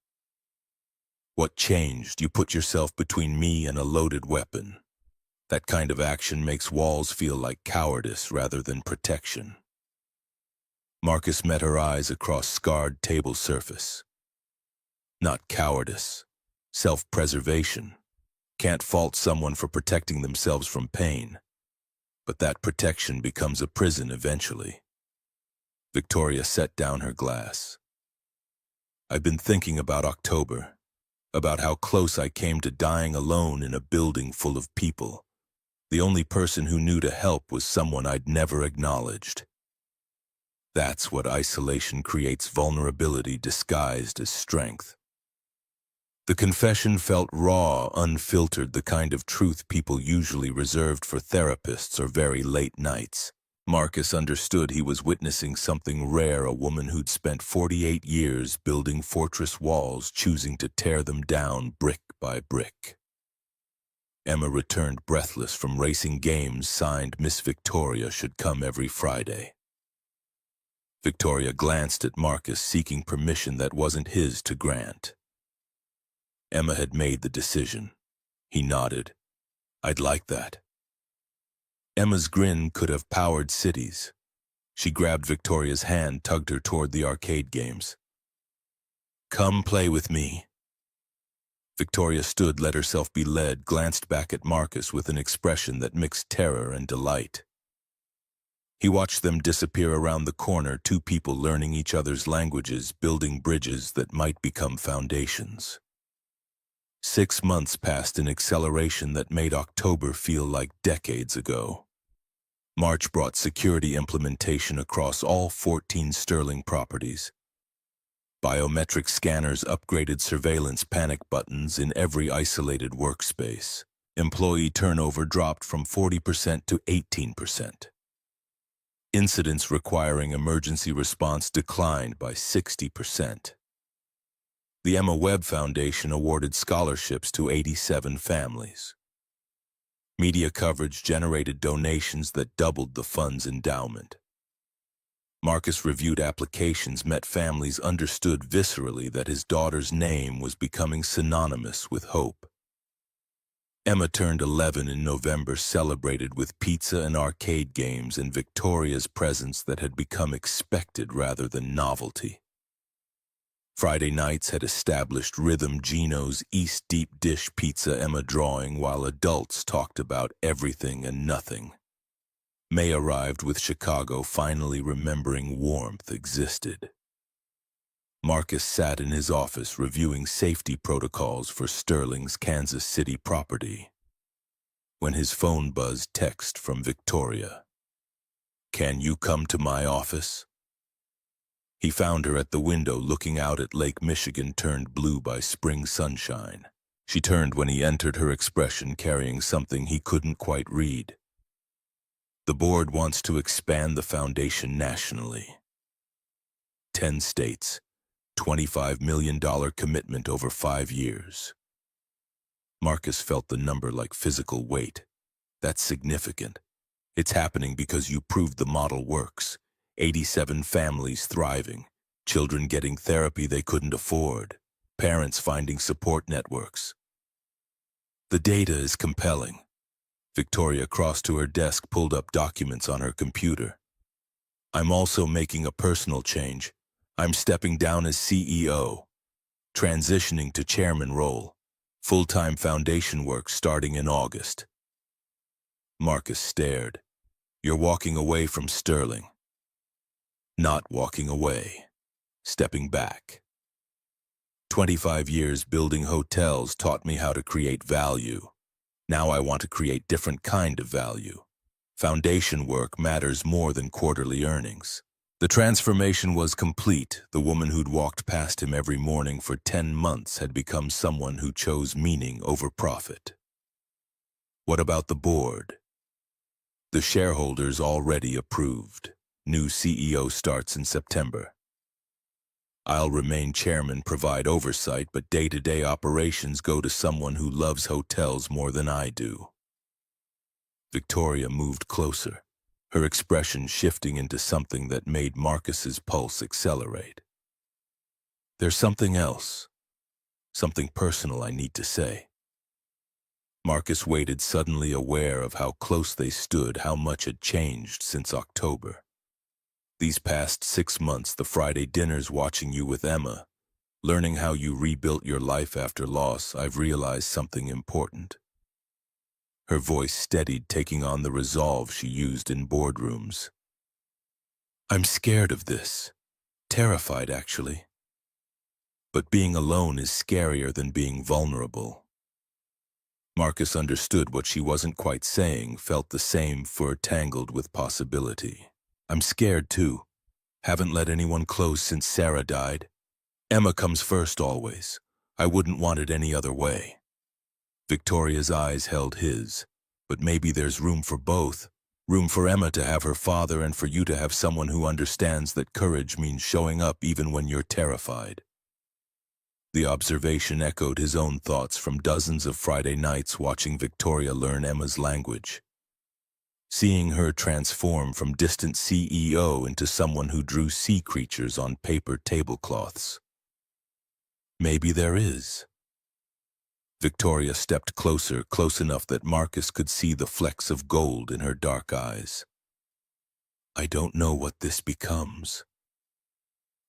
"What changed? You put yourself between me and a loaded weapon. That kind of action makes walls feel like cowardice rather than protection." Marcus met her eyes across scarred table surface. "Not cowardice. Self-preservation. Can't fault someone for protecting themselves from pain. But that protection becomes a prison eventually." Victoria set down her glass. "I've been thinking about October, about how close I came to dying alone in a building full of people. The only person who knew to help was someone I'd never acknowledged. That's what isolation creates, vulnerability disguised as strength." The confession felt raw, unfiltered, the kind of truth people usually reserved for therapists or very late nights. Marcus understood he was witnessing something rare, a woman who'd spent 48 years building fortress walls, choosing to tear them down brick by brick. Emma returned breathless from racing games, signed Miss Victoria, should come every Friday. Victoria glanced at Marcus, seeking permission that wasn't his to grant. Emma had made the decision. He nodded. "I'd like that." Emma's grin could have powered cities. She grabbed Victoria's hand, tugged her toward the arcade games. "Come play with me." Victoria stood, let herself be led, glanced back at Marcus with an expression that mixed terror and delight. He watched them disappear around the corner, two people learning each other's languages, building bridges that might become foundations. 6 months passed in acceleration that made October feel like decades ago. March brought security implementation across all 14 Sterling properties. Biometric scanners, upgraded surveillance, panic buttons in every isolated workspace. Employee turnover dropped from 40% to 18%. Incidents requiring emergency response declined by 60%. The Emma Webb Foundation awarded scholarships to 87 families. Media coverage generated donations that doubled the fund's endowment. Marcus reviewed applications, met families, understood viscerally that his daughter's name was becoming synonymous with hope. Emma turned 11 in November, celebrated with pizza and arcade games and Victoria's presence that had become expected rather than novelty. Friday nights had established rhythm, Gino's East deep dish pizza, Emma drawing while adults talked about everything and nothing. May arrived with Chicago, finally remembering warmth existed. Marcus sat in his office reviewing safety protocols for Sterling's Kansas City property, when his phone buzzed, text from Victoria. "Can you come to my office?" He found her at the window looking out at Lake Michigan, turned blue by spring sunshine. She turned when he entered, her expression carrying something he couldn't quite read. The board wants to expand the foundation nationally. 10 states, $25 million commitment over 5 years. Marcus felt the number like physical weight. That's significant. It's happening because you proved the model works. 87 families thriving, children getting therapy they couldn't afford, parents finding support networks. The data is compelling. Victoria crossed to her desk, pulled up documents on her computer. I'm also making a personal change. I'm stepping down as CEO, transitioning to chairman role, full-time foundation work starting in August. Marcus stared. You're walking away from Sterling. Not walking away. Stepping back. 25 years building hotels taught me how to create value. Now I want to create different kind of value. Foundation work matters more than quarterly earnings. The transformation was complete. The woman who'd walked past him every morning for 10 months had become someone who chose meaning over profit. What about the board? The shareholders already approved. New CEO starts in September. I'll remain chairman, provide oversight, but day-to-day operations go to someone who loves hotels more than I do. Victoria moved closer, her expression shifting into something that made Marcus's pulse accelerate. There's something else, something personal I need to say. Marcus waited, suddenly aware of how close they stood, how much had changed since October. These past 6 months, the Friday dinners, watching you with Emma, learning how you rebuilt your life after loss, I've realized something important. Her voice steadied, taking on the resolve she used in boardrooms. I'm scared of this. Terrified, actually. But being alone is scarier than being vulnerable. Marcus understood what she wasn't quite saying, felt the same, fur tangled with possibility. I'm scared too. Haven't let anyone close since Sarah died. Emma comes first always. I wouldn't want it any other way. Victoria's eyes held his. But maybe there's room for both. Room for Emma to have her father and for you to have someone who understands that courage means showing up even when you're terrified. The observation echoed his own thoughts from dozens of Friday nights watching Victoria learn Emma's language. Seeing her transform from distant CEO into someone who drew sea creatures on paper tablecloths. Maybe there is. Victoria stepped closer, close enough that Marcus could see the flecks of gold in her dark eyes. I don't know what this becomes,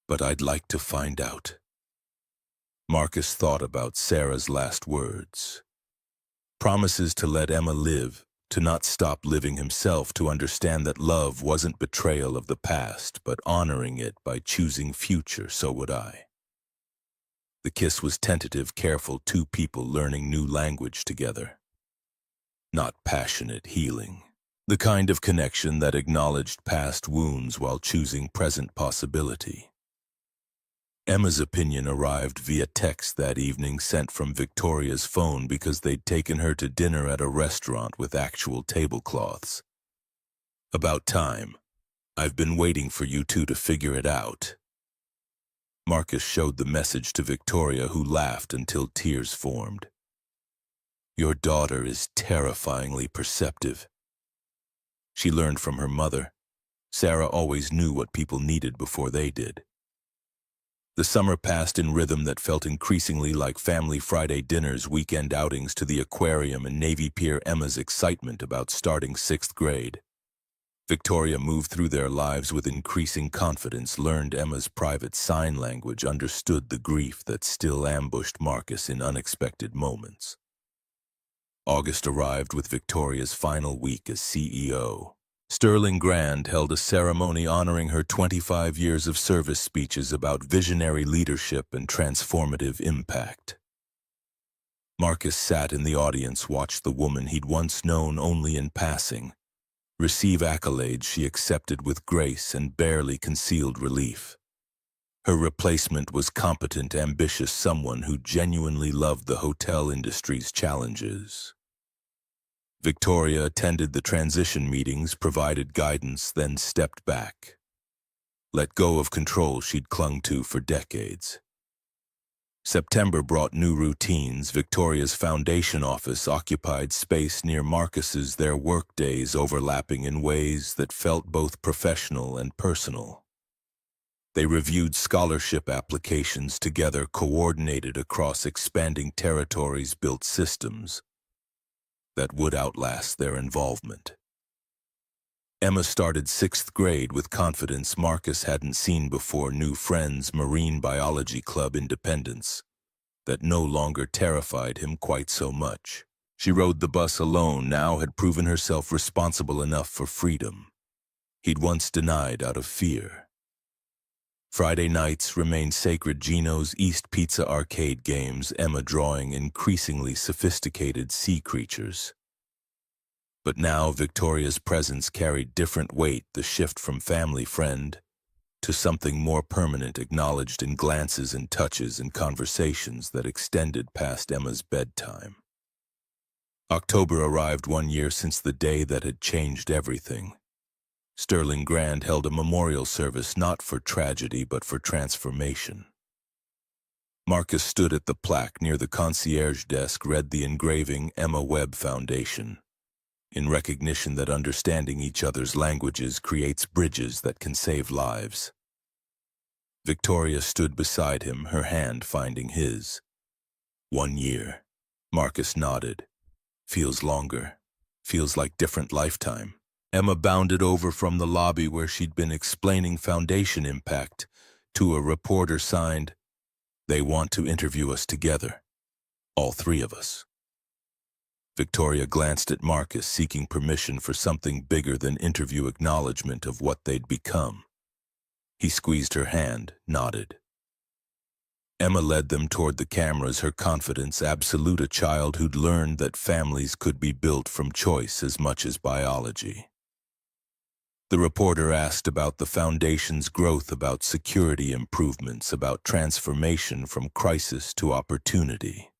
but I'd like to find out. Marcus thought about Sarah's last words. Promises to let Emma live, to not stop living himself, to understand that love wasn't betrayal of the past, but honoring it by choosing future. So would I. The kiss was tentative, careful, two people learning new language together. Not passionate, healing. The kind of connection that acknowledged past wounds while choosing present possibility. Emma's opinion arrived via text that evening, sent from Victoria's phone because they'd taken her to dinner at a restaurant with actual tablecloths. About time. I've been waiting for you two to figure it out. Marcus showed the message to Victoria, who laughed until tears formed. Your daughter is terrifyingly perceptive. She learned from her mother. Sarah always knew what people needed before they did. The summer passed in rhythm that felt increasingly like family Friday dinners, weekend outings to the aquarium and Navy Pier. Emma's excitement about starting 6th grade. Victoria moved through their lives with increasing confidence, learned Emma's private sign language, understood the grief that still ambushed Marcus in unexpected moments. August arrived with Victoria's final week as CEO. Sterling Grand held a ceremony honoring her 25 years of service, speeches about visionary leadership and transformative impact. Marcus sat in the audience, watched the woman he'd once known only in passing receive accolades she accepted with grace and barely concealed relief. Her replacement was competent, ambitious someone who genuinely loved the hotel industry's challenges. Victoria attended the transition meetings, provided guidance, then stepped back. Let go of control she'd clung to for decades. September brought new routines. Victoria's foundation office occupied space near Marcus's, their workdays overlapping in ways that felt both professional and personal. They reviewed scholarship applications together, coordinated across expanding territories, built systems that would outlast their involvement. Emma started 6th grade with confidence Marcus hadn't seen before, new friends, marine biology club, independence that no longer terrified him quite so much. She rode the bus alone, now had proven herself responsible enough for freedom he'd once denied out of fear. Friday nights remained sacred. Gino's East Pizza arcade games, Emma drawing increasingly sophisticated sea creatures. But now Victoria's presence carried different weight, the shift from family friend to something more permanent, acknowledged in glances and touches and conversations that extended past Emma's bedtime. October arrived, 1 year since the day that had changed everything. Sterling Grand held a memorial service, not for tragedy but for transformation. Marcus stood at the plaque near the concierge desk, read the engraving, Emma Webb Foundation, in recognition that understanding each other's languages creates bridges that can save lives. Victoria stood beside him, her hand finding his. 1 year. Marcus nodded. Feels longer. Feels like different lifetime. Emma bounded over from the lobby where she'd been explaining foundation impact to a reporter signed, "They want to interview us together. All 3 of us." Victoria glanced at Marcus, seeking permission for something bigger than interview, acknowledgement of what they'd become. He squeezed her hand, nodded. Emma led them toward the cameras, her confidence absolute, a child who'd learned that families could be built from choice as much as biology. The reporter asked about the foundation's growth, about security improvements, about transformation from crisis to opportunity.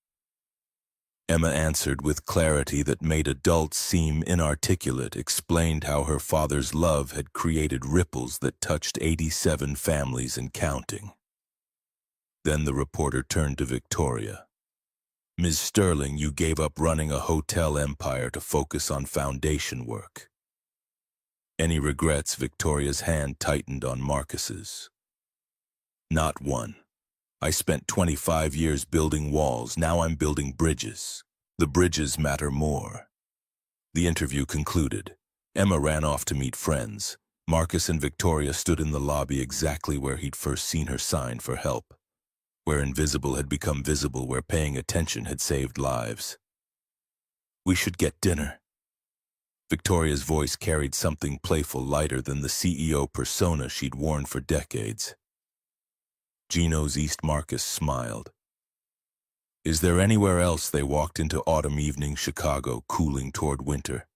Emma answered with clarity that made adults seem inarticulate, explained how her father's love had created ripples that touched 87 families and counting. Then the reporter turned to Victoria. "Ms. Sterling, you gave up running a hotel empire to focus on foundation work. Any regrets?" Victoria's hand tightened on Marcus's. "Not one. I spent 25 years building walls, now I'm building bridges. The bridges matter more." The interview concluded. Emma ran off to meet friends. Marcus and Victoria stood in the lobby, exactly where he'd first seen her sign for help, where invisible had become visible, where paying attention had saved lives. "We should get dinner." Victoria's voice carried something playful, lighter than the CEO persona she'd worn for decades. Gino's East. Marcus smiled. "Is there anywhere else?" They walked into autumn evening Chicago, cooling toward winter.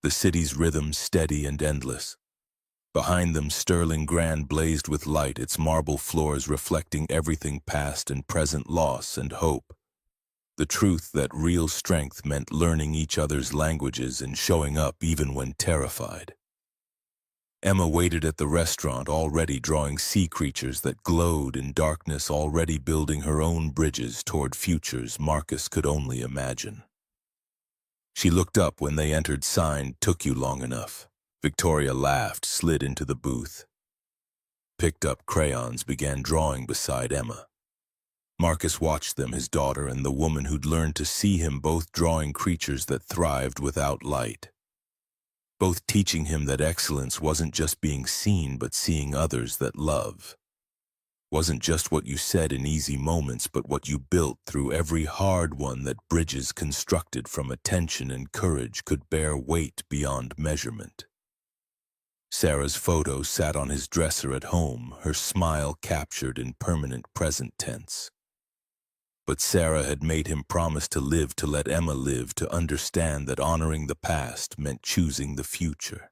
The city's rhythm steady and endless. Behind them, Sterling Grand blazed with light, its marble floors reflecting everything past and present, loss and hope. The truth that real strength meant learning each other's languages and showing up even when terrified. Emma waited at the restaurant, already drawing sea creatures that glowed in darkness, already building her own bridges toward futures Marcus could only imagine. She looked up when they entered, signed, "Took you long enough." Victoria laughed, slid into the booth, picked up crayons, began drawing beside Emma. Marcus watched them, his daughter and the woman who'd learned to see him, both drawing creatures that thrived without light. Both teaching him that excellence wasn't just being seen, but seeing others that love. Wasn't just what you said in easy moments, but what you built through every hard one, that bridges constructed from attention and courage could bear weight beyond measurement. Sarah's photo sat on his dresser at home, her smile captured in permanent present tense. But Sarah had made him promise to live, to let Emma live, to understand that honoring the past meant choosing the future.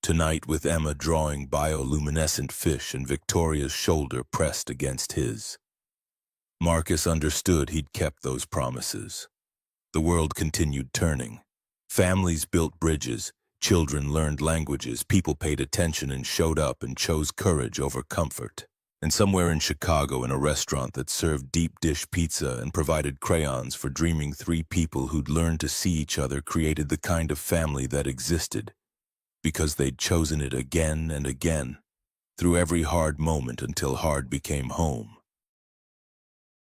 Tonight with Emma drawing bioluminescent fish and Victoria's shoulder pressed against his. Marcus understood he'd kept those promises. The world continued turning. Families built bridges, children learned languages, people paid attention and showed up and chose courage over comfort. And somewhere in Chicago, in a restaurant that served deep dish pizza and provided crayons for dreaming three people who'd learned to see each other, created the kind of family that existed, because they'd chosen it again and again, through every hard moment until hard became home.